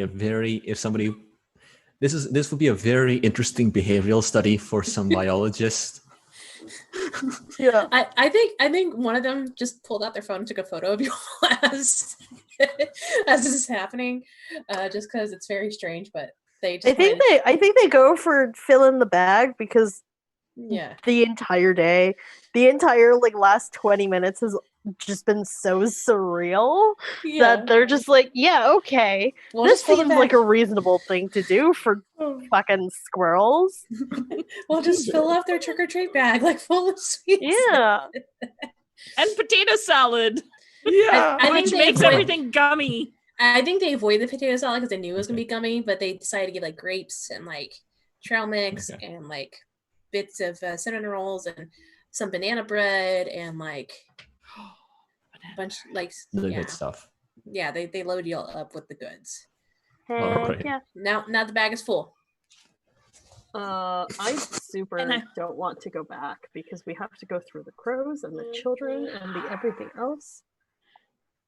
this would be a very interesting behavioral study for some biologists. Yeah. I think one of them just pulled out their phone and took a photo of you all as this is happening, just because it's very strange. But I think they go for fill in the bag because the entire day, the entire last 20 minutes has just been so surreal that they're just like, okay, this seems like a reasonable thing to do for fucking squirrels. We'll just fill up their trick-or-treat bag full of sweets. Yeah. And potato salad. Yeah. Which makes everything gummy. I think they avoided the potato salad because they knew it was going to be gummy, but they decided to get grapes and trail mix and bits of cinnamon rolls and some banana bread and a bunch good stuff. Yeah, they load you all up with the goods. Yeah. Now the bag is full. I don't want to go back because we have to go through the crows and the children and the everything else.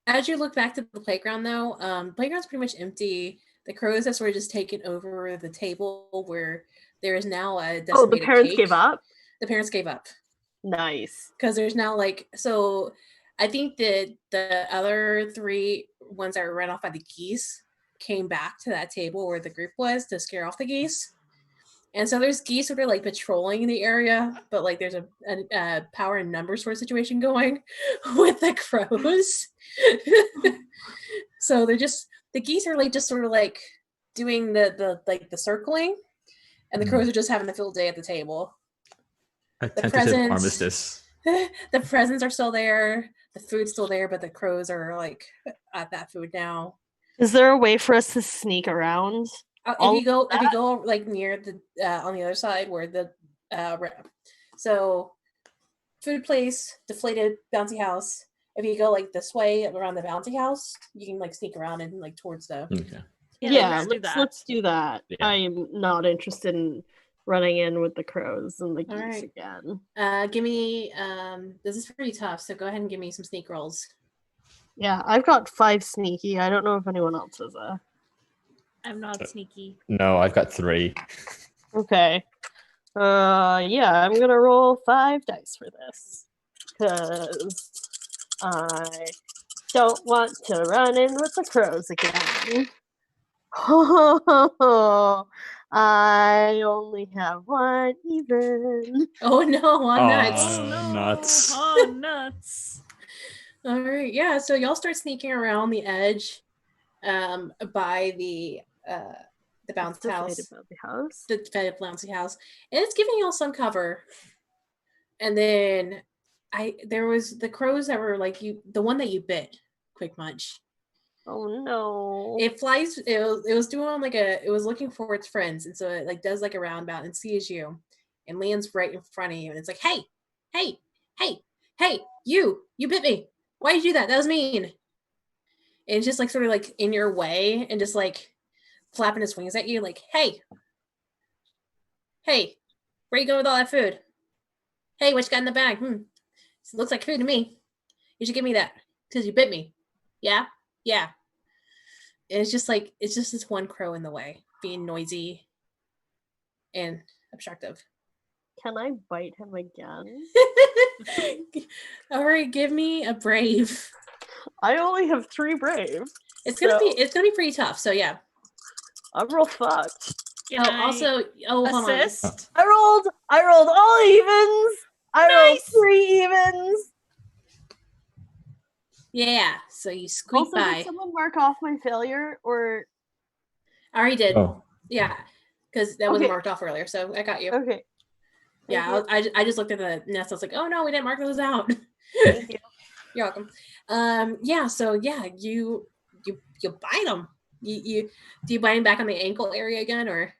As you look back to the playground, though, playground's pretty much empty. The crows have sort of just taken over the table where there is now a decimated the parents cake. gave up? The parents gave up. Nice. Because there's now so I think that the other 3 ones that were run off by the geese came back to that table where the group was to scare off the geese. And so there's geese sort of patrolling the area, but there's a power and number sort of situation going with the crows. So they're the geese are just sort of doing the circling, and the crows are just having a field day at the table. A tentative armistice. The presents are still there. The food's still there, but the crows are at that food now. Is there a way for us to sneak around? If you go near the on the other side where the so food place, deflated bouncy house. If you go this way around the bouncy house, you can sneak around and towards the. Okay. Yeah, let's do that. Yeah. I'm not interested in running in with the crows and the All geese right. again. Give me this is pretty tough, so go ahead and give me some sneak rolls. Yeah, I've got 5 sneaky. I don't know if anyone else has a. I'm not sneaky. No, I've got 3. Okay. Yeah, I'm gonna roll 5 dice for this. Because I don't want to run in with the crows again. I only have 1 even. Oh no, on nuts. Oh no! Nuts. Oh nuts! All right, yeah. So y'all start sneaking around the edge, by the bounce house, About the house. the bouncy house, and it's giving y'all some cover. And then there was the crows that were like the one that you bit, Quick Munch. Oh no. It flies. It was doing like it was looking for its friends, and so it like does like a roundabout and sees you, and lands right in front of you, and it's like, hey, hey, hey, hey, you bit me. Why did you do that? That was mean. And it's just like sort of like in your way, and just like flapping its wings at you, like, hey, where you going with all that food? Hey, what you got in the bag? It looks like food to me. You should give me that because you bit me. Yeah, yeah. And it's just this one crow in the way, being noisy and obstructive. Can I bite him again? All right, give me a brave. I only have 3 brave. It's gonna be pretty tough. So yeah. I'm real fucked. Can I hold on. assist? I rolled all evens. I rolled 3 evens. Yeah. So you squeak Also, by. did someone mark off my failure or? I already did. Oh. Yeah, because that wasn't Okay. marked off earlier. So I got you. Okay. Yeah, I just looked at the nest. I was like, oh no, we didn't mark those out. Thank you. You're welcome. Yeah. So yeah, you bite them. Do you bite him back on the ankle area again, or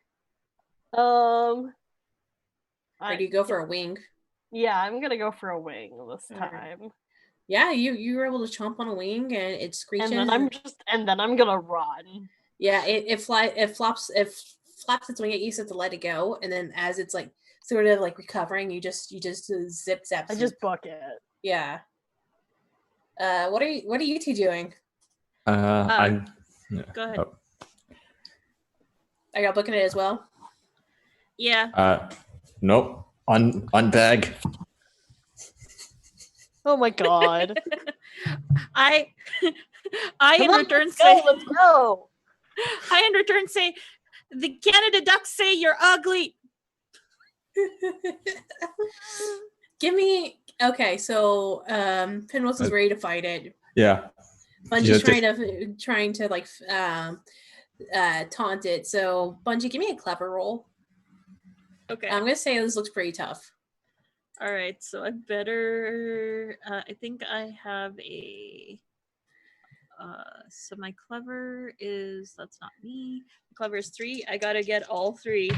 do you go for a wing? Yeah, I'm gonna go for a wing this Alright. time. Yeah, you were able to chomp on a wing, and it's screeching. And then I'm gonna run. Yeah, it flaps its wing at you, so to let it go, and then as it's like sort of like recovering, you just zip zap. I just book it. Yeah. What are you two doing? I'm. Go ahead. Oh. Are y'all booking it as well? Yeah. Nope. Unbag. Oh my god. I in Come on, return let's say. go, let's go. I in return say, the Canada Ducks say you're ugly. Give me okay. So Pinwheels is ready to fight it. Yeah. Bungie's trying to like taunt it. So Bungie, give me a clever roll. Okay. I'm gonna say this looks pretty tough. All right. So I better. I think I have a. So my clever is that's not me. Clever is 3. I gotta get all 3.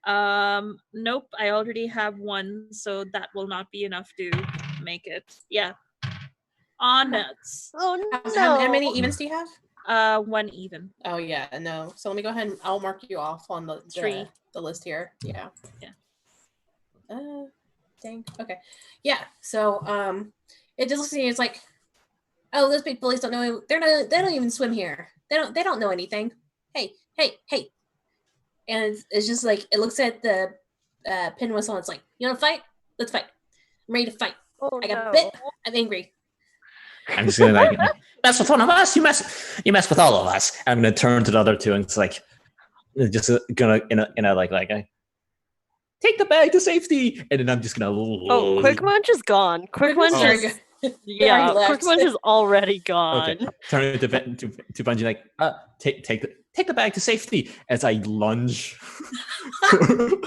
Nope. I already have 1, so that will not be enough to make it. Yeah. On nuts. Oh no. How many evens do you have? 1 even. Oh yeah, no. So let me go ahead and I'll mark you off on the 3. The list here. Yeah. Yeah. Dang. Okay. Yeah. So it just looks to me, it's like, oh, those big bullies don't know. They don't even swim here. They don't know anything. Hey. And it's just like it looks at the pin whistle. And it's like, you want to fight? Let's fight. I'm ready to fight. Oh, I got bit. I'm angry. I'm just gonna like mess with one of us. You mess with all of us. I'm gonna turn to the other two and it's like just gonna in a like take the bag to safety, and then I'm just gonna. Oh, Quick Munch is gone. Quick Munch is yeah. Quick Munch is already gone. Okay. Turn to Bungie like take the bag to safety as I lunge with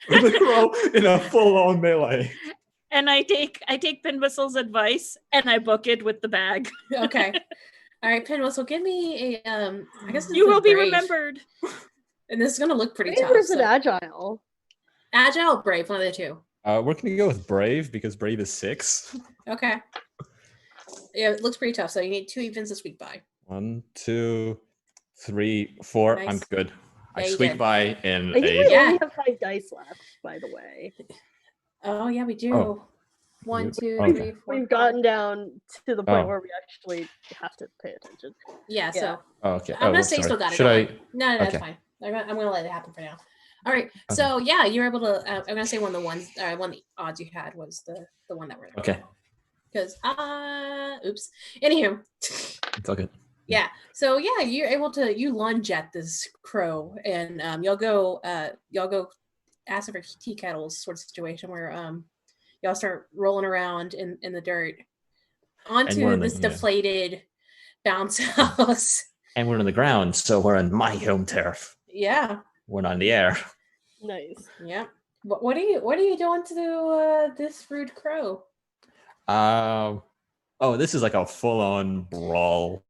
the crow in a full-on melee. And I take Pin Whistle's advice and I book it with the bag. Okay. All right, Pin Whistle, give me a I guess you will be remembered. And this is gonna look pretty tough. Brave or agile? Agile or brave, one of the two. We're gonna go with brave because brave is 6. Okay. Yeah, it looks pretty tough. So you need 2 evens this week by. 1, 2, 3, 4. Nice. I'm good. I Yeah, you squeak did. by in I think a. we Yeah. only have 5 dice left, by the way. Oh yeah, we do. Oh. 1, 2, Okay. 3, 4. We've gotten down to the point Oh. where we actually have to pay attention. Yeah. So Oh, okay. I'm gonna whoops, say you sorry. still got it. Should don't I? worry. No, it's Okay. fine. I'm gonna let it happen for now. All right. So yeah, you were able to. I'm gonna say one of the ones. One of the odds you had was the one that we're. Okay. Because oops. Anywho. It's all good. Yeah. So yeah, you're able to lunge at this crow, and y'all go ask for tea kettles sort of situation where y'all start rolling around in the dirt onto this deflated bounce house. And we're on the ground, so we're on my home turf. Yeah. We're not in the air. Nice. Yeah. What are you doing to this rude crow? This is like a full-on brawl.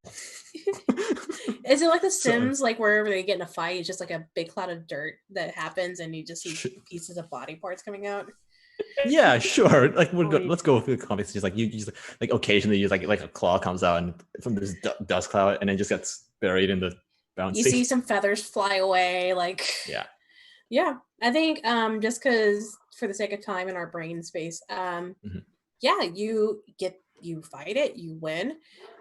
Is it like The Sims, like wherever they get in a fight, it's just like a big cloud of dirt that happens, and you just see pieces of body parts coming out? Yeah, sure. Like let's go with the comics. Just like you just like occasionally you like a claw comes out and from this dust cloud, and it just gets buried in the bouncy. You see some feathers fly away, like yeah. I think just because for the sake of time in our brain space, yeah, you fight it, you win.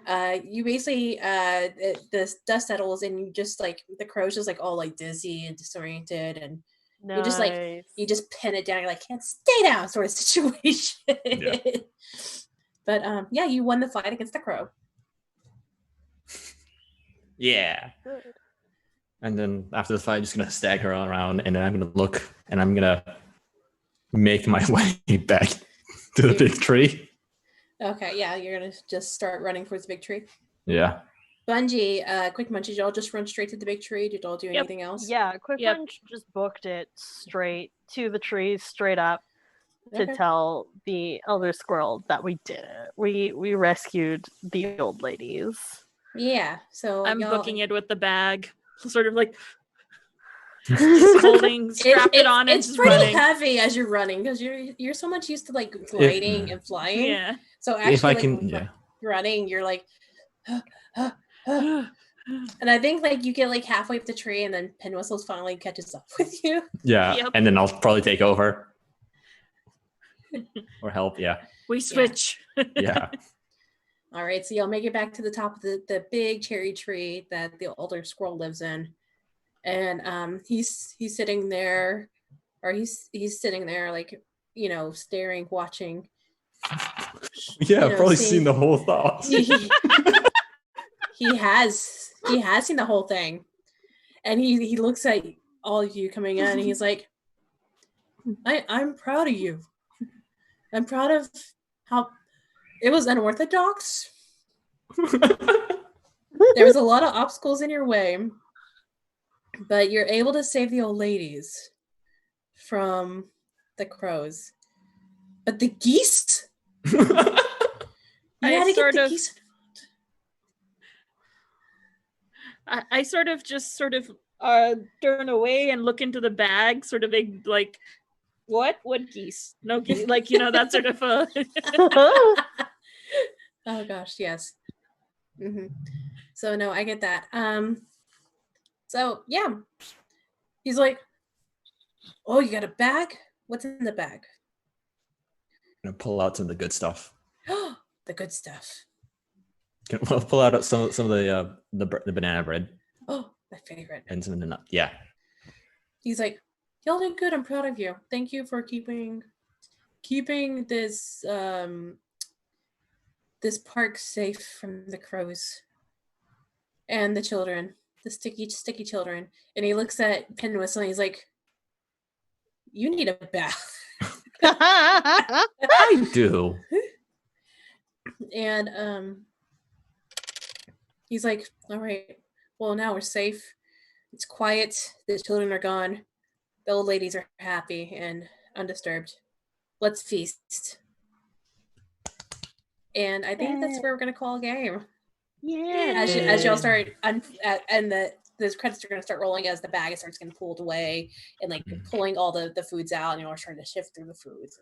You basically the dust settles, and you just like the crow's just like all like dizzy and disoriented, and you just like you just pin it down. You're like, can't stay down, sort of situation. Yeah. But yeah, you won the fight against the crow. Yeah. And then after the fight, I'm just gonna stagger around, and then I'm gonna look, and I'm gonna make my way back to the big tree. Okay, yeah, you're gonna just start running towards the big tree. Yeah. Bungie, Quick Munch, did y'all just run straight to the big tree? Did y'all do anything else? Yeah, Quick Munch just booked it straight to the tree, straight up, to tell the elder squirrel that we did it. We rescued the old ladies. Yeah, so I'm booking it with the bag, sort of like just strapped it on. It's pretty running. Heavy as you're running because you're so much used to like gliding and flying. Yeah. So actually, if I can, running, you're like. And I think like you get like halfway up the tree, and then Pin Whistles finally catches up with you. Yeah, and then I'll probably take over or help. Yeah, we switch. Yeah. All right, so y'all make it back to the top of the big cherry tree that the older squirrel lives in, and he's sitting there, or he's sitting there like staring, watching. Yeah, I've probably seen the whole thought. He has seen the whole thing, and he looks at all of you coming in, and he's like, I'm proud of you. I'm proud of how it was unorthodox. There was a lot of obstacles in your way, but you're able to save the old ladies from the crows. But the geese? I sort of just turn away and look into the bag, sort of like, what geese? No geese, like that sort of. Oh gosh, yes. Mm-hmm. So no, I get that. So yeah, he's like, "Oh, you got a bag? What's in the bag?" I'm gonna pull out some of the good stuff. The good stuff. We'll pull out some of the banana bread. Oh, my favorite. And some of the nuts. Yeah. He's like, y'all did good. I'm proud of you. Thank you for keeping this this park safe from the crows and the children, the sticky children. And he looks at Pin Whistle and he's like, "You need a bath." I do. And he's like, "All right, well, now we're safe. It's quiet. The children are gone. The old ladies are happy and undisturbed. Let's feast." And I think that's where we're going to call a game. Yeah. As y'all start, and those credits are going to start rolling as the bag starts getting pulled away and like pulling all the foods out, and you're trying to shift through the foods.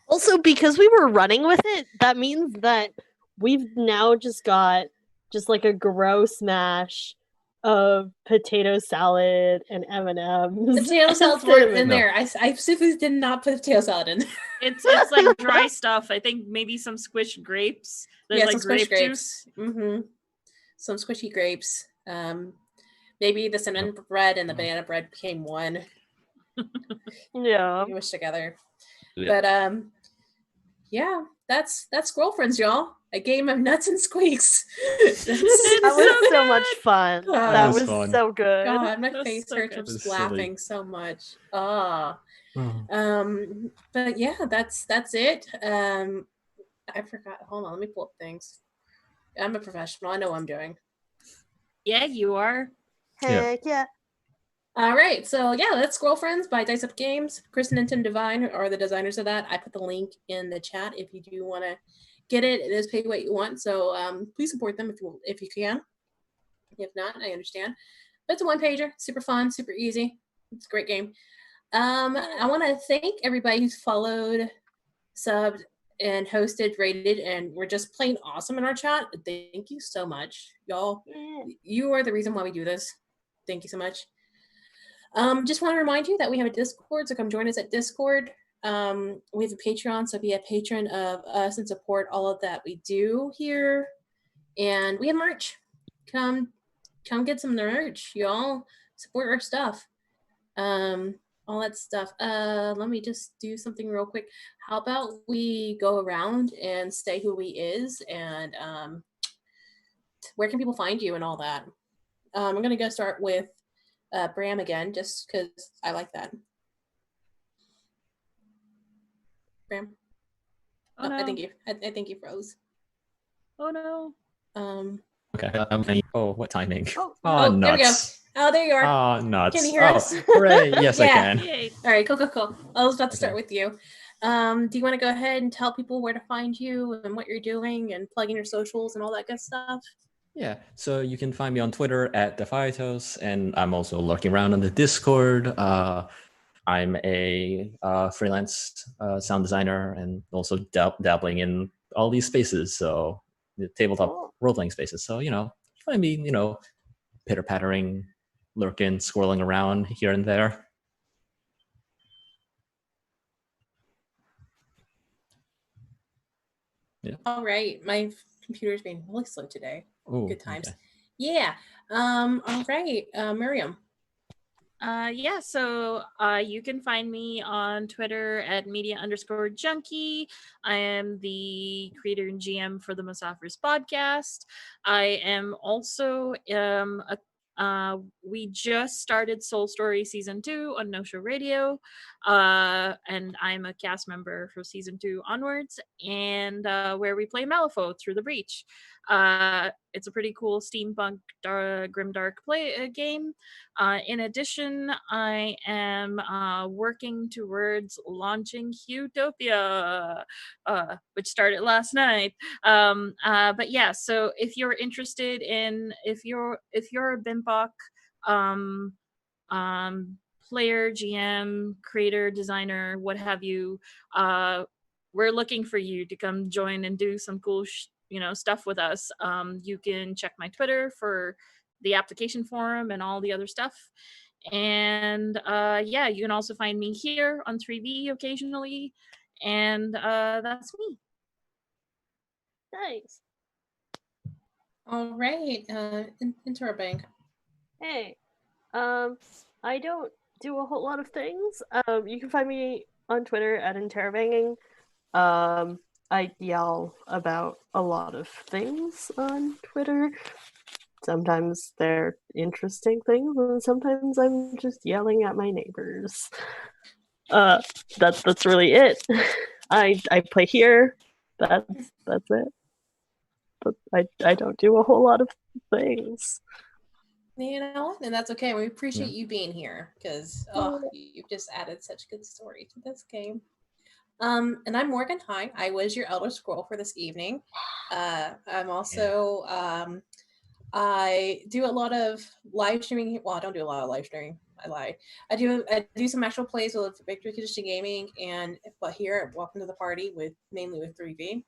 Also, because we were running with it, that means that we've now just got like a gross mash potato salad and M&Ms. Potato salads weren't in there. I specifically did not put potato salad in there. It's like dry stuff. I think maybe some squished grapes. There's like some grape squished juice. grapes. Mm-hmm. Some squishy grapes. Maybe the cinnamon bread and the banana bread became one. Yeah. Mushed together. Yeah. But yeah, that's Squirrelfriends, y'all. A game of nuts and squeaks. That was so much fun. God. That was was fun. so good. God, my That's face so hurts good. from It's silly. laughing so much. Ah. Oh. But yeah, that's it. I forgot. Hold on, let me pull up things. I'm a professional. I know what I'm doing. Yeah, you are. Heck yeah. All right, so yeah, that's Squirrelfriends by Dice Up Games. Kristen and Tim Devine are the designers of that. I put the link in the chat if you do want to get it. It is pay what you want, so please support them if you can. If not, I understand. But it's a one-pager, super fun, super easy. It's a great game. I want to thank everybody who's followed, subbed, and hosted, rated, and we're just plain awesome in our chat. Thank you so much, y'all. You are the reason why we do this. Thank you so much. Just want to remind you that we have a Discord, so come join us at Discord. We have a Patreon, so be a patron of us and support all of that we do here. And we have merch. Come get some merch, y'all. Support our stuff. All that stuff. Let me just do something real quick. How about we go around and say who we is and where can people find you and all that. I'm gonna go start with Bram again, just because I like that. Bram. Oh, no. I think you froze. Oh no. Okay. What timing? Oh, nuts. there we go. Oh, there you are. Oh, nuts. Can you hear us? Hooray. Yes, I Yeah. can. Yay. All right, cool. I was about to start Okay. with you. Do you want to go ahead and tell people where to find you and what you're doing and plug in your socials and all that good stuff? Yeah, so you can find me on Twitter at Defiatos, and I'm also lurking around on the Discord. I'm a freelance sound designer and also dabbling in all these spaces, so the tabletop role-playing spaces. So, find me, pitter-pattering, lurking, swirling around here and there. Yeah. All right, my computer's being really slow today. Ooh, Good times. okay. Yeah. All right, Miriam. Yeah, so you can find me on Twitter at media_junkie. I am the creator and GM for the Musafirs podcast. I am also we just started Soul Story season 2 on No Show Radio, and I'm a cast member for season 2 onwards, and where we play Malifaux Through the Breach. It's a pretty cool steampunk grimdark game. In addition, I am working towards launching Utopia, which started last night. But yeah, so if you're interested in if you're a BIMPOC player, GM, creator, designer, what have you, we're looking for you to come join and do some cool stuff with us. You can check my Twitter for the application forum and all the other stuff. And yeah, you can also find me here on 3V occasionally. And that's me. Nice. All right, Interbank. Hey. I don't do a whole lot of things. You can find me on Twitter at interrobanging. I yell about a lot of things on Twitter. Sometimes they're interesting things, and sometimes I'm just yelling at my neighbors. That's really it. I play here. That's it. But I don't do a whole lot of things. You know, and that's okay. We appreciate you being here because you've just added such good story to this game. And I'm Morgan. Hi, I was your Elder Scroll for this evening. I'm also I do a lot of live streaming. Well, I don't do a lot of live streaming. I lied. I do some actual plays with Victory Condition Gaming, but here at Welcome to the Party mainly with 3V.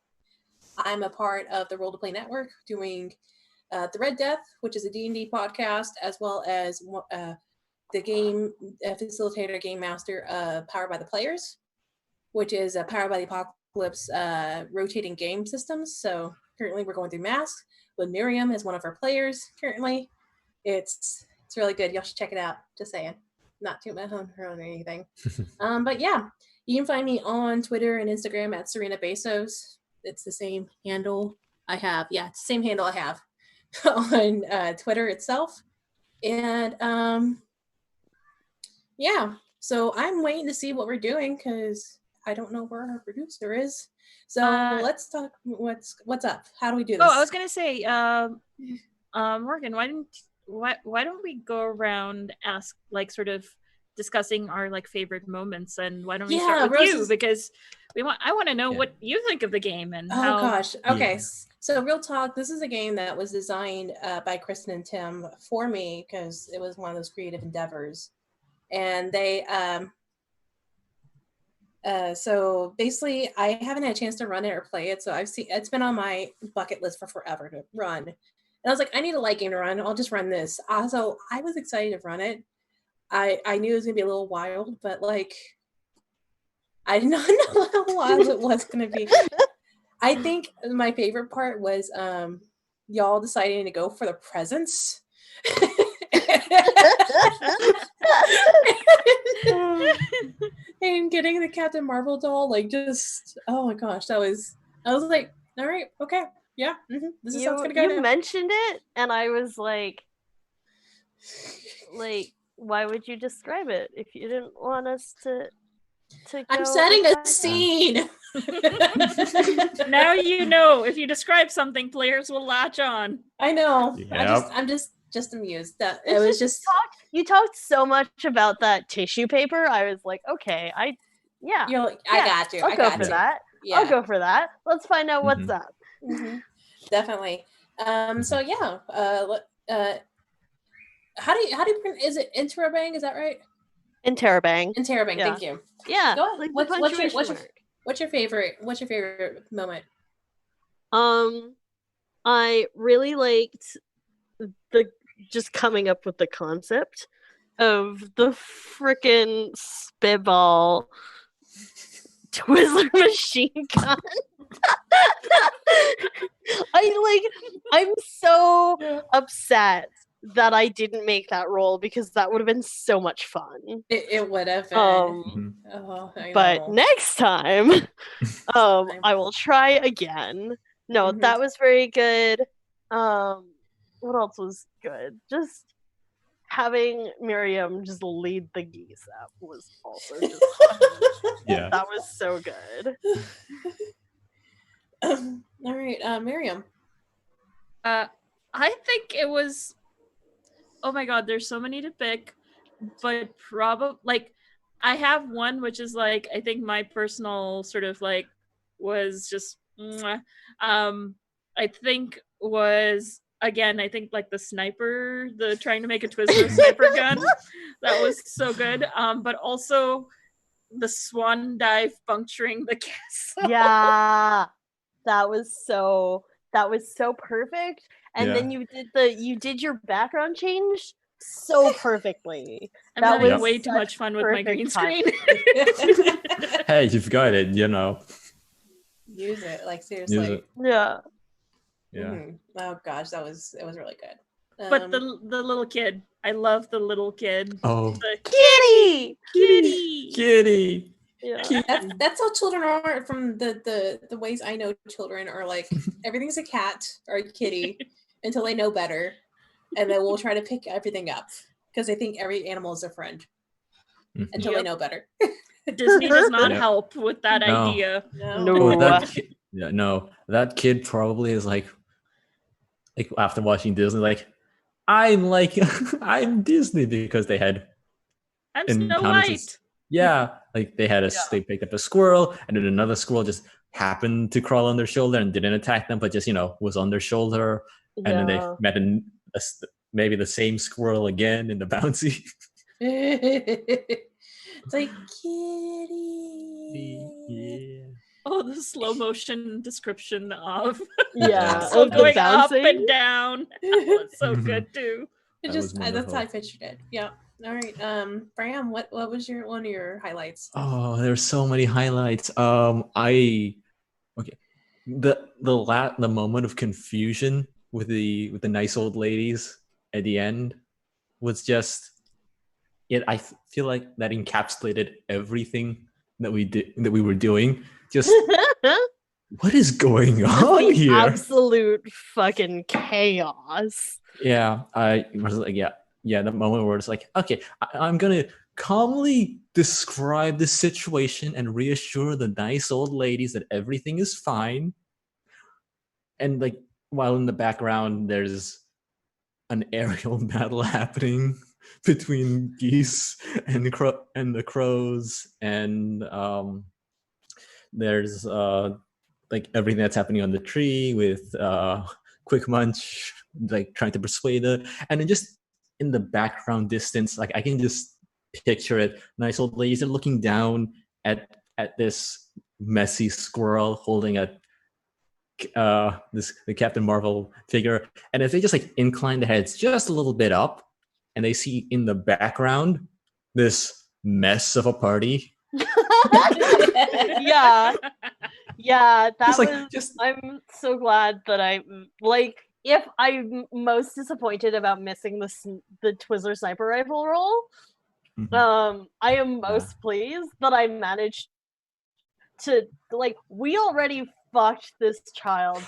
I'm a part of the Roll to Play Network doing The Red Death, which is a D&D podcast, as well as the game facilitator, game master, Powered by the Players, which is Powered by the Apocalypse rotating game systems. So currently we're going through Mask with Miriam as one of our players currently. It's really good. Y'all should check it out. Just saying. Not too much on her or anything. But yeah, you can find me on Twitter and Instagram at Serena Bezos. It's the same handle I have. Yeah, it's the same handle I have on Twitter itself. And yeah, so I'm waiting to see what we're doing because I don't know where our producer is. So let's talk. What's up? How do we do this? Oh, I was gonna say, Morgan, why don't we go around sort of discussing our favorite moments, and why don't we start with you, because I want to know what you think of the game and how. Gosh, okay. So real talk, this is a game that was designed by Kristen and Tim for me because it was one of those creative endeavors, and they so basically I haven't had a chance to run it or play it, so it's been on my bucket list for forever to run. And I was like, I need a light game to run. I'll just run this. So I was excited to run it. I knew it was gonna be a little wild, but I did not know how wild it was gonna be. I think my favorite part was y'all deciding to go for the presents. And getting the Captain Marvel doll, oh my gosh, I was like, all right, okay. Yeah, this is how it's gonna go. You mentioned it, and I was like, why would you describe it if you didn't want us to go? I'm setting a scene. Now you know. If you describe something, players will latch on. I know. Yep. I'm just amused that it was just. You talked so much about that tissue paper. I was like, okay, You're like, I got you. I'll go for that. Yeah. I'll go for that. Let's find out what's up. Definitely. So yeah. How do you is it Interrobang? Is that right? Interrobang. Interrobang. Thank you. Yeah. Go ahead. What's your favorite moment? I really liked the just coming up with the concept of the frickin' spitball Twizzler machine gun. I'm so upset that I didn't make that role because that would have been so much fun. It would have been. But next time, I will try again. No, that was very good. What else was good? Just having Miriam just lead the geese up was also just yeah. That was so good. All right, Miriam. I think it was. Oh my god, there's so many to pick, but probably I have one which is I think my personal sort of was just I think was again I think the sniper, the trying to make a Twizzler sniper gun, that was so good, but also the swan dive puncturing the castle. Yeah, that was so perfect. And then you did your background change so perfectly. I'm having way too much fun with my green screen. Hey, you've got it, Use it, seriously. Use it. Yeah. Yeah. Oh gosh, it was really good. But the little kid, I love the little kid. Oh, Kitty. Yeah. That's how children are. From the ways I know children are everything's a cat or a kitty until they know better, and then we'll try to pick everything up because they think every animal is a friend until they know better. Disney does not help with that idea. No. That kid probably is after watching Disney, I'm Disney because they had. I'm Snow White. They had they picked up a squirrel, and then another squirrel just happened to crawl on their shoulder and didn't attack them, but just was on their shoulder. And then they met maybe the same squirrel again in the bouncy. It's kitty. Oh, the slow motion description of Yeah, Axel of the going up bouncing. and down. That was so Mhm. good too. It That was just that's how I wonderful. pictured it. Yeah. All right. Bram, what was your one of your highlights? Oh, there's so many highlights. Okay, the moment of confusion with the nice old ladies at the end was just it. Feel like that encapsulated everything that we were doing. Just what is going Just on the here? absolute fucking chaos. Yeah, I was like, yeah, the moment where it's like, okay, I'm gonna calmly describe the situation and reassure the nice old ladies that everything is fine. And like, while in the background, there's an aerial battle happening between geese and the crows, and there's like everything that's happening on the tree with Quick Munch like trying to persuade her, and then just in the background distance, like I can just picture it. Nice old ladies are looking down at this messy squirrel holding a the Captain Marvel figure, and if they just like incline their heads just a little bit up, and they see in the background this mess of a party, Yeah, yeah, that just like was. just I'm so glad that like. If I'm most disappointed about missing the Twizzler sniper rifle roll, I am most pleased that I managed to like. We already fucked this child